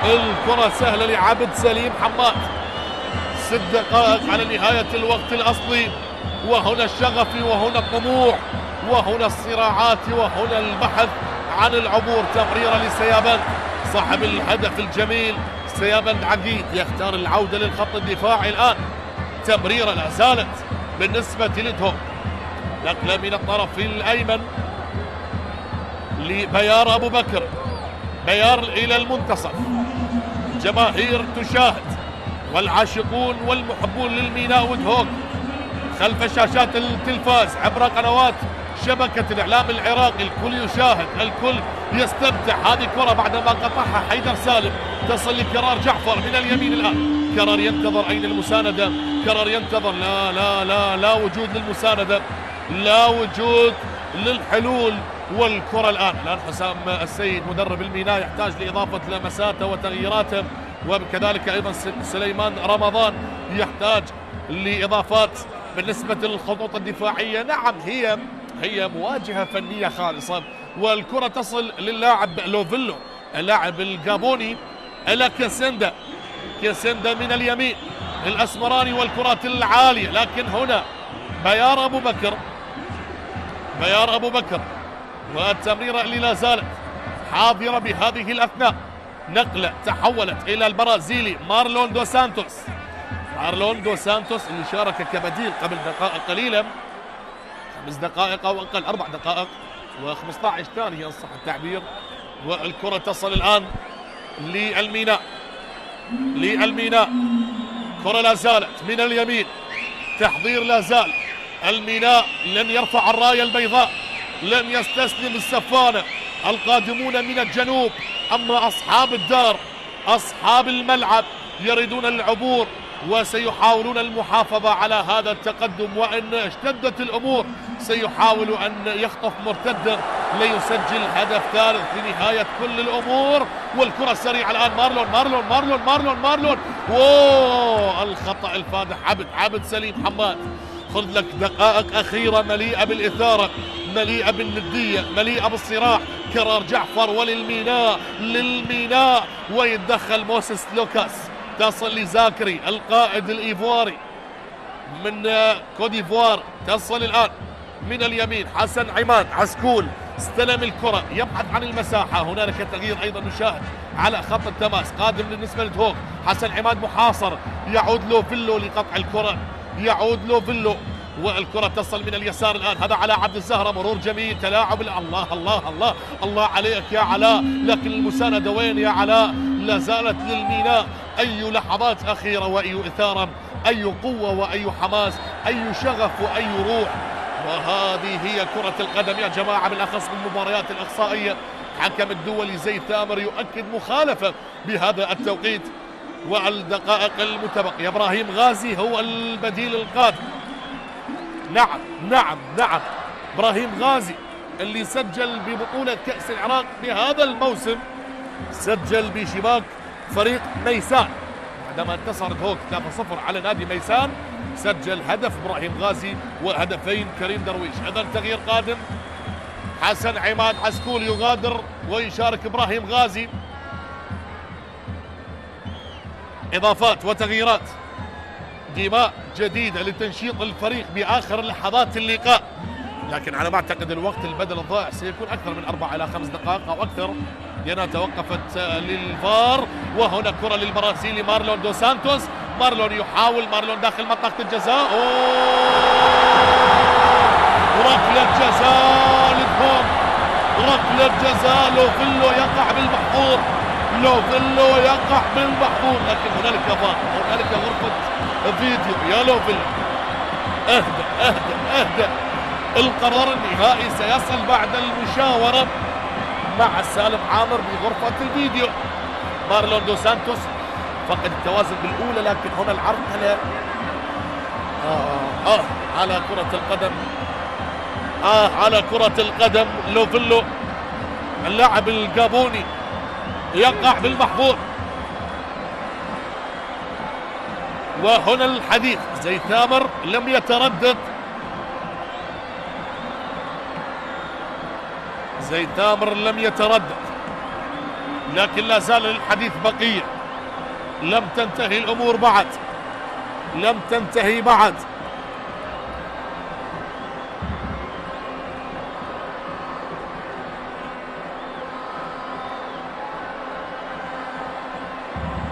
الكرة سهلة لعبد سليم حماد. 6 دقائق على نهاية الوقت الأصلي، وهنا الشغف وهنا الطموح وهنا الصراعات وهنا البحث عن العبور. تمريرة لسيابند صاحب الهدف الجميل، سيابند عقيد يختار العودة للخط الدفاعي الآن. تمريرة لا زالت بالنسبة لدهوك، نقلة من الطرف الأيمن لبيار أبو بكر. بيار إلى المنتصف، جماهير تشاهد والعاشقون والمحبون للميناء ودهوك خلف شاشات التلفاز عبر قنوات شبكة الإعلام العراقي. الكل يشاهد، الكل يستمتع. هذه كرة بعدما قطعها حيدر سالم تصل لكرار جعفر من اليمين. الآن كرار ينتظر أين المساندة، كرار ينتظر. لا لا لا لا وجود للمساندة، لا وجود للحلول. والكرة الآن حسام السيد مدرب الميناء يحتاج لإضافة لمساته وتغييراته، وكذلك أيضا سليمان رمضان يحتاج لإضافات بالنسبة للخطوط الدفاعية. نعم هي مواجهة فنية خالصة، والكرة تصل للاعب لوفيلو اللاعب الجابوني إلى كيسندا من اليمين الأسمراني والكرات العالية. لكن هنا بيار أبو بكر والتمريرة اللي لا زالت حاضرة بهذه الأثناء. نقلة تحولت إلى البرازيلي مارلون دو سانتوس اللي شارك كبديل قبل دقائق قليلة، 5 دقائق أو أقل، 4 دقائق و15 ثانية إن صح التعبير. والكرة تصل الآن للميناء. كرة لا زالت من اليمين، تحضير لا زال. الميناء لن يرفع الراية البيضاء، لن يستسلم السفانة القادمون من الجنوب. أما أصحاب الدار أصحاب الملعب يريدون العبور وسيحاولون المحافظة على هذا التقدم، وإن اشتدت الأمور سيحاول أن يخطف مرتدة ليسجل هدف ثالث لنهاية كل الأمور. والكرة السريعة الآن مارلون. أوه الخطأ الفادح. عبد سليم حماد، خذ لك دقائق أخيرة مليئة بالإثارة، مليئة بالندية، مليئة بالصراع. كرار جعفر للميناء ويتدخل موسيس لوكاس. تصل لزاكري القائد الإيفواري من كوديفوار. تصل الآن من اليمين حسن عماد عسكول استلم الكرة يبحث عن المساحة. هنالك تغيير أيضا نشاهد على خط التماس قادم بالنسبة لدهوك. حسن عماد محاصر، يعود لوفيلو لقطع الكرة، والكرة تصل من اليسار الآن. هذا علاء عبد الزهرة، مرور جميل، تلاعب. الله عليك يا علاء، لكن المساندة وين يا علاء؟ لا زالت للميناء. أي لحظات أخيرة وأي إثارة، أي قوة وأي حماس، أي شغف وأي روح. وهذه هي كرة القدم يا جماعة، بالأخص بالمباريات الإقصائية. حكم الدولي زيد ثامر يؤكد مخالفة بهذا التوقيت. والدقائق المتبقية إبراهيم غازي هو البديل القادم. نعم إبراهيم غازي اللي سجل ببطولة كأس العراق بهذا الموسم، سجل بشباك فريق ميسان عندما انتصر دهوك 3-0 على نادي ميسان. سجل هدف إبراهيم غازي وهدفين كريم درويش. إذا تغيير قادم، حسن عماد عسكول يغادر ويشارك إبراهيم غازي. إضافات وتغييرات، دماء جديدة لتنشيط الفريق بآخر لحظات اللقاء. لكن على ما أعتقد الوقت البدل الضائع سيكون أكثر من 4 إلى 5 دقائق أو أكثر، لأنها توقفت للفار. وهنا كرة للبرازيلي مارلون دو سانتوس. مارلون يحاول، داخل منطقة الجزاء. ركلة جزاء لدهوك، ركلة جزاء. لوفيلو يقع بالمحظور، لكن هنالك فار، هنالك غرفة فيديو. يا لوفيلو اهدأ. القرار النهائي سيصل بعد المشاورة مع سالم عامر بغرفة الفيديو. مارلون دو سانتوس فقد التوازن بالأولى، لكن هنا العرقلة على كرة القدم. لوفيلو اللاعب الجابوني يقع بالمحظور. وهنا الحديث، زيد ثامر لم يتردد، لكن لا زال الحديث بقية. لم تنتهي الأمور بعد،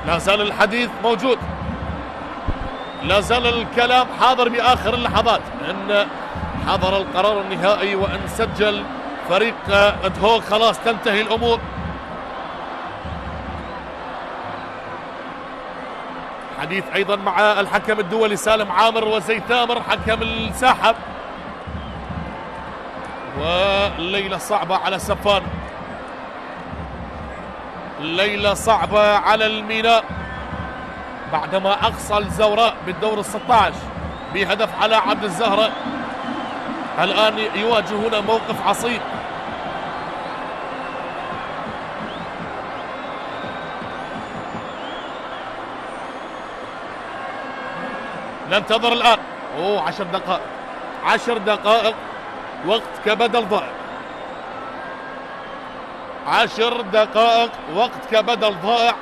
لا زال الحديث موجود، لا زال الكلام حاضر بآخر اللحظات. إن حضر القرار النهائي وإن سجل فريق دهوك خلاص تنتهي الأمور. حديث أيضا مع الحكم الدولي سالم عامر وزيد تامر حكم الساحة. والليلة صعبة على سفان، الليلة صعبة على الميناء بعدما أقصى الزوراء بالدور ال16 بهدف على عبد الزهرة. الآن يواجهون موقف عصيب. ننتظر الآن 10 دقائق، 10 دقائق وقت كبدل ضائع، 10 دقائق وقت كبدل ضائع،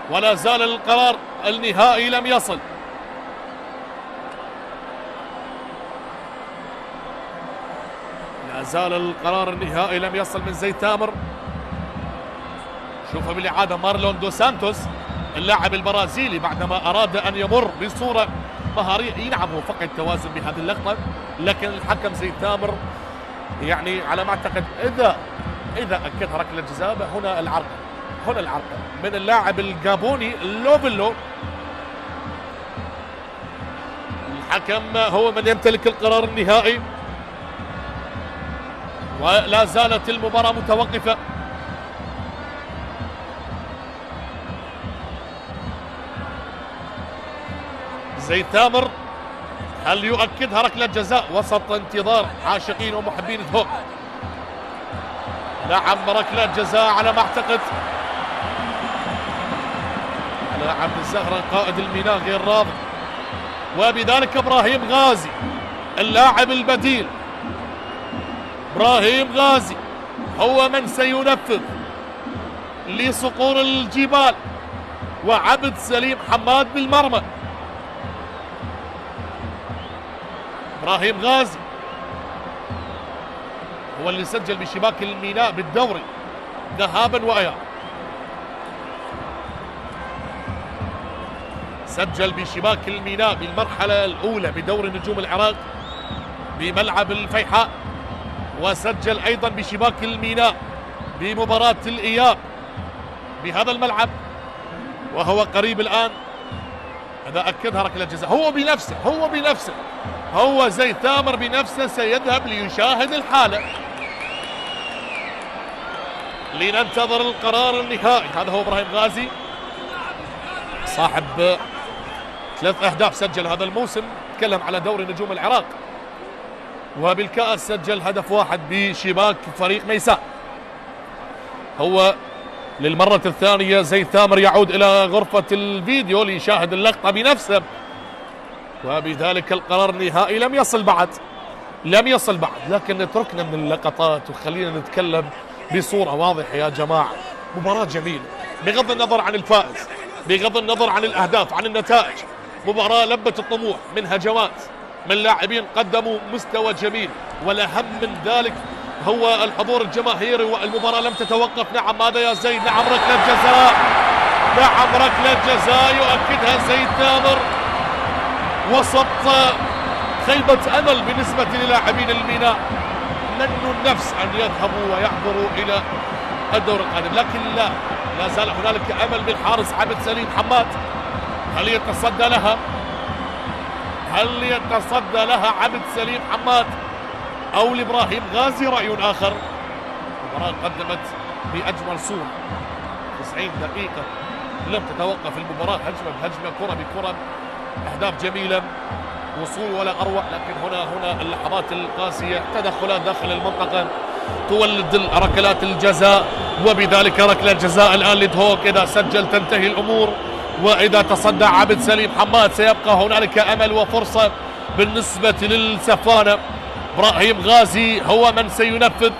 ولا زال القرار النهائي لم يصل. لا زال القرار النهائي لم يصل من زيد تامر. شوفوا بالإعادة مارلون دو سانتوس اللاعب البرازيلي بعدما أراد أن يمر بصورة مهارية، نعم هو فقد توازن بهذه اللقطة، لكن الحكم زيد تامر يعني على ما أعتقد إذا أكدها ركلة جزاء هنا العرض، هنا العرض من اللاعب الجابوني لوبيلو. الحكم هو من يمتلك القرار النهائي، ولا زالت المباراة متوقفة. زيد تامر هل يؤكدها ركلة جزاء وسط انتظار عاشقين ومحبين دهوك؟ نعم ركلة جزاء على ما اعتقد على عبد الزهرة قائد الميناء غير راضي، وبذلك ابراهيم غازي اللاعب البديل. ابراهيم غازي هو من سينفذ لصقور الجبال وعبد سليم حماد بالمرمى. ابراهيم غازي هو اللي سجل بشباك الميناء بالدوري ذهابا وايابا، سجل بشباك الميناء بالمرحلة الأولى بدوري نجوم العراق بملعب الفيحاء، وسجل أيضا بشباك الميناء بمباراة الإياب بهذا الملعب، وهو قريب الآن إذا أكدها ركلة جزاء. هو زيد تامر بنفسه سيذهب ليشاهد الحالة. لننتظر القرار النهائي. هذا هو ابراهيم غازي صاحب 3 أهداف سجل هذا الموسم، تكلم على دوري نجوم العراق، وبالكأس سجل هدف واحد بشباك فريق ميساء. هو للمرة الثانية زيد تامر يعود إلى غرفة الفيديو ليشاهد اللقطة بنفسه، وبذلك القرار النهائي لم يصل بعد، لكن اتركنا من اللقطات وخلينا نتكلم بصورة واضحة يا جماعة. مباراة جميلة بغض النظر عن الفائز، بغض النظر عن الأهداف، عن النتائج. مباراة لبت الطموح من هجمات، من لاعبين قدموا مستوى جميل، والأهم من ذلك هو الحضور الجماهيري، والمباراة لم تتوقف. نعم ماذا يا زيد؟ نعم ركلة جزاء، نعم ركلة جزاء يؤكدها زيد تامر وسط خيبة أمل بالنسبة للاعبين الميناء، منوا النفس أن يذهبوا ويحضروا إلى الدور القادم، لكن لا زال هنالك أمل بالحارس عبد سليم حماد. هل يتصدى لها عبد سليم حماد أو لإبراهيم غازي؟ رأي آخر. المباراة قدمت بأجمل صورة 90 دقيقة لم تتوقف المباراة، هجمة بهجمة، كرة بكرة، أهداف جميلة، وصول ولا أروع. لكن هنا اللحظات القاسية، تدخلات داخل المنطقة تولد ركلات الجزاء، وبذلك ركلة جزاء الآن لدهوك. إذا سجل تنتهي الأمور، وإذا تصدى عبد سليم حماد سيبقى هنالك أمل وفرصة بالنسبة للسفانة. إبراهيم غازي هو من سينفذ.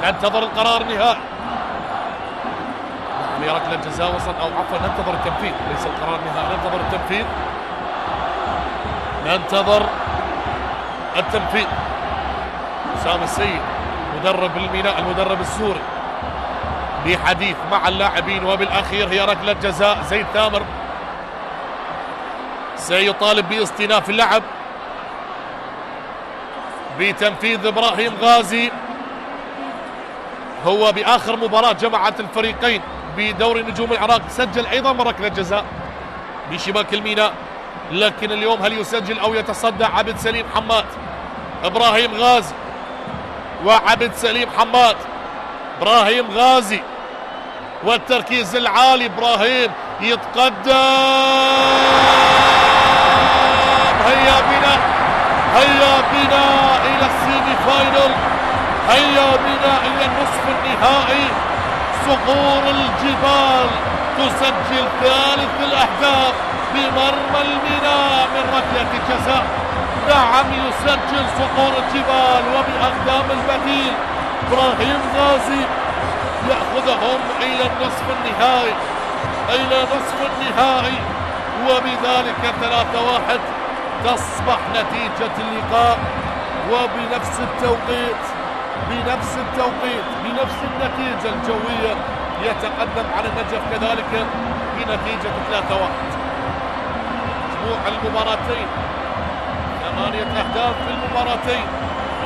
ننتظر القرار النهائي. هي ركلة جزاء وسط، أو عفوا ننتظر التنفيذ، ليس القرار النهائي، ننتظر التنفيذ. ننتظر التنفيذ. أسامة السيد مدرب الميناء المدرب السوري بحديث مع اللاعبين، وبالأخير هي ركلة جزاء. زيد ثامر سيطالب باصطناف اللعب بتنفيذ إبراهيم غازي. هو بآخر مباراة جمعت الفريقين بدوري نجوم العراق سجل أيضا ركلة جزاء بشباك الميناء، لكن اليوم هل يسجل أو يتصدى عبد سليم حماد؟ إبراهيم غازي وعبد سليم حماد. إبراهيم غازي والتركيز العالي، إبراهيم يتقدم. هيا بنا إلى السيمي فاينل، هيا بنا إلى النصف النهائي. صقور الجبال تسجل ثالث الأهداف بمرمى الميناء من ركلة جزاء. نعم يسجل صقور الجبال وبأقدام البديل إبراهيم غازي يأخذهم إلى النصف النهائي، وبذلك 3-1 تصبح نتيجة اللقاء. وبنفس التوقيت بنفس النتيجة الجوية يتقدم على النجف كذلك بنتيجة 3-1. مجموع المباراتين 8 أهداف في المباراتين،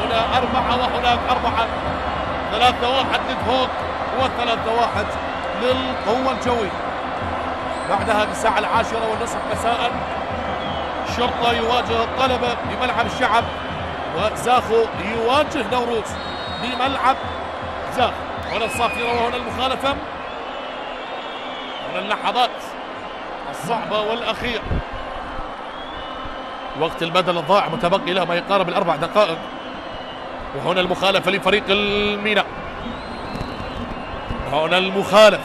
هنا 4 وهناك 4. 3-1 لدهوك و3-1 للقوة الجوية. بعدها بالساعة 10:30 مساء شرطة يواجه الطلبة بملعب الشعب، وزاخو يواجه نوروز بملعب زاخو. هنا الصافرة وهنا المخالفة، هنا اللحظات الصعبة والأخيرة. وقت البدل الضائع متبقي له ما يقارب 4 دقائق، وهنا المخالفة لفريق الميناء. هنا المخالفة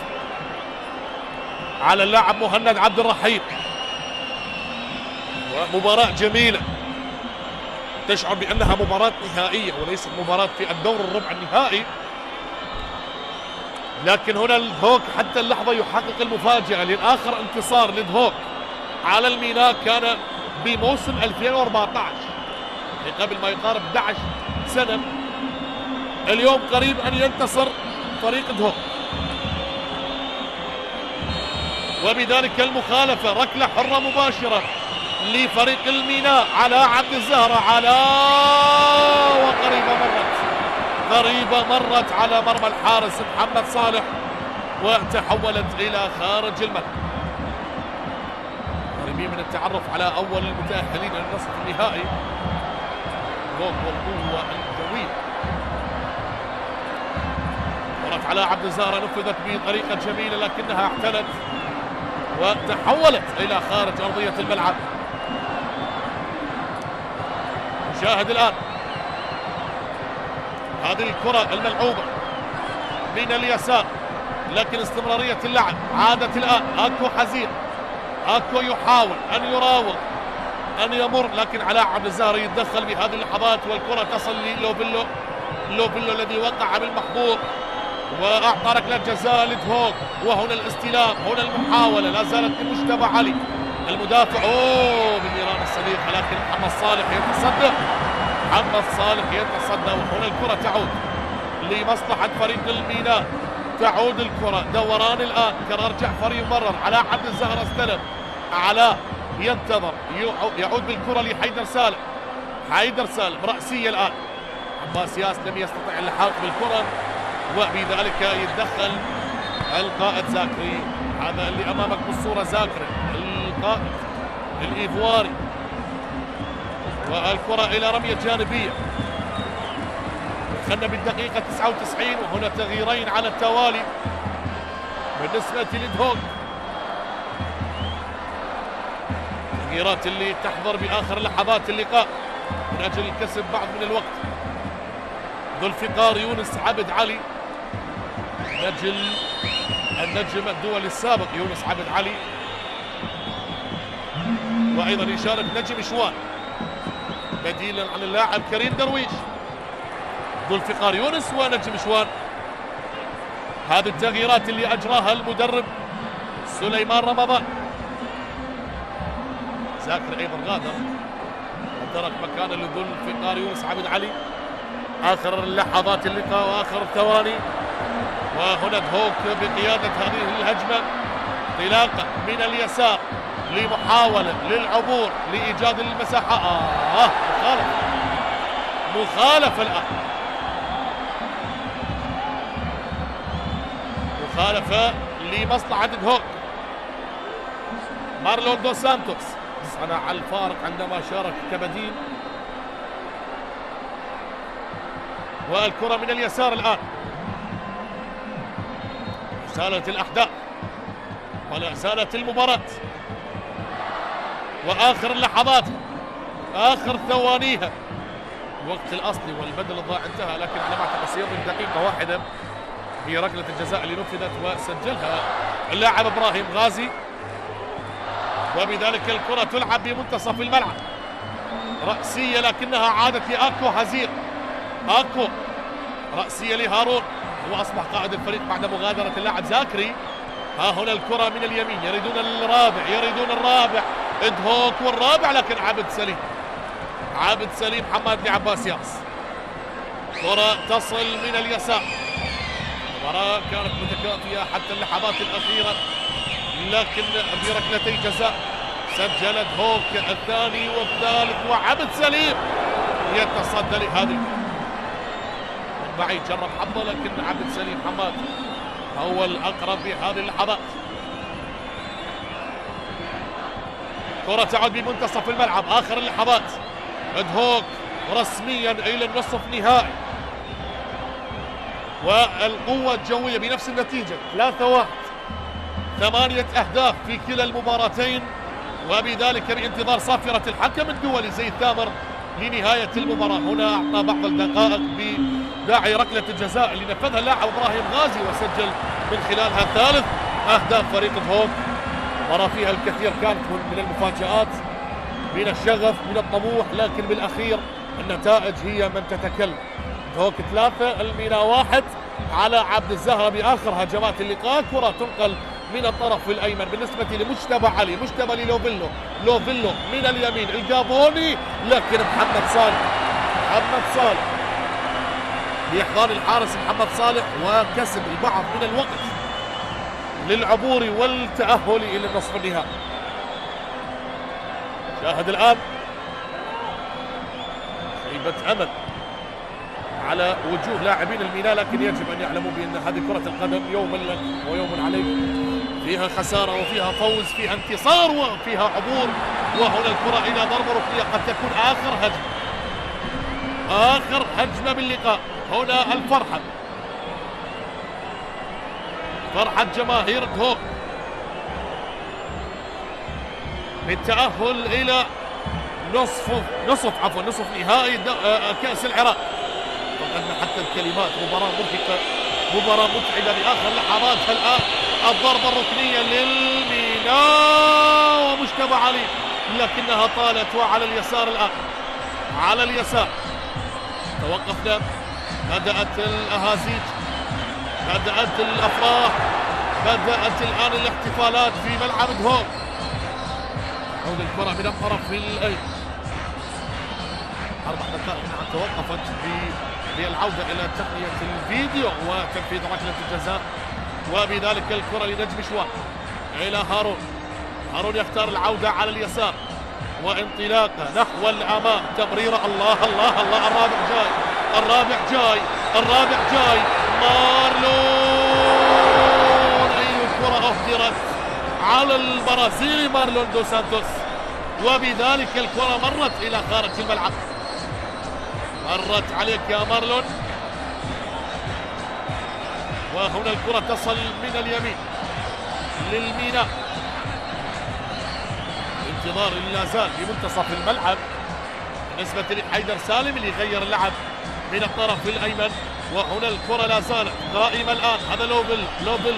على اللاعب مهند عبد الرحيم. ومباراة جميلة تشعر بأنها مباراة نهائية وليست مباراة في الدور الربع النهائي، لكن هنا الدهوك حتى اللحظة يحقق المفاجأة، لأن آخر انتصار لدهوك على الميناء كان بموسم 2014 قبل ما يقارب 11 سنة. اليوم قريب أن ينتصر فريق دهوك، وبذلك المخالفة ركلة حرة مباشرة لفريق الميناء على عبد الزهرة، قريبة مرت على مرمى الحارس محمد صالح وتحولت إلى خارج الملعب. قريبين من التعرف على أول المتأهلين للنصف النهائي. القوة الجوية مرت على عبد الزهرة، نفذت بطريقة جميلة لكنها اعتلت وتحولت إلى خارج أرضية الملعب. شاهد الآن هذه الكرة الملعوبة من اليسار، لكن استمرارية اللعب عادت الآن. أكو حزين، أكو يحاول أن يراوغ أن يمر، لكن علاء عبد الزهرة يتدخل بهذه اللحظات والكرة تصل لوبيلو الذي وقع بالمحظور وأعطى ركلة جزاء لدهوك. وهنا الاستلام، هنا المحاولة لا زالت لمجتبى علي المدافع بالنيران الصديقة، لكن محمد صالح يتصدى. وهنا الكرة تعود لمصلحة فريق الميناء، تعود الكرة دوران الآن. قرار جعفر يمرر، علاء عبد الزهرة استلم، علاء ينتظر، يعود بالكرة حيدر سالم رأسية الآن. عباس ياس لم يستطع اللحاق بالكرة، وبذلك يتدخل القائد زاكري. هذا اللي أمامك بالصورة زاكري القائد الإيفواري، والكرة إلى رمية جانبية. دخلنا بالدقيقة 99 وهنا تغييرين على التوالي بالنسبة لدهوك. التغييرات اللي تحضر بآخر لحظات اللقاء من أجل الكسب بعض من الوقت. ذو الفقار يونس عبد علي، النجم الدولي السابق يونس عبد علي، وأيضا يشارك نجم شوان بديلا عن اللاعب كريم درويش. ذو الفقار يونس ونجم شوان هذه التغييرات اللي أجراها المدرب سليمان رمضان. زاكر أيضا غادر وترك مكان اللي في قار يونس عبد علي. آخر لحظات اللقاء وآخر الثواني، وهنا دهوك بقيادة هذه الهجمة، انطلاقة من اليسار لمحاولة للعبور لإيجاد المساحة. مخالفة الآن، مخالفة لمصلحة دهوك. مارلون دو سانتوس صنع الفارق عندما شارك كبديل. والكرة من اليسار الآن، زالت الأحداث ولا زالت المباراة، وآخر اللحظات آخر ثوانيها. الوقت الأصلي والبدل الضائع انتهى، لكن على ما أعتقد سيضيف دقيقة واحدة هي ركلة الجزاء اللي نفذت وسجلها اللاعب إبراهيم غازي، وبذلك الكرة تلعب بمنتصف الملعب، رأسية لكنها عادت لأكو هزير. أكو رأسية لهارون، هو أصبح قائد الفريق بعد مغادرة اللاعب زاكري. ها هنا الكرة من اليمين، يريدون الرابع دهوك والرابع، لكن عبد سليم حماد لعباس ياس. كرة تصل من اليسار. المباراة كانت متكافئة حتى اللحظات الأخيرة، لكن بركلتي جزاء سجل دهوك الثاني والثالث، وعبد سليم يتصدى لهذه الكرة. من بعيد جرب حظه، لكن عبد سليم حماد هو الأقرب في هذه اللحظات. كرة تعود بمنتصف الملعب، آخر اللحظات. دهوك رسميا إلى النصف نهائي، والقوة الجوية بنفس النتيجة 3-1، 8 أهداف في كلا المباراتين، وبذلك بانتظار صافرة الحكم الدولي زيد ثامر لنهاية المباراة. هنا أعطى بعض الدقائق بداعي ركلة الجزاء اللي نفذها اللاعب إبراهيم غازي، وسجل من خلالها ثالث أهداف فريق دهوك. مباراة فيها الكثير كانت من المفاجآت، من الشغف، من الطموح، لكن بالأخير النتائج هي من تتكلم. دهوك 3 المينا 1 على عبد الزهرة بآخر هجمات اللقاء. كرة تنقل من الطرف الأيمن بالنسبة لمجتبى علي، مجتبى لوفيلو من اليمين الجابوني، لكن محمد صالح بإحضان الحارس محمد صالح، وكسب البعض من الوقت للعبور والتأهل إلى النصف النهائي. شاهد الآن خيبة أمل على وجوه لاعبين الميناء، لكن يجب أن يعلموا بأن هذه كرة القدم يوم لك ويوم عليك، فيها خسارة وفيها فوز، فيها انتصار وفيها عبور. وهنا الكرة إلى ضربة ركنية قد تكون آخر هجمة باللقاء. هنا الفرحة، فرحة جماهير دهوك بالتأهل إلى نصف نهائي كأس العراق. فقدنا حتى الكلمات، مباراة مرهقة، مباراة متعبة بآخر لحظاتها. الآن الضربة الركنية للميناء ومجتبى علي، لكنها طالت. وعلى اليسار الآن، على اليسار توقفنا، بدأت الأهازيج، بدأت الأفراح، بدأت الآن الاحتفالات في ملعب دهوك. تعود الكرة من الطرف الأيمن، 4 دقائق توقفت بالعودة إلى تقنية الفيديو وتنفيذ ركلة الجزاء، وبذلك الكرة لنجم شوان إلى هارون يختار العودة على اليسار وانطلاقة نحو الأمام، تمريرة. الله الرابع جاي مارلون. أي كرة أهدرت على البرازيلي مارلون دو سانتوس، وبذلك الكرة مرت إلى خارج الملعب. مرت عليك يا مارلون. وهنا الكرة تصل من اليمين للميناء، انتظار لا زال في منتصف الملعب بالنسبة لحيدر سالم اللي غير اللعب من الطرف الأيمن. وهنا الكرة لا زالت قائمة الآن. هذا لوفيلو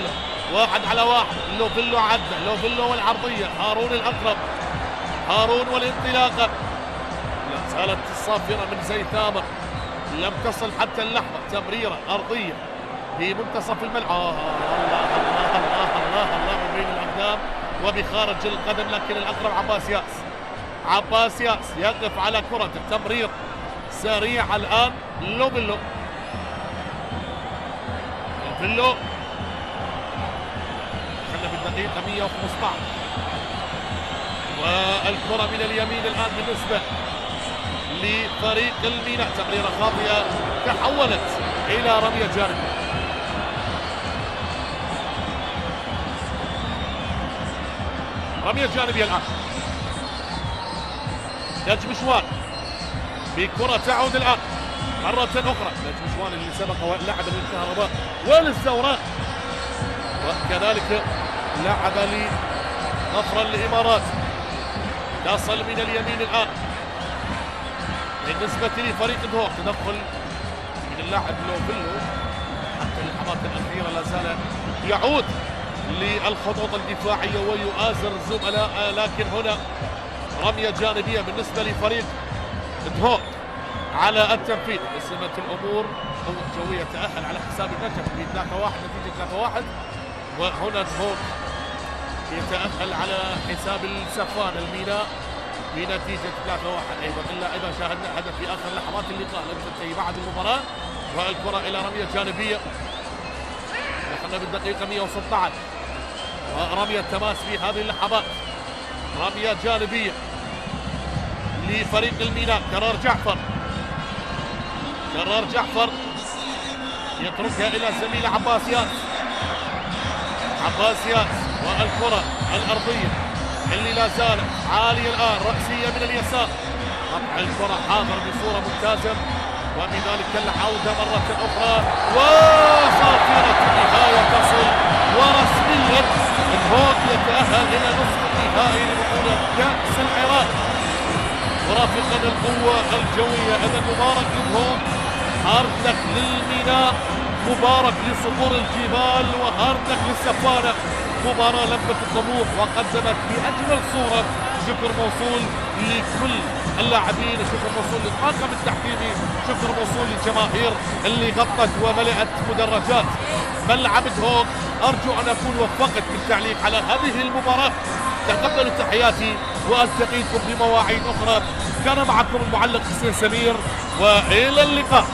1 على 1، لوفيلو عدى، لوفيلو والعرضية، هارون الأقرب، هارون والانطلاقة. لا زالت الصافرة من زيد ثامر، لم تصل حتى اللحظة. تمريرة أرضية في منتصف الملعب. الله الله الله الله الله من بين الاقدام وبخارج القدم، لكن الاقرب عباس ياس. عباس ياس يقف على كرة التمرير سريع الان. لوبيلو خلنا بالدقيقة 115 والكرة من اليمين الان بالنسبة لفريق الميناء. تمريرة خاطئة تحولت الى رمية جانبية. رمية جانبية الان. نجمشوان بكرة تعود الان مرة اخرى. نجمشوان اللي سبق ولعب للكهرباء وللزوراء وكذلك لعب لغفر الامارات. تصل من اليمين الان بالنسبة لفريق دهوك. تدخل من اللاعب لوبيلو حتى اللحظات الأخيرة لا زال يعود للخطوط الدفاعية ويؤازر الزملاء، لكن هنا رمية جانبية بالنسبة لفريق دهوك على التنفيذ. قسمت الأمور. قوة جوية تأهل على حساب النجف ب 3-1 نتيجة 3-1، وهنا دهوك يتأهل على حساب السفان الميناء بنتيجة 3-1 أيضا. إلا إذا شاهدنا هدف في آخر لحظات اللقاء لم تنتهي بعد المباراة. والكرة إلى رمية جانبية. دخلنا بالدقيقة 116 ورمية تماس في هذه اللحظات. رمية جانبية لفريق الميناء. قرار جعفر يتركها إلى زميله عباس ياس. والكرة الأرضية اللي لا زالت عالية الآن رأسية من اليسار. قطع الكرة حاضر بصورة ممتازة وبذلك العودة مرة أخرى وخاطرة النهاية تصل ورسميا دهوك يتأهل إلى نصف النهائي لبطولة كأس العراق مرافقا القوة الجوية. إذا مبارك لدهوك، هارد لك للميناء، مبارك لصقور الجبال، وهارد لك للسفانة. مباراة لبت الطموح وقدمت بأجمل صورة. شكر موصول لكل اللاعبين، شكر موصول للطاقم التحكيمي، شكر موصول للجماهير اللي غطت وملأت مدرجات ملعب دهوك. أرجو أن أكون وفقت بالتعليق على هذه المباراة. تقبلوا تحياتي وألتقيكم بمواعيد أخرى. كان معكم المعلق حسين سمير وإلى اللقاء.